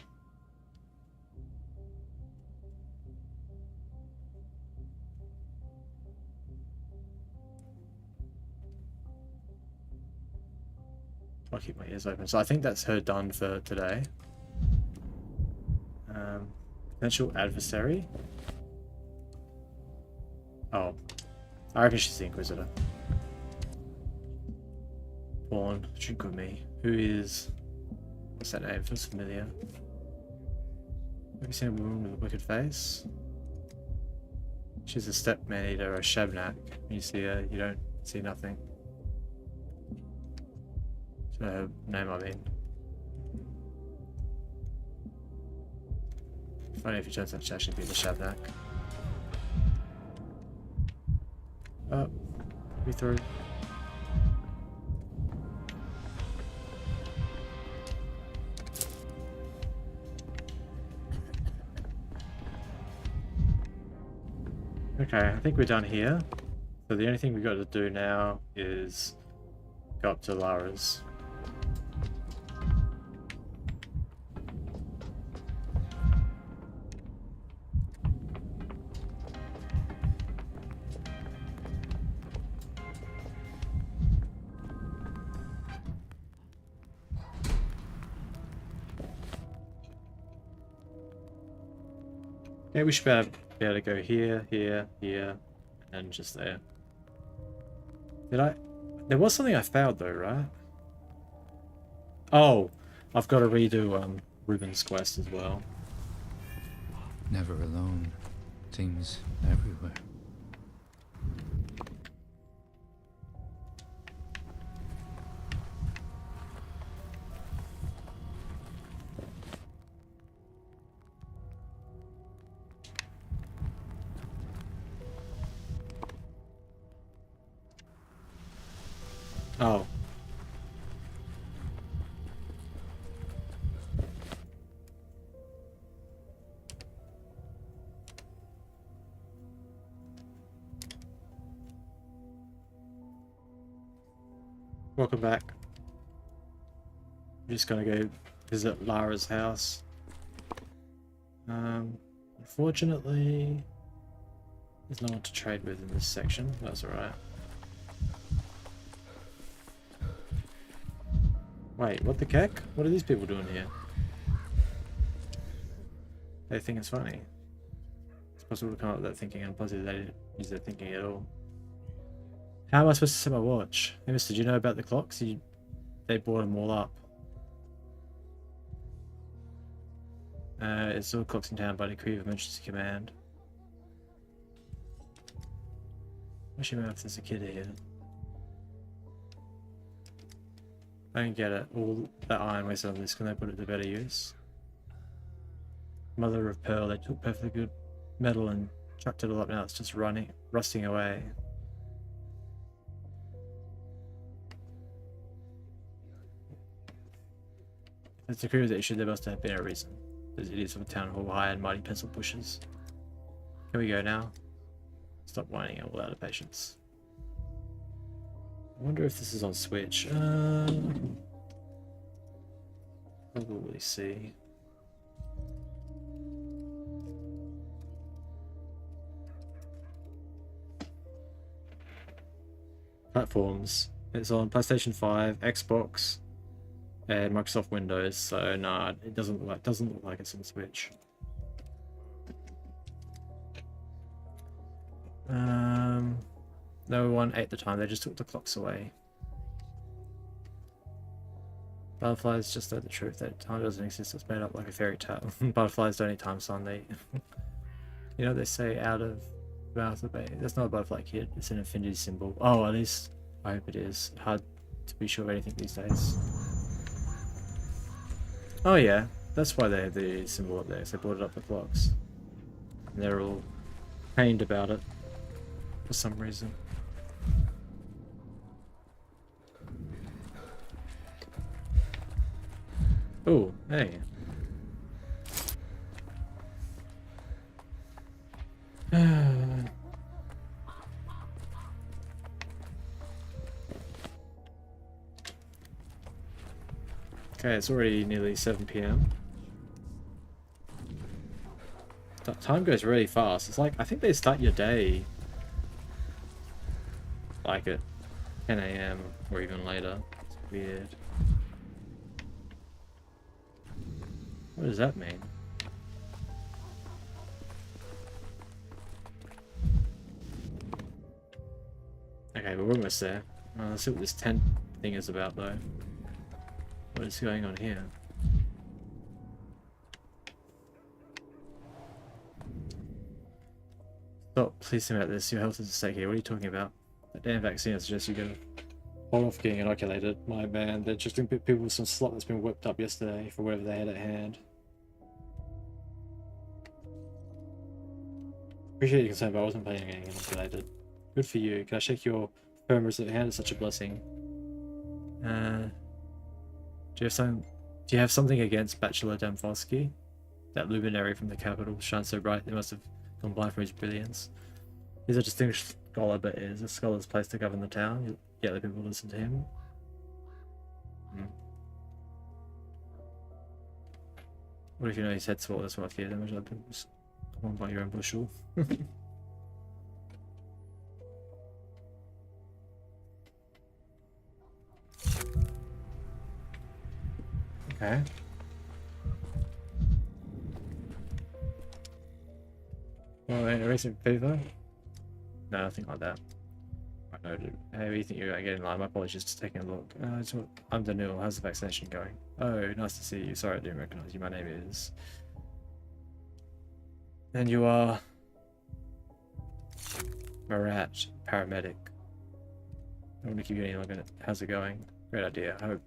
I'll keep my ears open. So I think that's her done for today. Potential adversary. Oh, I reckon she's the Inquisitor. Born, drink with me. Who is... What's that name? Feels familiar. Have you seen a woman with a wicked face? She's a step man eater, a shabnak. When you see her, you don't see nothing. So her name, I mean. Funny if it turns out to actually be the shabnak. Oh, we through. Okay, I think we're done here. So the only thing we've got to do now is go up to Lara's. Yeah, we should be able to go here, here, here, and just there. Did I? There was something I failed though, right? Oh, I've got to redo Ruben's quest as well. Never alone. Things everywhere. Oh. Welcome back. I'm just gonna go visit Lara's house. Unfortunately, there's no one to trade with in this section. That's alright. Wait, what the heck? What are these people doing here? They think it's funny. It's possible to come up with that thinking, and positive they didn't use their thinking at all. How am I supposed to set my watch? Hey mister, do you know about the clocks? They bought them all up. It's all clocks in town by decree of emergency command. Wish you if there's a kid here. I don't get it. All that iron wasted on this, can they put it to better use? Mother of pearl, they took perfectly good metal and chucked it all up. Now it's just rusting away. If it's a crew that issued, there must have been a reason. Those idiots of a town hall hired mighty pencil pushers. Can we go now? Stop whining, I'm all out of patience. I wonder if this is on Switch. Probably see. Platforms. It's on PlayStation 5, Xbox, and Microsoft Windows. So nah, it doesn't look like it's on Switch. No one ate the time, they just took the clocks away. Butterflies just know the truth that time doesn't exist, it's made up like a fairy tale. Butterflies don't eat time, son, they... You know, they say out of mouth of baby. That's not a butterfly, kid, it's an infinity symbol. Oh, at least I hope it is. Hard to be sure of anything these days. Oh yeah, that's why they have the symbol up there, so they brought it up with blocks. And they're all pained about it for some reason. Oh, hey. Okay, it's already nearly 7 PM. Time goes really fast. It's like, I think they start your day like at 10 AM or even later. It's weird. What does that mean? Okay, we're almost there. Let's see what this tent thing is about though. What is going on here? Stop, please think about this. Your health is at stake here. What are you talking about? That damn vaccine suggests you gotta hold off getting inoculated. My man, they're just doing people with some slot that's been whipped up yesterday for whatever they had at hand. Appreciate your concern, but I wasn't planning on getting inoculated. Good for you. Can I shake your firm at hand? It's such a blessing. Do you have something against Bachelor Damfosky? That luminary from the capital shines so bright they must have gone blind from his brilliance. He's a distinguished scholar, but it is a scholar's place to govern the town, yet the people listen to him. What if you know his head sword? That's what I fear. Imagine I've been come on by your own bushel. Okay. Well, a recent fever? No, nothing like that. I know, dude. Hey, you think you're getting in line? My apologies, just taking a look. I'm Daniel. How's the vaccination going? Oh, nice to see you. Sorry I didn't recognize you. My name is... And you are... Myriad, paramedic. I want to keep you any longer. How's it going? Great idea, I hope.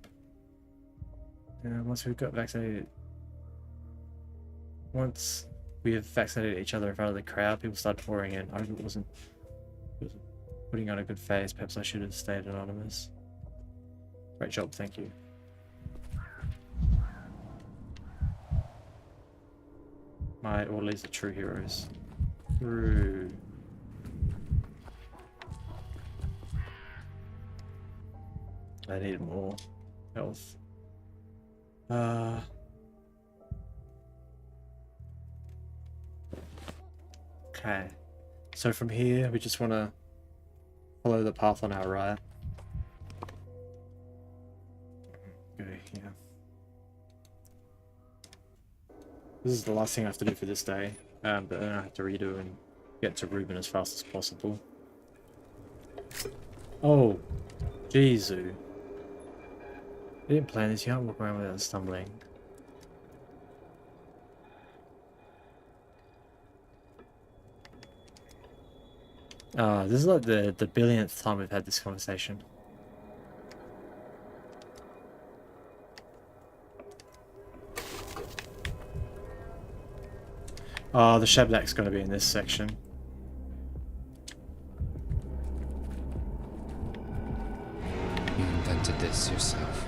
Once we have vaccinated each other in front of the crowd, people started pouring in. I hope it wasn't putting on a good face. Perhaps I should have stayed anonymous. Great job, thank you. My orderlies are true heroes. True. I need more health. Okay, so from here we just want to follow the path on our right. Go here. This is the last thing I have to do for this day, but then I have to redo and get to Reuben as fast as possible. Oh, Jesu. I didn't plan this, you can't walk around without stumbling. This is like the billionth time we've had this conversation. The Shablak's gonna be in this section. You invented this yourself.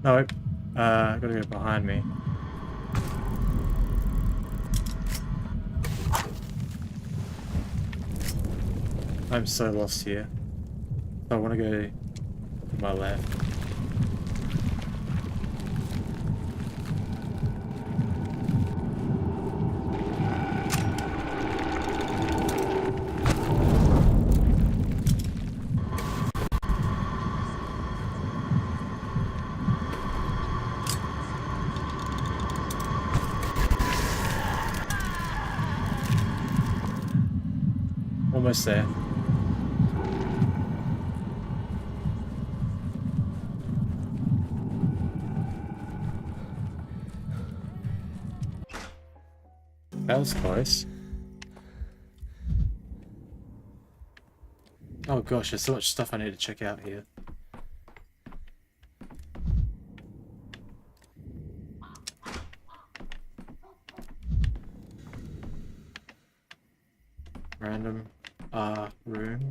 Nope. Gotta go behind me. I'm so lost here. I want to go to my left. almost there. That was close. Oh gosh, there's so much stuff I need to check out here. Random room.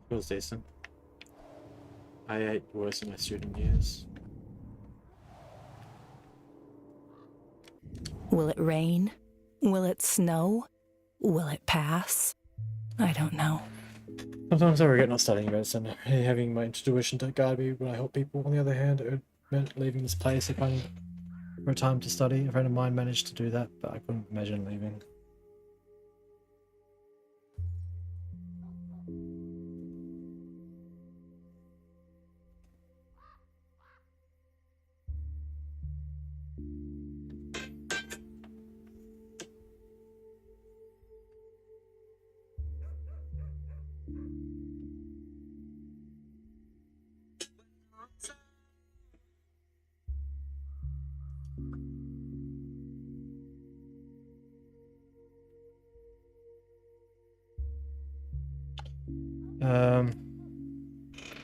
Feels decent. I ate worse in my student years. Will it rain? Will it snow? Will it pass? I don't know. Sometimes I regret not studying medicine and having my intuition to guide me when I help people. On the other hand, it meant leaving this place and finding for a time to study. A friend of mine managed to do that, but I couldn't imagine leaving.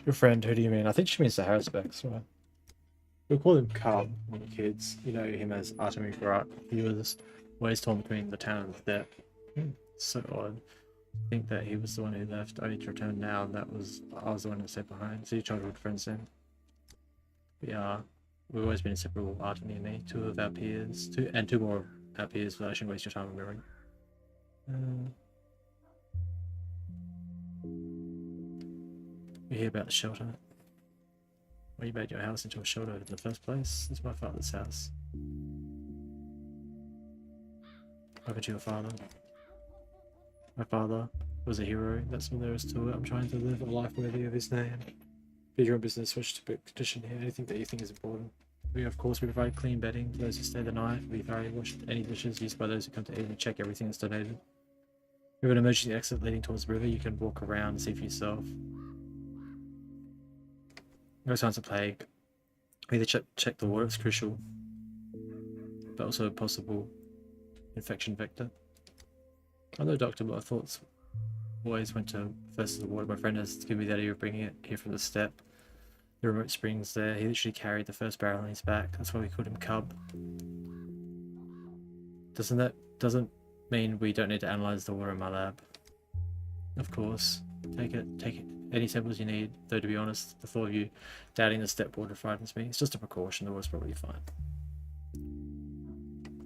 Your friend, who do you mean? I think she means the Harrisbecks, right? We'll call him Carl when we're kids. You know him as Artemy Barat. He was always torn between the town and the debt. So odd. I think that he was the one who left, only to return now, and I was the one who stayed behind. So your childhood friends then. We've always been inseparable, Artemy and me. Two of our peers, two more of our peers, but I shouldn't waste your time remembering. We hear about the shelter. Well, you made your house into a shelter in the first place. It's my father's house. Over to your father. My father was a hero. That's all there is to it. I'm trying to live a life worthy of his name. Be your own business. Switch to book condition here. Anything that you think is important. Of course, we provide clean bedding for those who stay the night. We thoroughly wash any dishes used by those who come to eat and check everything that's donated. We have an emergency exit leading towards the river. You can walk around and see for yourself. No signs of plague. Either check the water, it's crucial, but also a possible infection vector. I'm no doctor, but I thought always went to first to the water. My friend has given me the idea of bringing it here from the step. The remote springs there. He literally carried the first barrel on his back. That's why we called him Cub. Doesn't mean we don't need to analyze the water in my lab. Of course, take it. Any samples you need, though to be honest, the thought of you doubting the step water frightens me. It's just a precaution, the water's probably fine.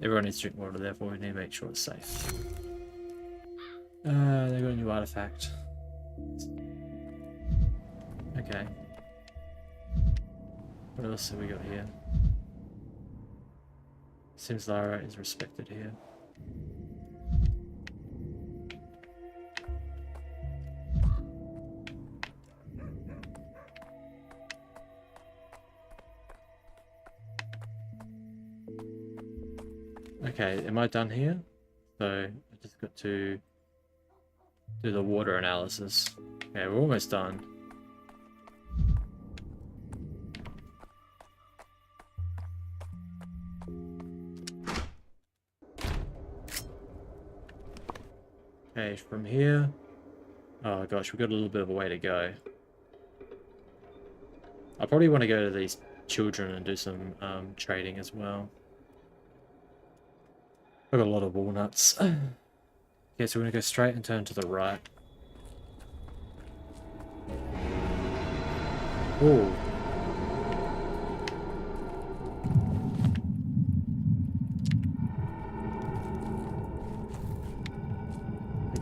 Everyone needs to drink water, therefore we need to make sure it's safe. They got a new artifact. Okay. What else have we got here? Seems Lara is respected here. Okay, am I done here? So I just got to do the water analysis. Okay, we're almost done. Okay, from here. Oh gosh, we've got a little bit of a way to go. I probably want to go to these children and do some trading as well. I've got a lot of walnuts. Okay, so we're going to go straight and turn to the right. Oh.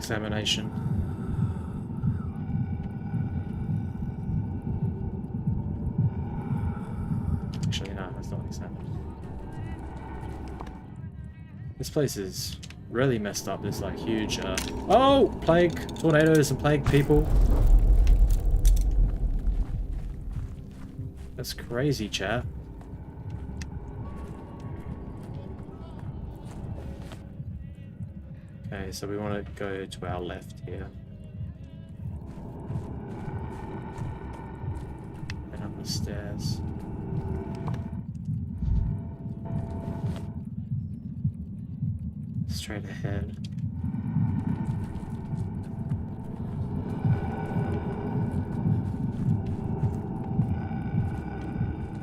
examination. Actually, no, it's not examined. This place is really messed up. There's like huge, oh! Plague! Tornadoes and plague people. That's crazy, chat. Okay, so we want to go to our left here. And up the stairs. Straight ahead.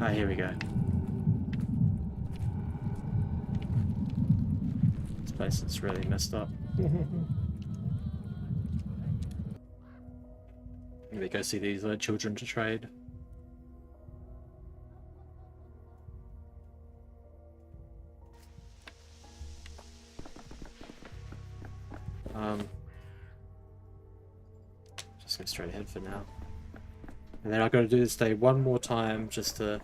Ah, here we go. This place is really messed up. Maybe go see these children to trade. Just go straight ahead for now. And then I've got to do this day one more time just to...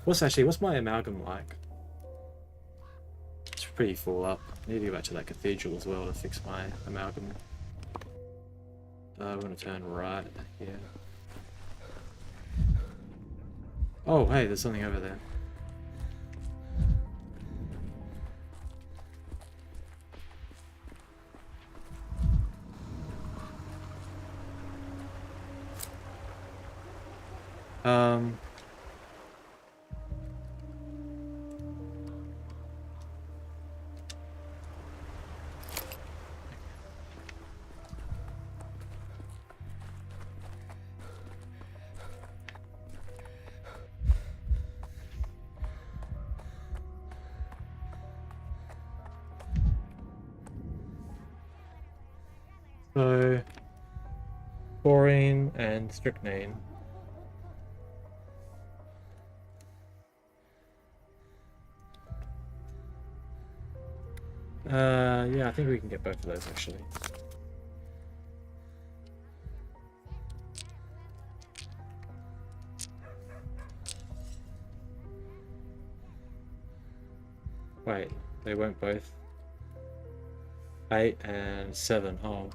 What's my amalgam like? It's pretty full up. I need to go back to that cathedral as well to fix my amalgam. I'm going to turn right here. Oh, hey, there's something over there. So, chlorine and strychnine. Yeah, I think we can get both of those actually. Wait, they weren't both. 8 and 7. Oh.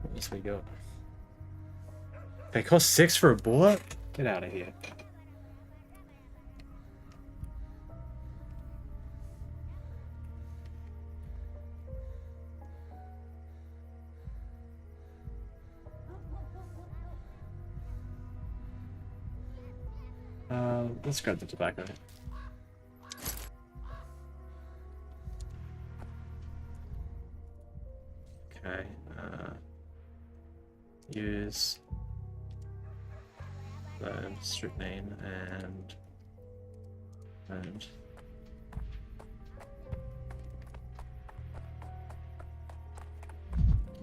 What else we got? They cost 6 for a bullet? Get out of here. Let's grab the tobacco. Okay, use strychnine and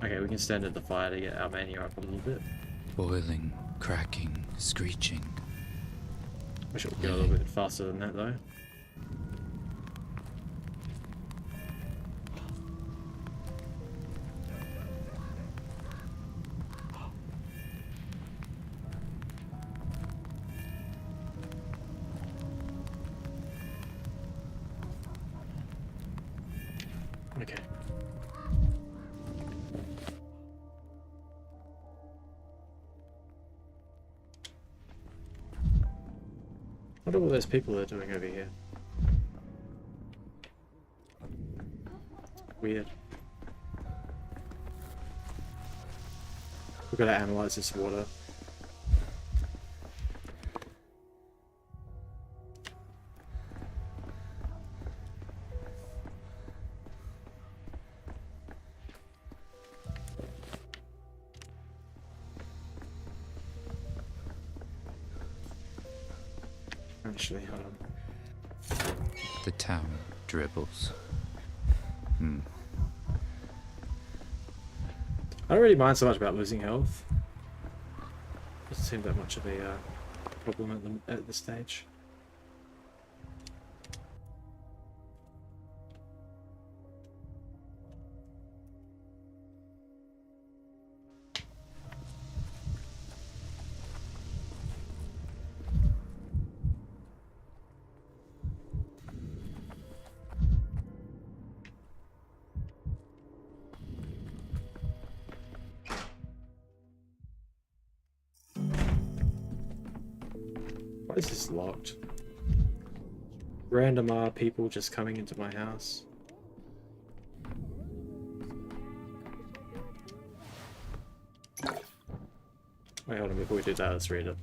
okay, we can stand at the fire to get our mania up a little bit. Boiling, cracking, screeching. Wish it would go a little bit faster than that though. Okay. What are all those people are doing over here? Weird. We've got to analyze this water. Actually, hold on. The town dribbles. I don't really mind so much about losing health. Doesn't seem that much of a problem at this stage. This is locked. Random people just coming into my house. Wait, hold on, before we do that, let's read it.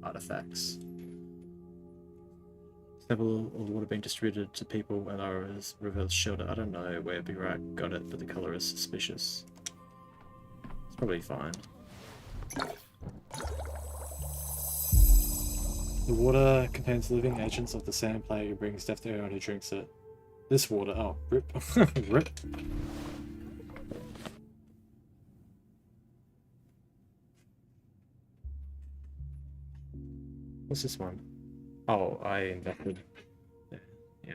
Artifacts. Sample of water being distributed to people and others reveals shelter. I don't know where Birak got it, but the color is suspicious. It's probably fine. The water contains living agents of the sand plague and brings death to anyone who drinks it. This water, oh, rip. Rip. What's this one? Oh, I invested. Yeah.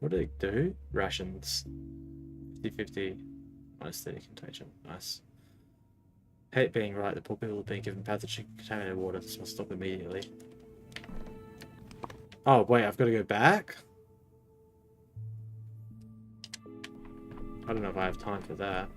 What do they do? Rations. 50-50 minus 30 contagion. Nice. Hate being right, the poor people are being given pathogen contaminated water. This must stop immediately. Oh, wait, I've got to go back? I don't know if I have time for that.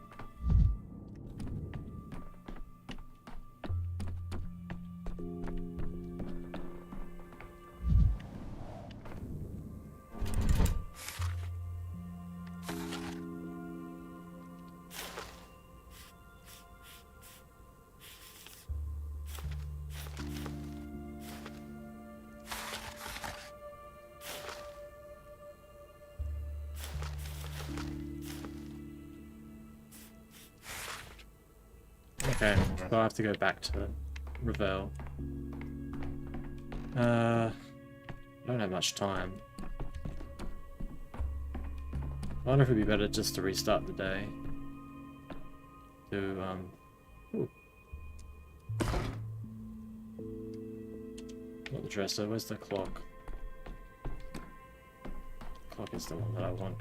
Okay, so I have to go back to Revel. I don't have much time. I wonder if it'd be better just to restart the day. Ooh. Not the dresser, where's the clock? Clock is the one that I want.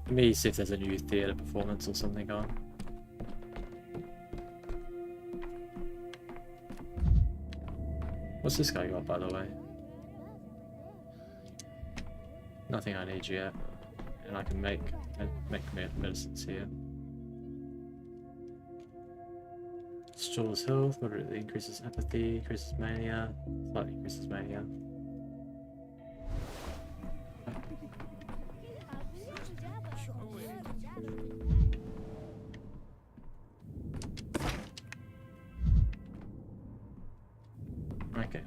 Let me see if there's a new theatre performance or something on. What's this guy got, by the way? Nothing I need yet. And I can make medicines here. Restores health, moderately increases apathy, increases mania, slightly increases mania. Okay.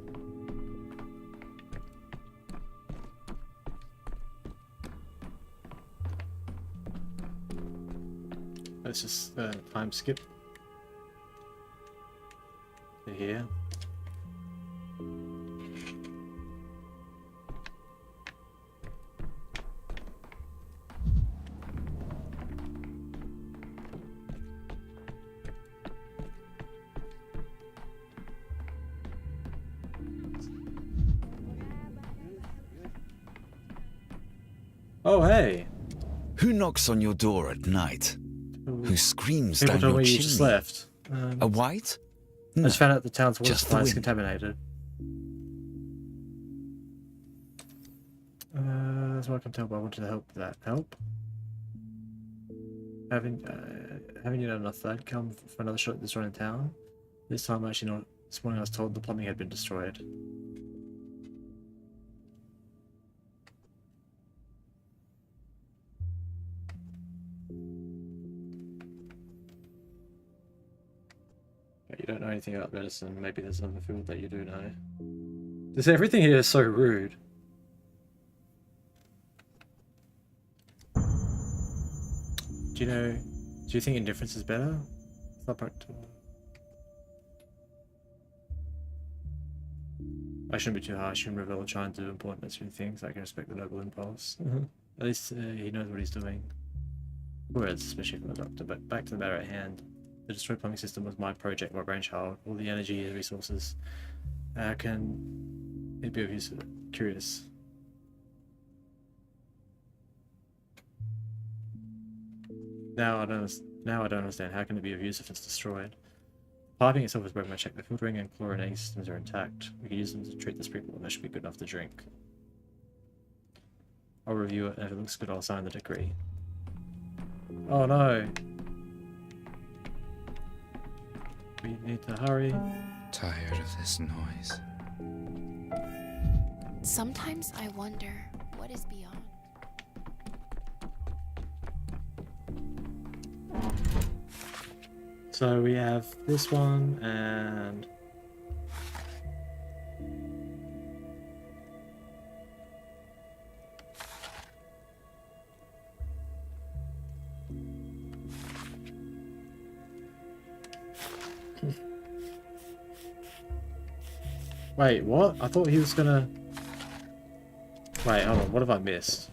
Let's just time skip to here. Oh, hey! Who knocks on your door at night? Who screams People down told your me chimney? you just left. A white? I just found out the town's water Just the supply is wind. contaminated. That's what I can tell, but I wanted to help that. Help? Haven't you done enough that? Come for another shot at this run in town? This time, actually not. This morning I was told the plumbing had been destroyed. You don't know anything about medicine. Maybe there's another field that you do know. Everything here is so rude. Do you think indifference is better? It's not practical. I shouldn't be too harsh and reveal trying to do important necessary things. I can respect the noble impulse. At least he knows what he's doing. Words, especially from the doctor. But back to the matter at hand. The destroyed plumbing system was my project, my brainchild. All the energy and resources. Can it be of use? Curious. Now I don't understand. How can it be of use if it's destroyed? Piping itself is broken. I checked the filtering and chlorinating systems are intact. We can use them to treat this people, and that should be good enough to drink. I'll review it, and if it looks good, I'll sign the decree. Oh no! We need to hurry. Tired of this noise. Sometimes I wonder what is beyond. So we have this one and wait, what? I thought he was gonna... Wait, hold on, what have I missed?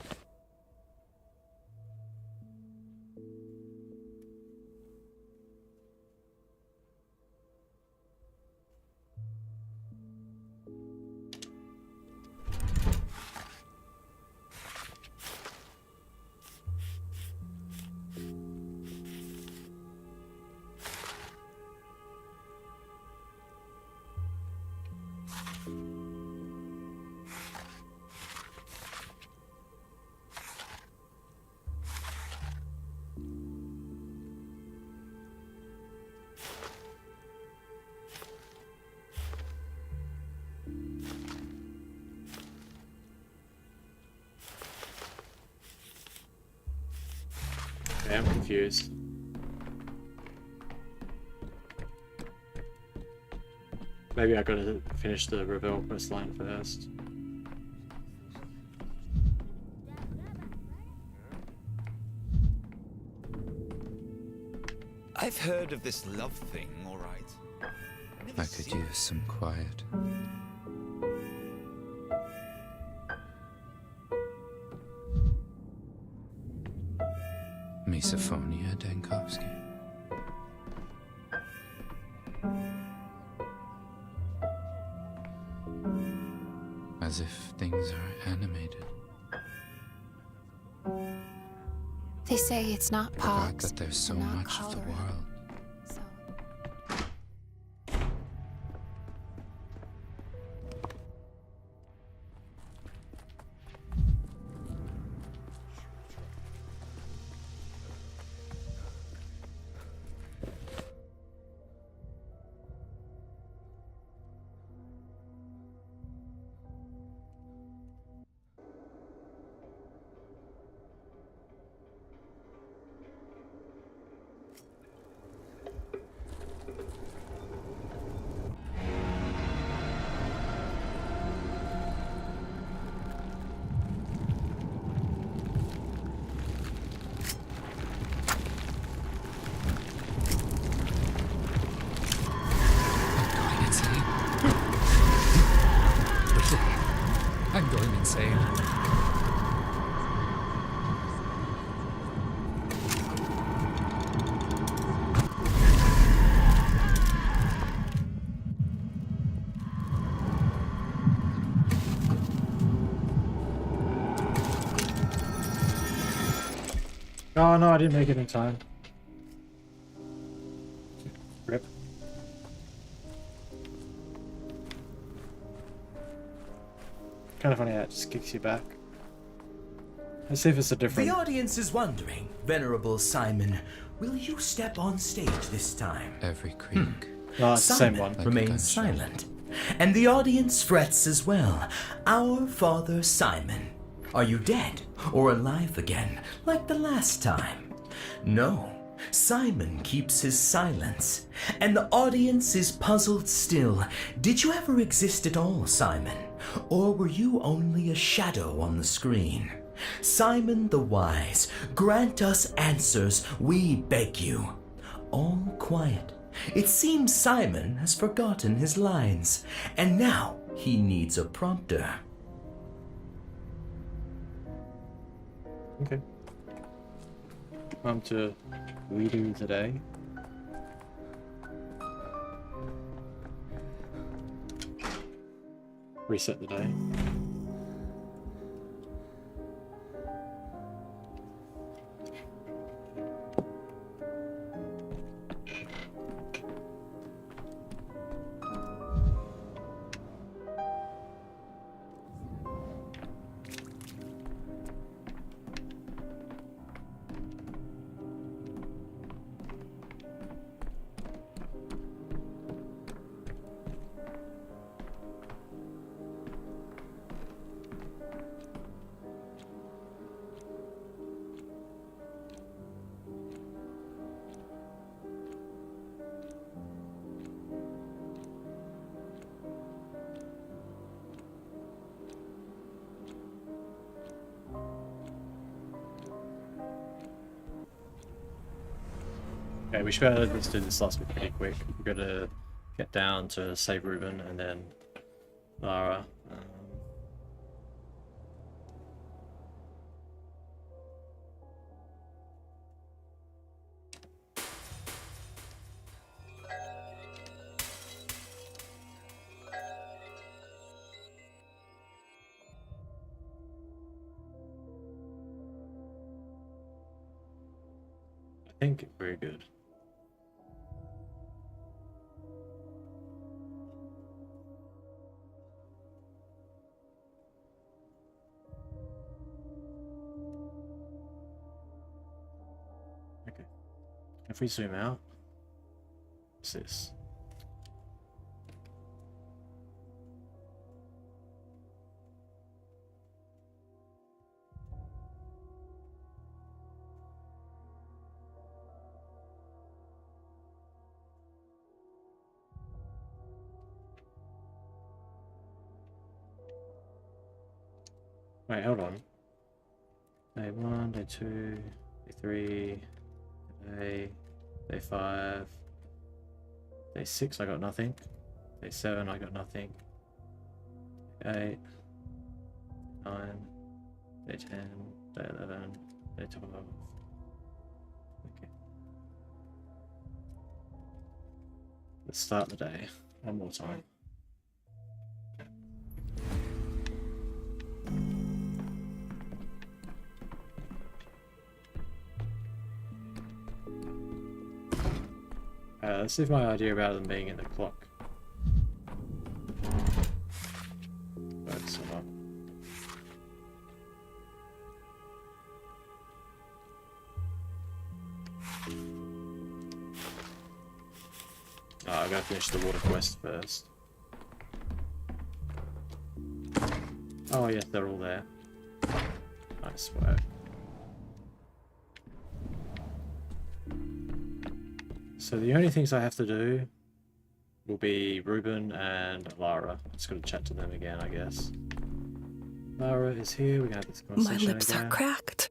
Okay, I'm confused. Maybe I gotta finish the Rebel quest line first. I've heard of this love thing, all right. I could use some quiet. Misophonia, Dankovsky. As if things are animated. They say it's not Forgot pox, that there's so not much of the cholera. world. So I'm going insane. Oh no, I didn't make it in time. Rip. Kind of funny how it just kicks you back. Let's see if it's a different... The audience is wondering, Venerable Simon, will you step on stage this time? Every creak. No, it's the same Simon one. remains silent, and the audience frets as well. Our Father Simon, are you dead or alive again, like the last time? No, Simon keeps his silence, and the audience is puzzled still. Did you ever exist at all, Simon? Or were you only a shadow on the screen? Simon the Wise, grant us answers, we beg you. All quiet. It seems Simon has forgotten his lines, and now he needs a prompter. Okay. On to reading today. Reset the day. Okay, we should be able to just do this last bit pretty quick. We've got to get down to save Ruben and then Lara. I think we're good. Okay. If we zoom out, what's this? Wait, hold on. Day 1, day 2, day 3, day 5, day 6 I got nothing, day 7 I got nothing, day 8, 9, day 10, day 11, day 12. Okay. Let's start the day one more time. Let's see if my idea about them being in the clock works or not. Oh, I gotta finish the water quest first. Oh yes, they're all there. Nice work. So the only things I have to do will be Ruben and Lara. Just gotta chat to them again, I guess. Lara is here. We're gonna have this My conversation lips again. are cracked.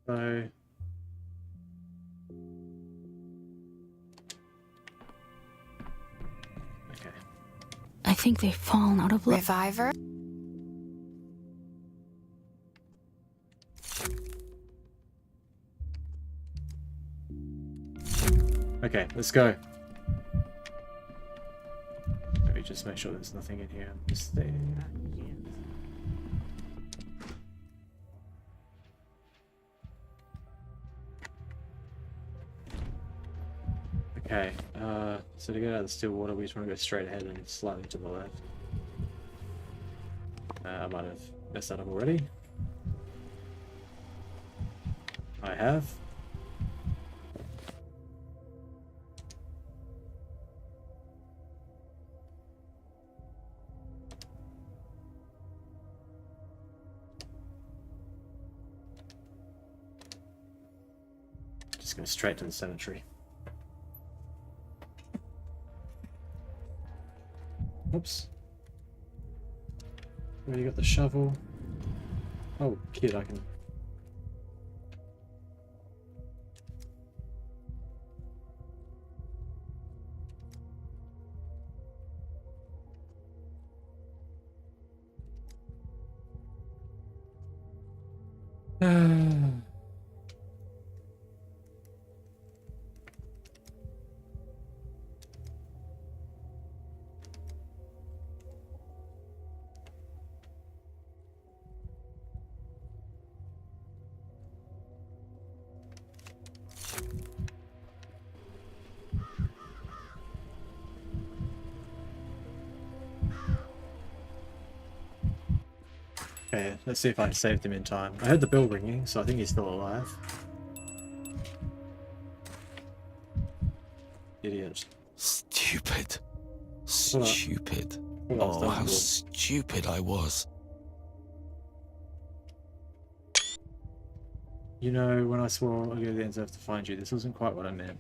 So okay. I think they've fallen out of love. Reviver? Okay, let's go. Let me just make sure there's nothing in here. This thing. Okay, so to get out of the still water, we just want to go straight ahead and slightly to the left. I might have messed that up already. I have. Just go straight to the cemetery. Oops. Where you got the shovel? Oh, kid, I can. Okay, let's see if I saved him in time. I heard the bell ringing, so I think he's still alive. Idiot. Stupid. Hold on. Stupid. Hold on, Oh, stop how the ball. stupid I was. You know, when I swore I'd go to the ends of to find you, this wasn't quite what I meant.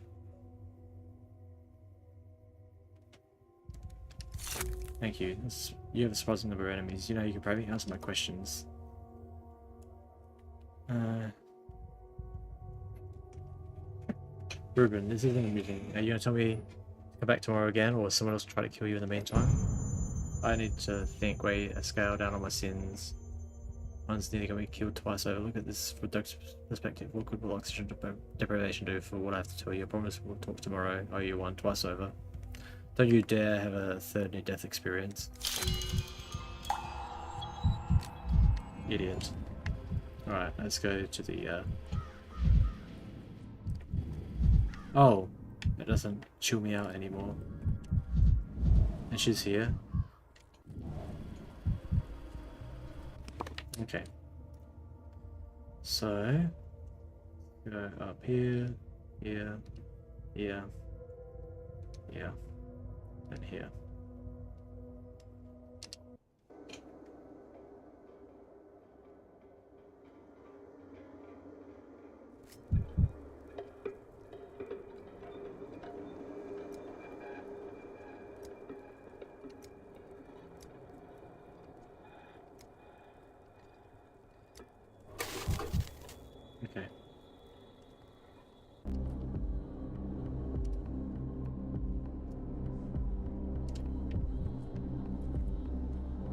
Thank you. You have a surprising number of enemies. You know, you can probably answer my questions. Ruben, this isn't amusing. Are you gonna tell me to come back tomorrow again, or someone else try to kill you in the meantime? I need to think, weigh a scale down on my sins. One's nearly gonna be killed twice over. Look at this from Doug's perspective. What good will oxygen deprivation do for what I have to tell you? I promise we'll talk tomorrow. Oh, you won twice over. Don't you dare have a third near-death experience. Idiot. Alright, let's go to the, Oh, it doesn't chill me out anymore. And she's here. Okay. So, go up here, here, here, here, and here. Okay.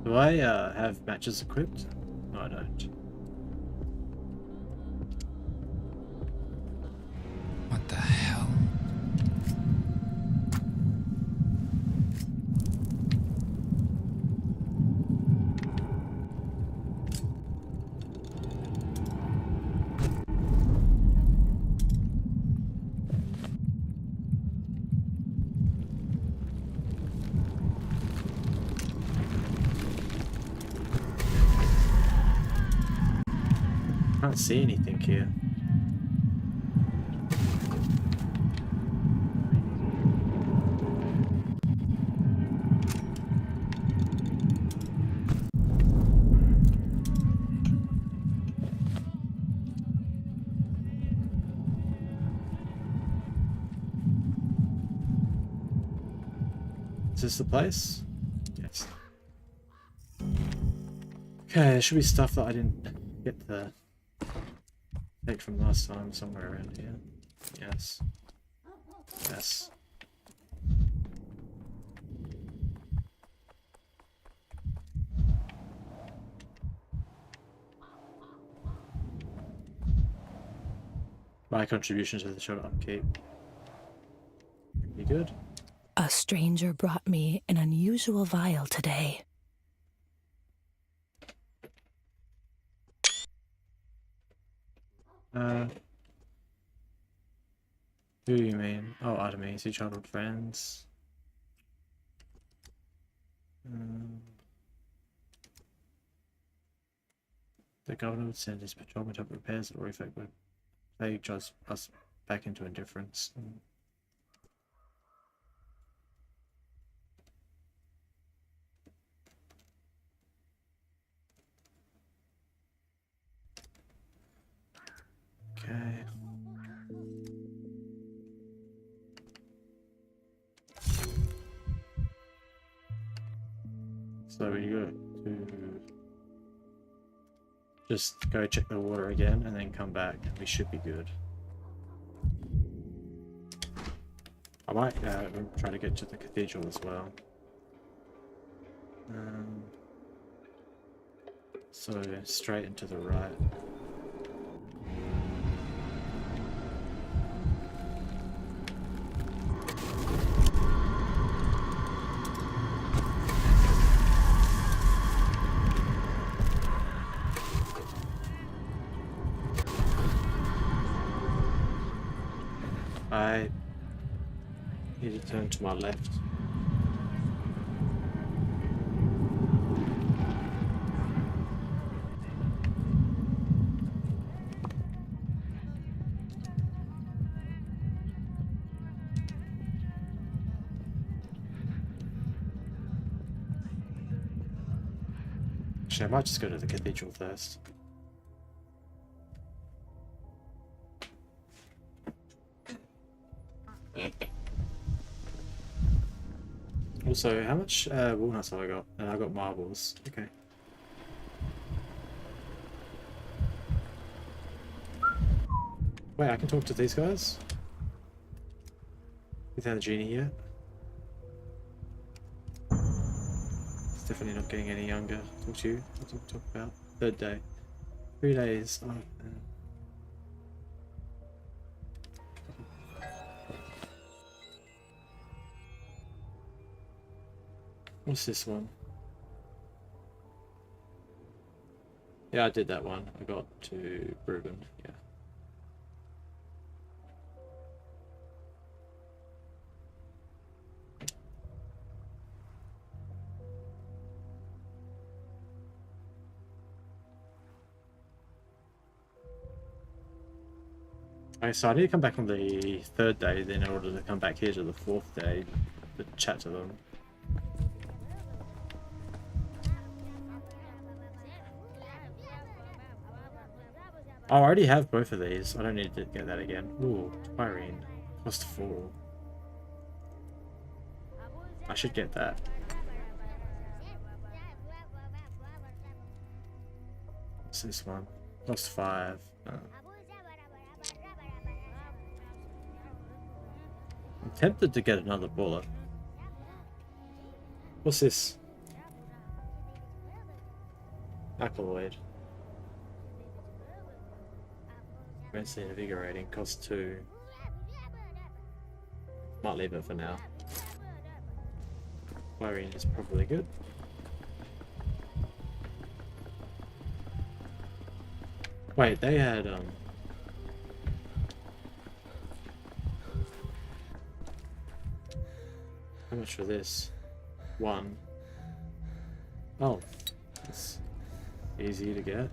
Do I have matches equipped? No, I don't. What the hell? I can't see anything here. Is this the place? Yes. Okay, there should be stuff that I didn't get to take from last time somewhere around here. Yes. Yes. My contribution to the short upkeep. Pretty good. A stranger brought me an unusual vial today. Who do you mean? Oh, Artemis, your childhood friends. The governor would send his patrolman to repairs or effect would plague us back into indifference. Okay. So we go to just go check the water again and then come back and we should be good. I might try to get to the cathedral as well. So straight and to the right. I need to turn to my left. Actually, I might just go to the cathedral first. Also, how much walnuts have I got? I got marbles. Okay. Wait, I can talk to these guys? Without the genie yet? It's definitely not getting any younger. Talk to you. What to talk about? Third day. 3 days. Oh, man. What's this one? Yeah, I did that one. I got to Reuben, yeah. Okay, so I need to come back on the 3rd day then in order to come back here to the 4th day to chat to them. Oh, I already have both of these. I don't need to get that again. Ooh, Irene. Cost 4. I should get that. What's this one? Cost 5. I'm tempted to get another bullet. What's this? Alkaloid. Immensely invigorating, cost 2. Might leave it for now. Chlorine is probably good. Wait, they had how much for this? 1. Oh, it's easy to get.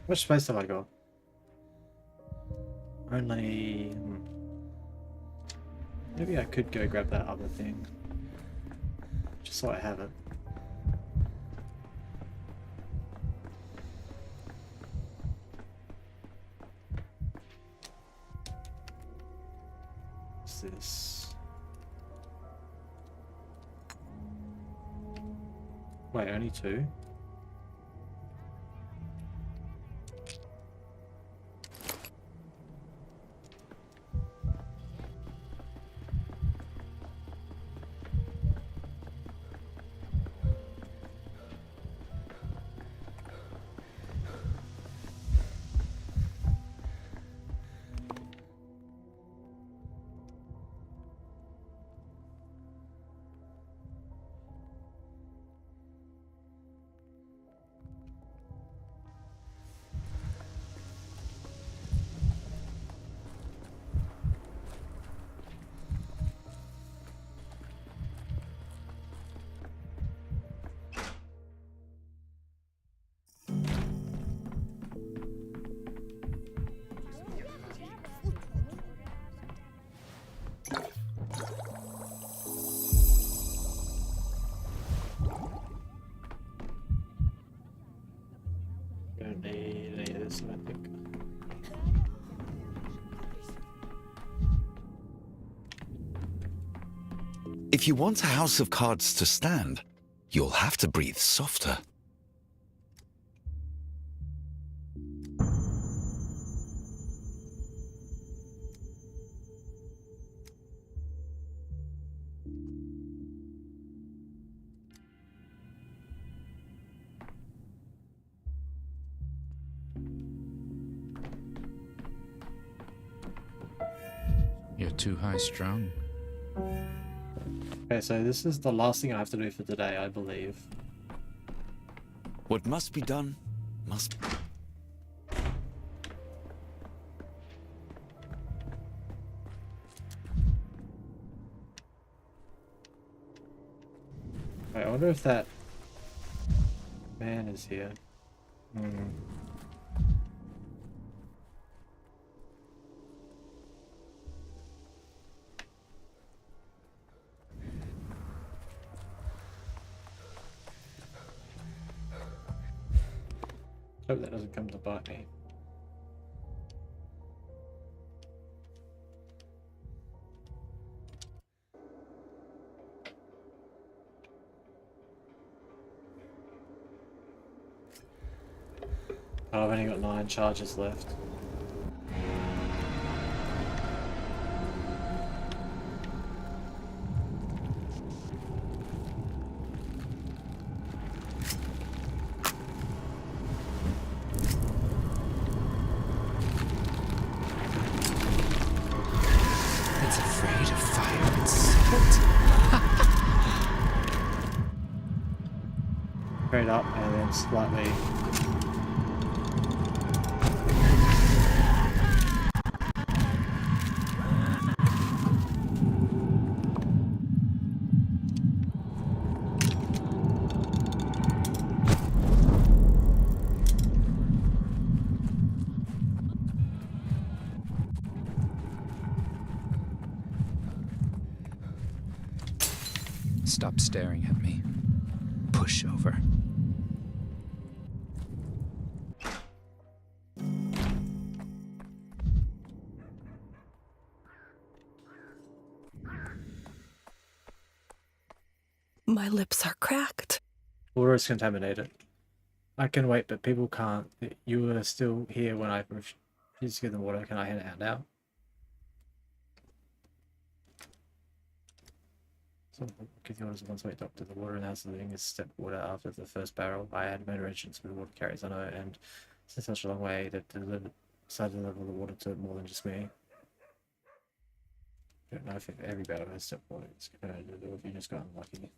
How much space have I got? Only... Maybe I could go grab that other thing. Just so I have it. What's this? Wait, only 2? Don't need any of this, I think. If you want a house of cards to stand, you'll have to breathe softer. too high-strung. Okay, so this is the last thing I have to do for today, I believe. What must be done, must be. I wonder if that man is here. Hope that doesn't come to bite me. Oh, I've only got 9 charges left. It's afraid of fire and salt. Straight up and then slightly. Stop staring at me. Push over. My lips are cracked. Water is contaminated. I can wait, but people can't. You were still here when I refused to give them water. Can I hand it out now? So, give the orders once wait, doctor. The water in the house of living is step water after the first barrel. I had made arrangements with water carriers, I know, and since such a long way, they've decided to deliver the water to more than just me. I don't know if every barrel has step water. It's going to do if you just got unlucky.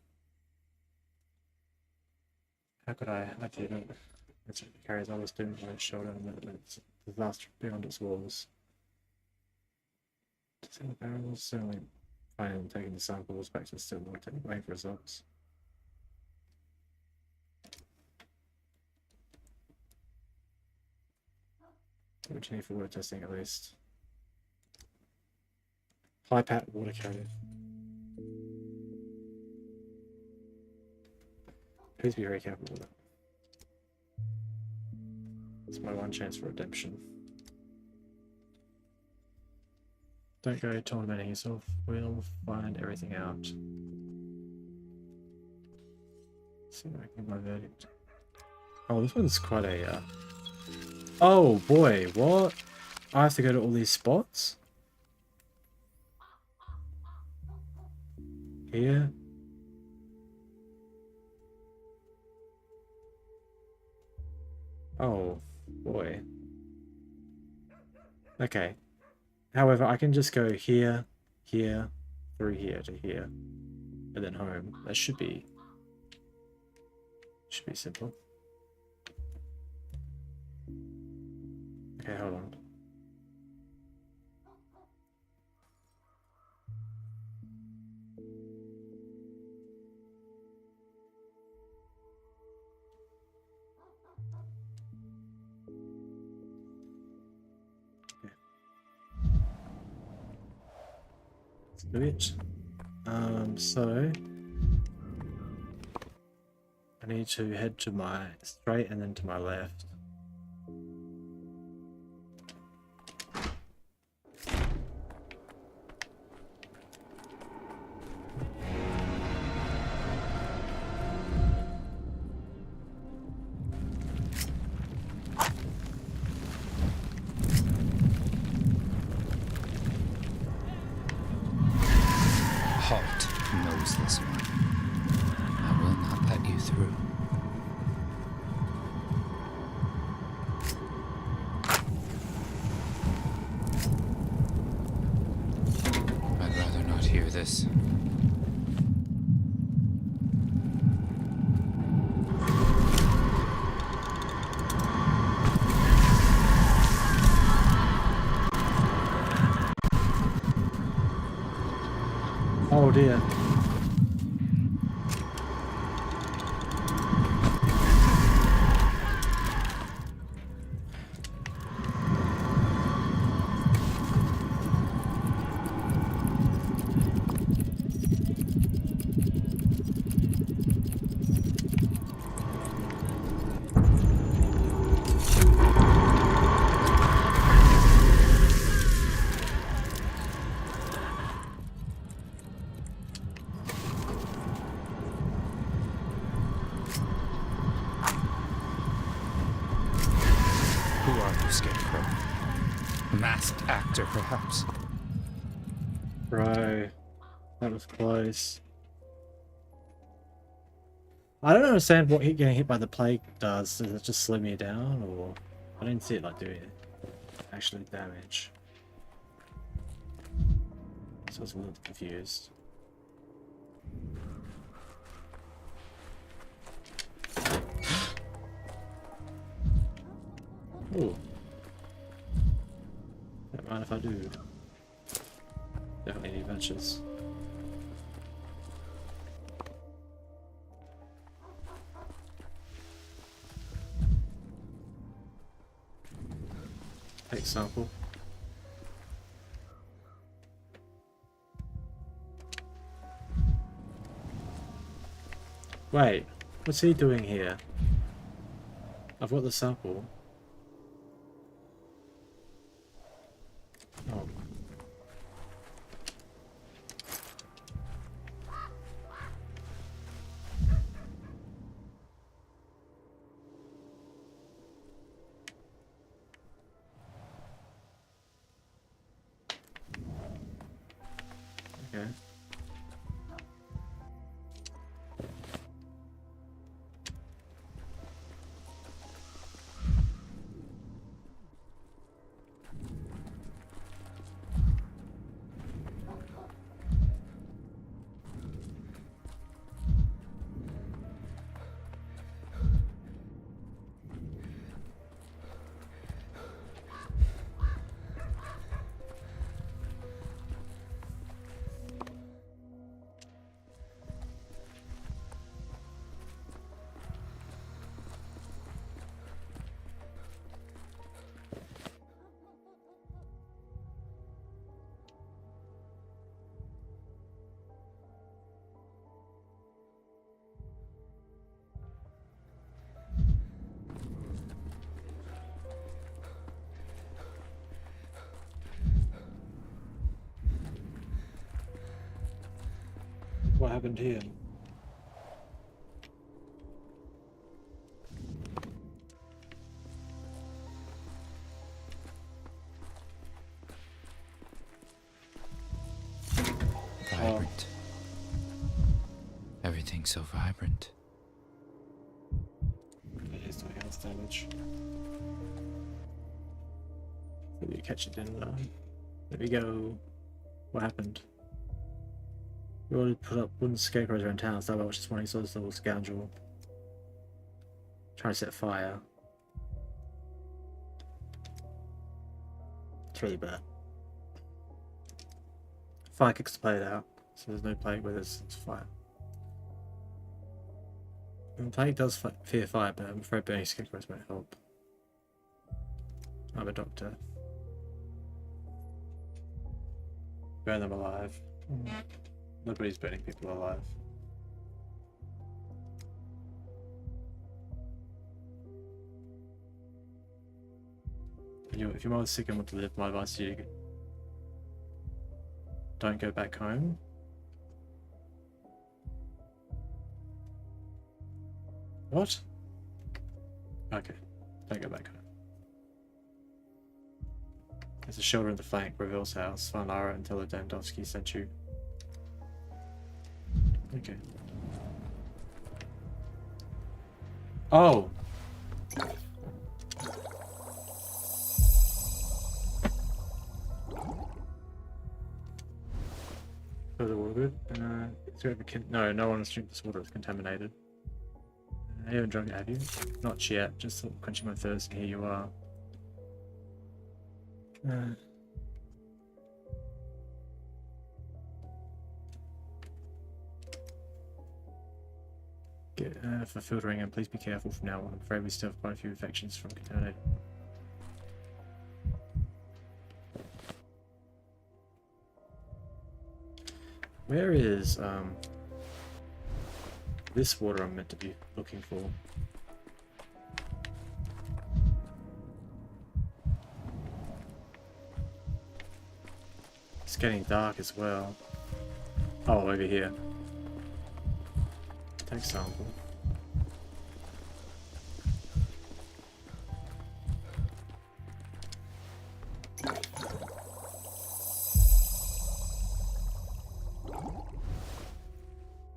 How could I didn't. It's carries all this doom on its shoulder and it's disaster beyond its walls. To see the barrels, certainly finding and taking the samples back to the still water, waiting for results. What you need for water testing at least. High pat water carrier. Please be very careful with it. It's my one chance for redemption. Don't go tormenting yourself. We'll find everything out. See if I can get my verdict. Oh, this one's quite a... Oh boy, what? I have to go to all these spots? Here? Oh, boy. Okay. However, I can just go here, here, through here to here, and then home. That should be simple. Okay, hold on. Do it. So I need to head to my straight and then to my left. dear. Who are you, Scarecrow? A masked actor, perhaps? Bro, that was close. I don't understand what getting hit by the plague does. Does it just slow me down, or I didn't see it like doing actually damage. So I was a little confused. Ooh. Don't mind if I do. Definitely need adventures. Take sample. Wait, what's he doing here? I've got the sample. Oh. Okay. What happened here? Vibrant. Everything's so vibrant. It is doing health damage. Maybe you catch it, didn't I? There we go. What happened? You already put up wooden scarecrows around town, so I was just wondering, saw this little scoundrel trying to set fire. It's really bad. Fire kicks the plague out, so there's no plague where there's fire. And plague does fear fire, but I'm afraid burning scarecrows won't help. I'm a doctor. Burn them alive. Nobody's burning people alive. If your mother's sick and want to live, my advice to you: don't go back home. What? Okay, don't go back home. There's a shelter in the flank, Reveal's house. Find Lara and tell her Dandowski sent you. Okay. Oh! Further water good? Is there ever no one has drink this water, it's contaminated. You haven't drunk it, have you? Not yet, just quenching my thirst, and here you are. for filtering, and please be careful from now on. I'm afraid we still have quite a few infections from contaminated. Where is this water I'm meant to be looking for? It's getting dark as well. Oh, over here. Take sample.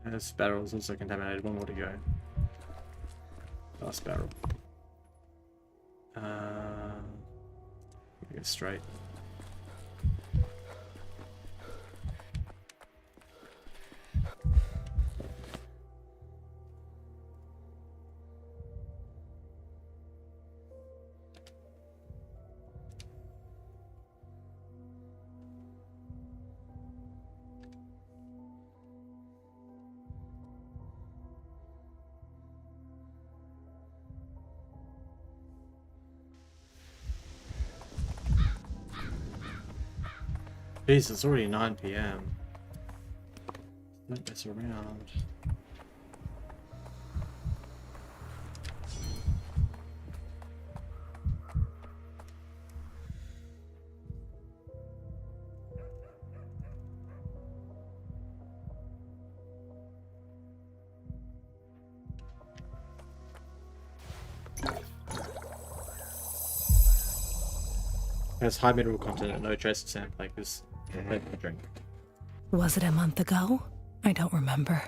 And this barrel is also contaminated. One more to go. Last barrel. Go straight. Jeez, it's already 9 PM. Don't mess around. It has high mineral content and no trace of sand like this. Drink. Was it a month ago? I don't remember.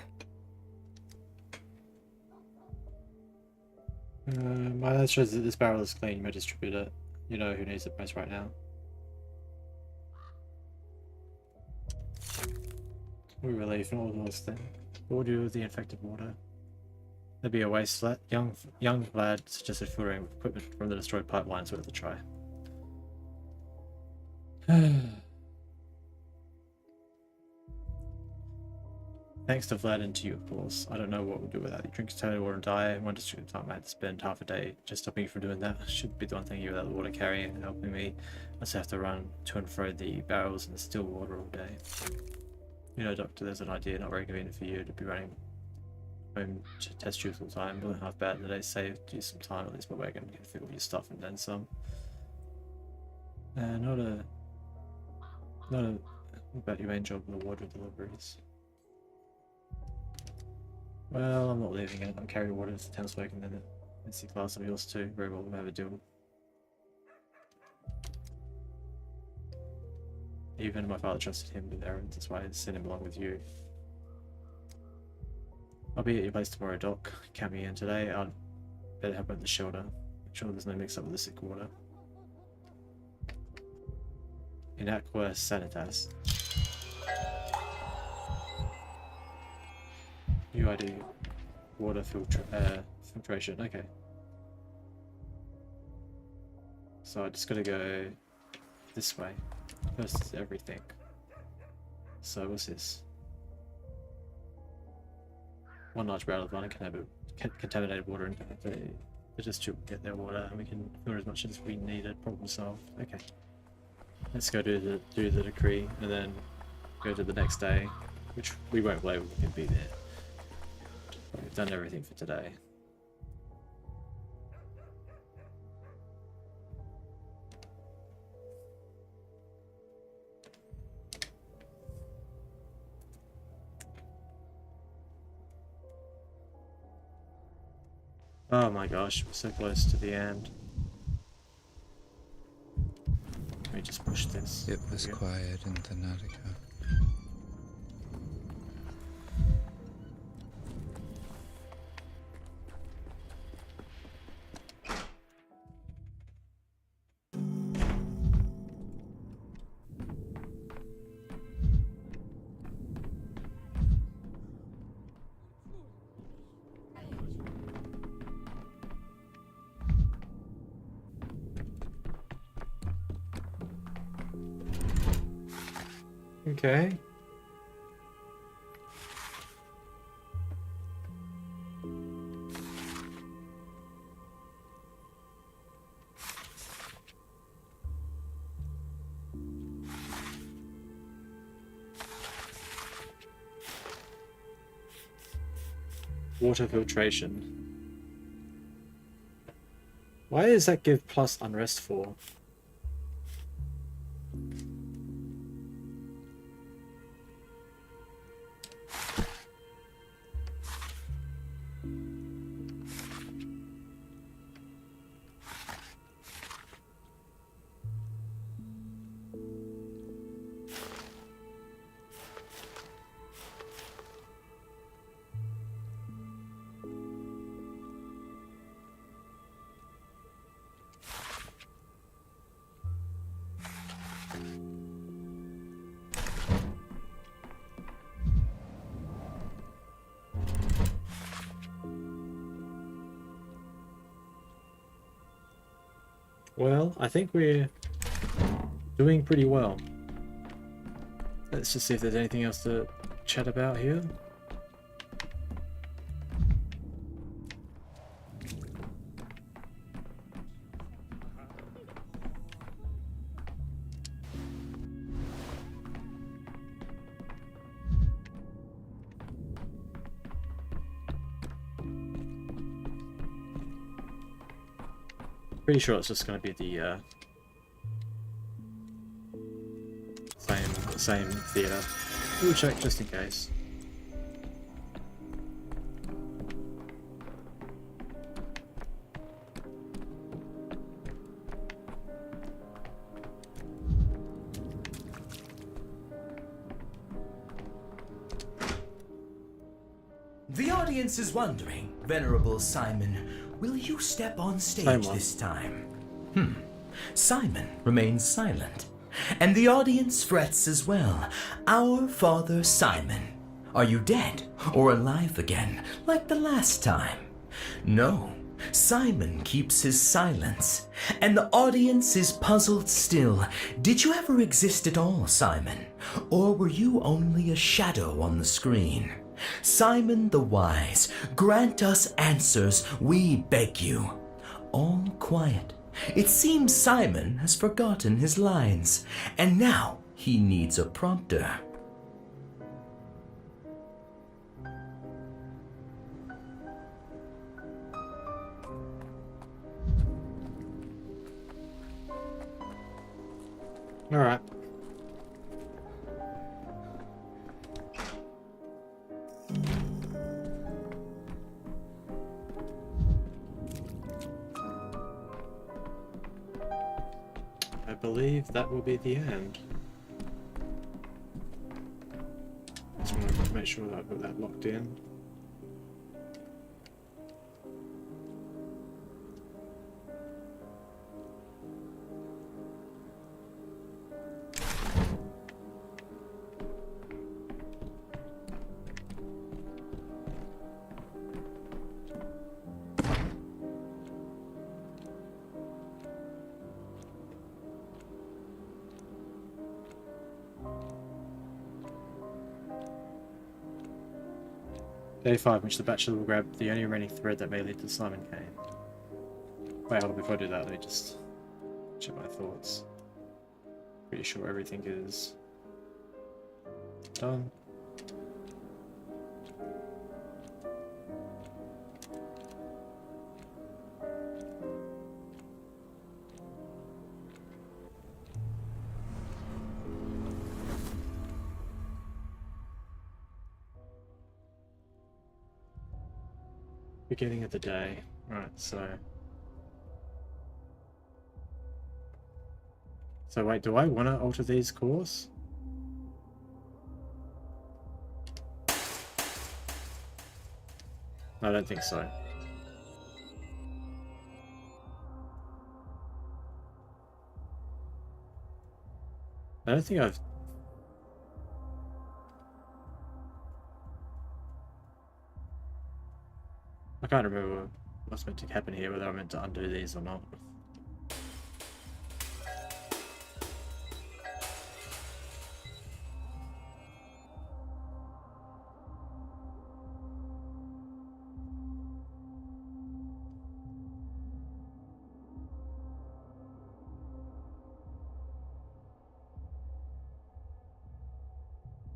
My that shows that this barrel is clean. You may distribute it. You know who needs it most right now. We relief and all those things. What would you do with the infected water? There'd be a waste. Young lad suggested filtering equipment from the destroyed pipelines worth a try. Thanks to Vlad and to you, of course. I don't know what we'll do without you. Drink total water and die. One district time I had to spend half a day just stopping you from doing that. Should be the one thing you without the water carrying and helping me. I just have to run to and fro the barrels in the still water all day. You know, Doctor, there's an idea not very convenient for you to be running home to test tubes all the time. Wasn't half bad. The day saved you some time, at least my wagon can fit all your stuff and then some. What about your main job with the water deliveries? Well, I'm not leaving it. I'm carrying water to Thames Work and then the NC class of yours too. Very well, we'll have a deal. Even my father trusted him with errands, that's why I sent him along with you. I'll be at your place tomorrow, Doc. Count me in today. I'd better help at the shelter. Make sure there's no mix up with the sick water. In Aqua Sanitas. UID. Water filtration. Okay. So I just gotta go this way. First is everything. So what's this? One large barrel of contaminated water into the district get their water, and we can filter as much as we needed. Problem solved. Okay. Let's go do the decree, and then go to the next day, which we won't believe we can be there. We've done everything for today. Oh my gosh, we're so close to the end. Let me just push this. It was quiet in the Nautica. Okay. Water filtration. Why does that give plus unrest for? Well, I think we're doing pretty well. Let's just see if there's anything else to chat about here. Pretty sure it's just going to be the same theater. We'll check just in case. The audience is wondering, Venerable Simon, will you step on stage this time? Simon remains silent, and the audience frets as well. Our Father Simon, are you dead or alive again, like the last time? No, Simon keeps his silence, and the audience is puzzled still. Did you ever exist at all, Simon? Or were you only a shadow on the screen? Simon the Wise, grant us answers, we beg you. All quiet. It seems Simon has forgotten his lines, and now he needs a prompter. All right. I believe that will be the end. Just want to make sure that I've got that locked in. Day 5, which the Bachelor will grab the only remaining thread that may lead to Simon Kane. Wait, hold on, before I do that, let me just check my thoughts. Pretty sure everything is done. Beginning of the day. Right, so wait, do I want to alter these course? I don't think so. I don't think I've... I can't remember what's meant to happen here, whether I'm meant to undo these or not.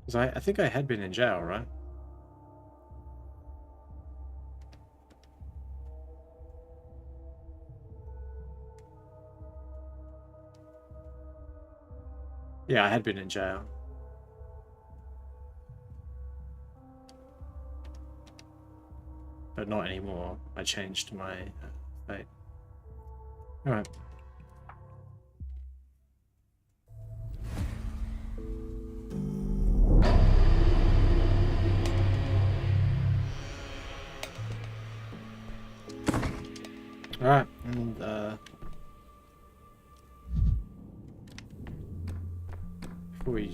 Because I think I had been in jail, right? Yeah, I had been in jail. But not anymore. I changed my fate. Alright. Alright, and before we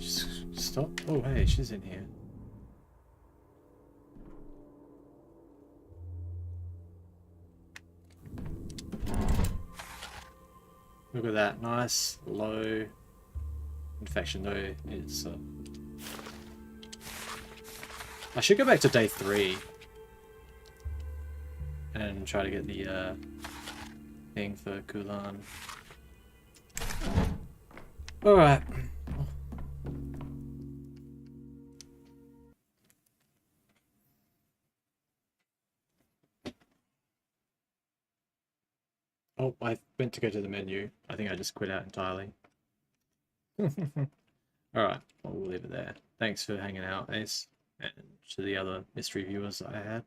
stop. Oh hey, she's in here. Look at that, nice low infection though. It's I should go back to day 3 and try to get the thing for Kulan. Alright. Oh, I meant to go to the menu. I think I just quit out entirely. Alright, well, we'll leave it there. Thanks for hanging out, Ace, and to the other mystery viewers I had.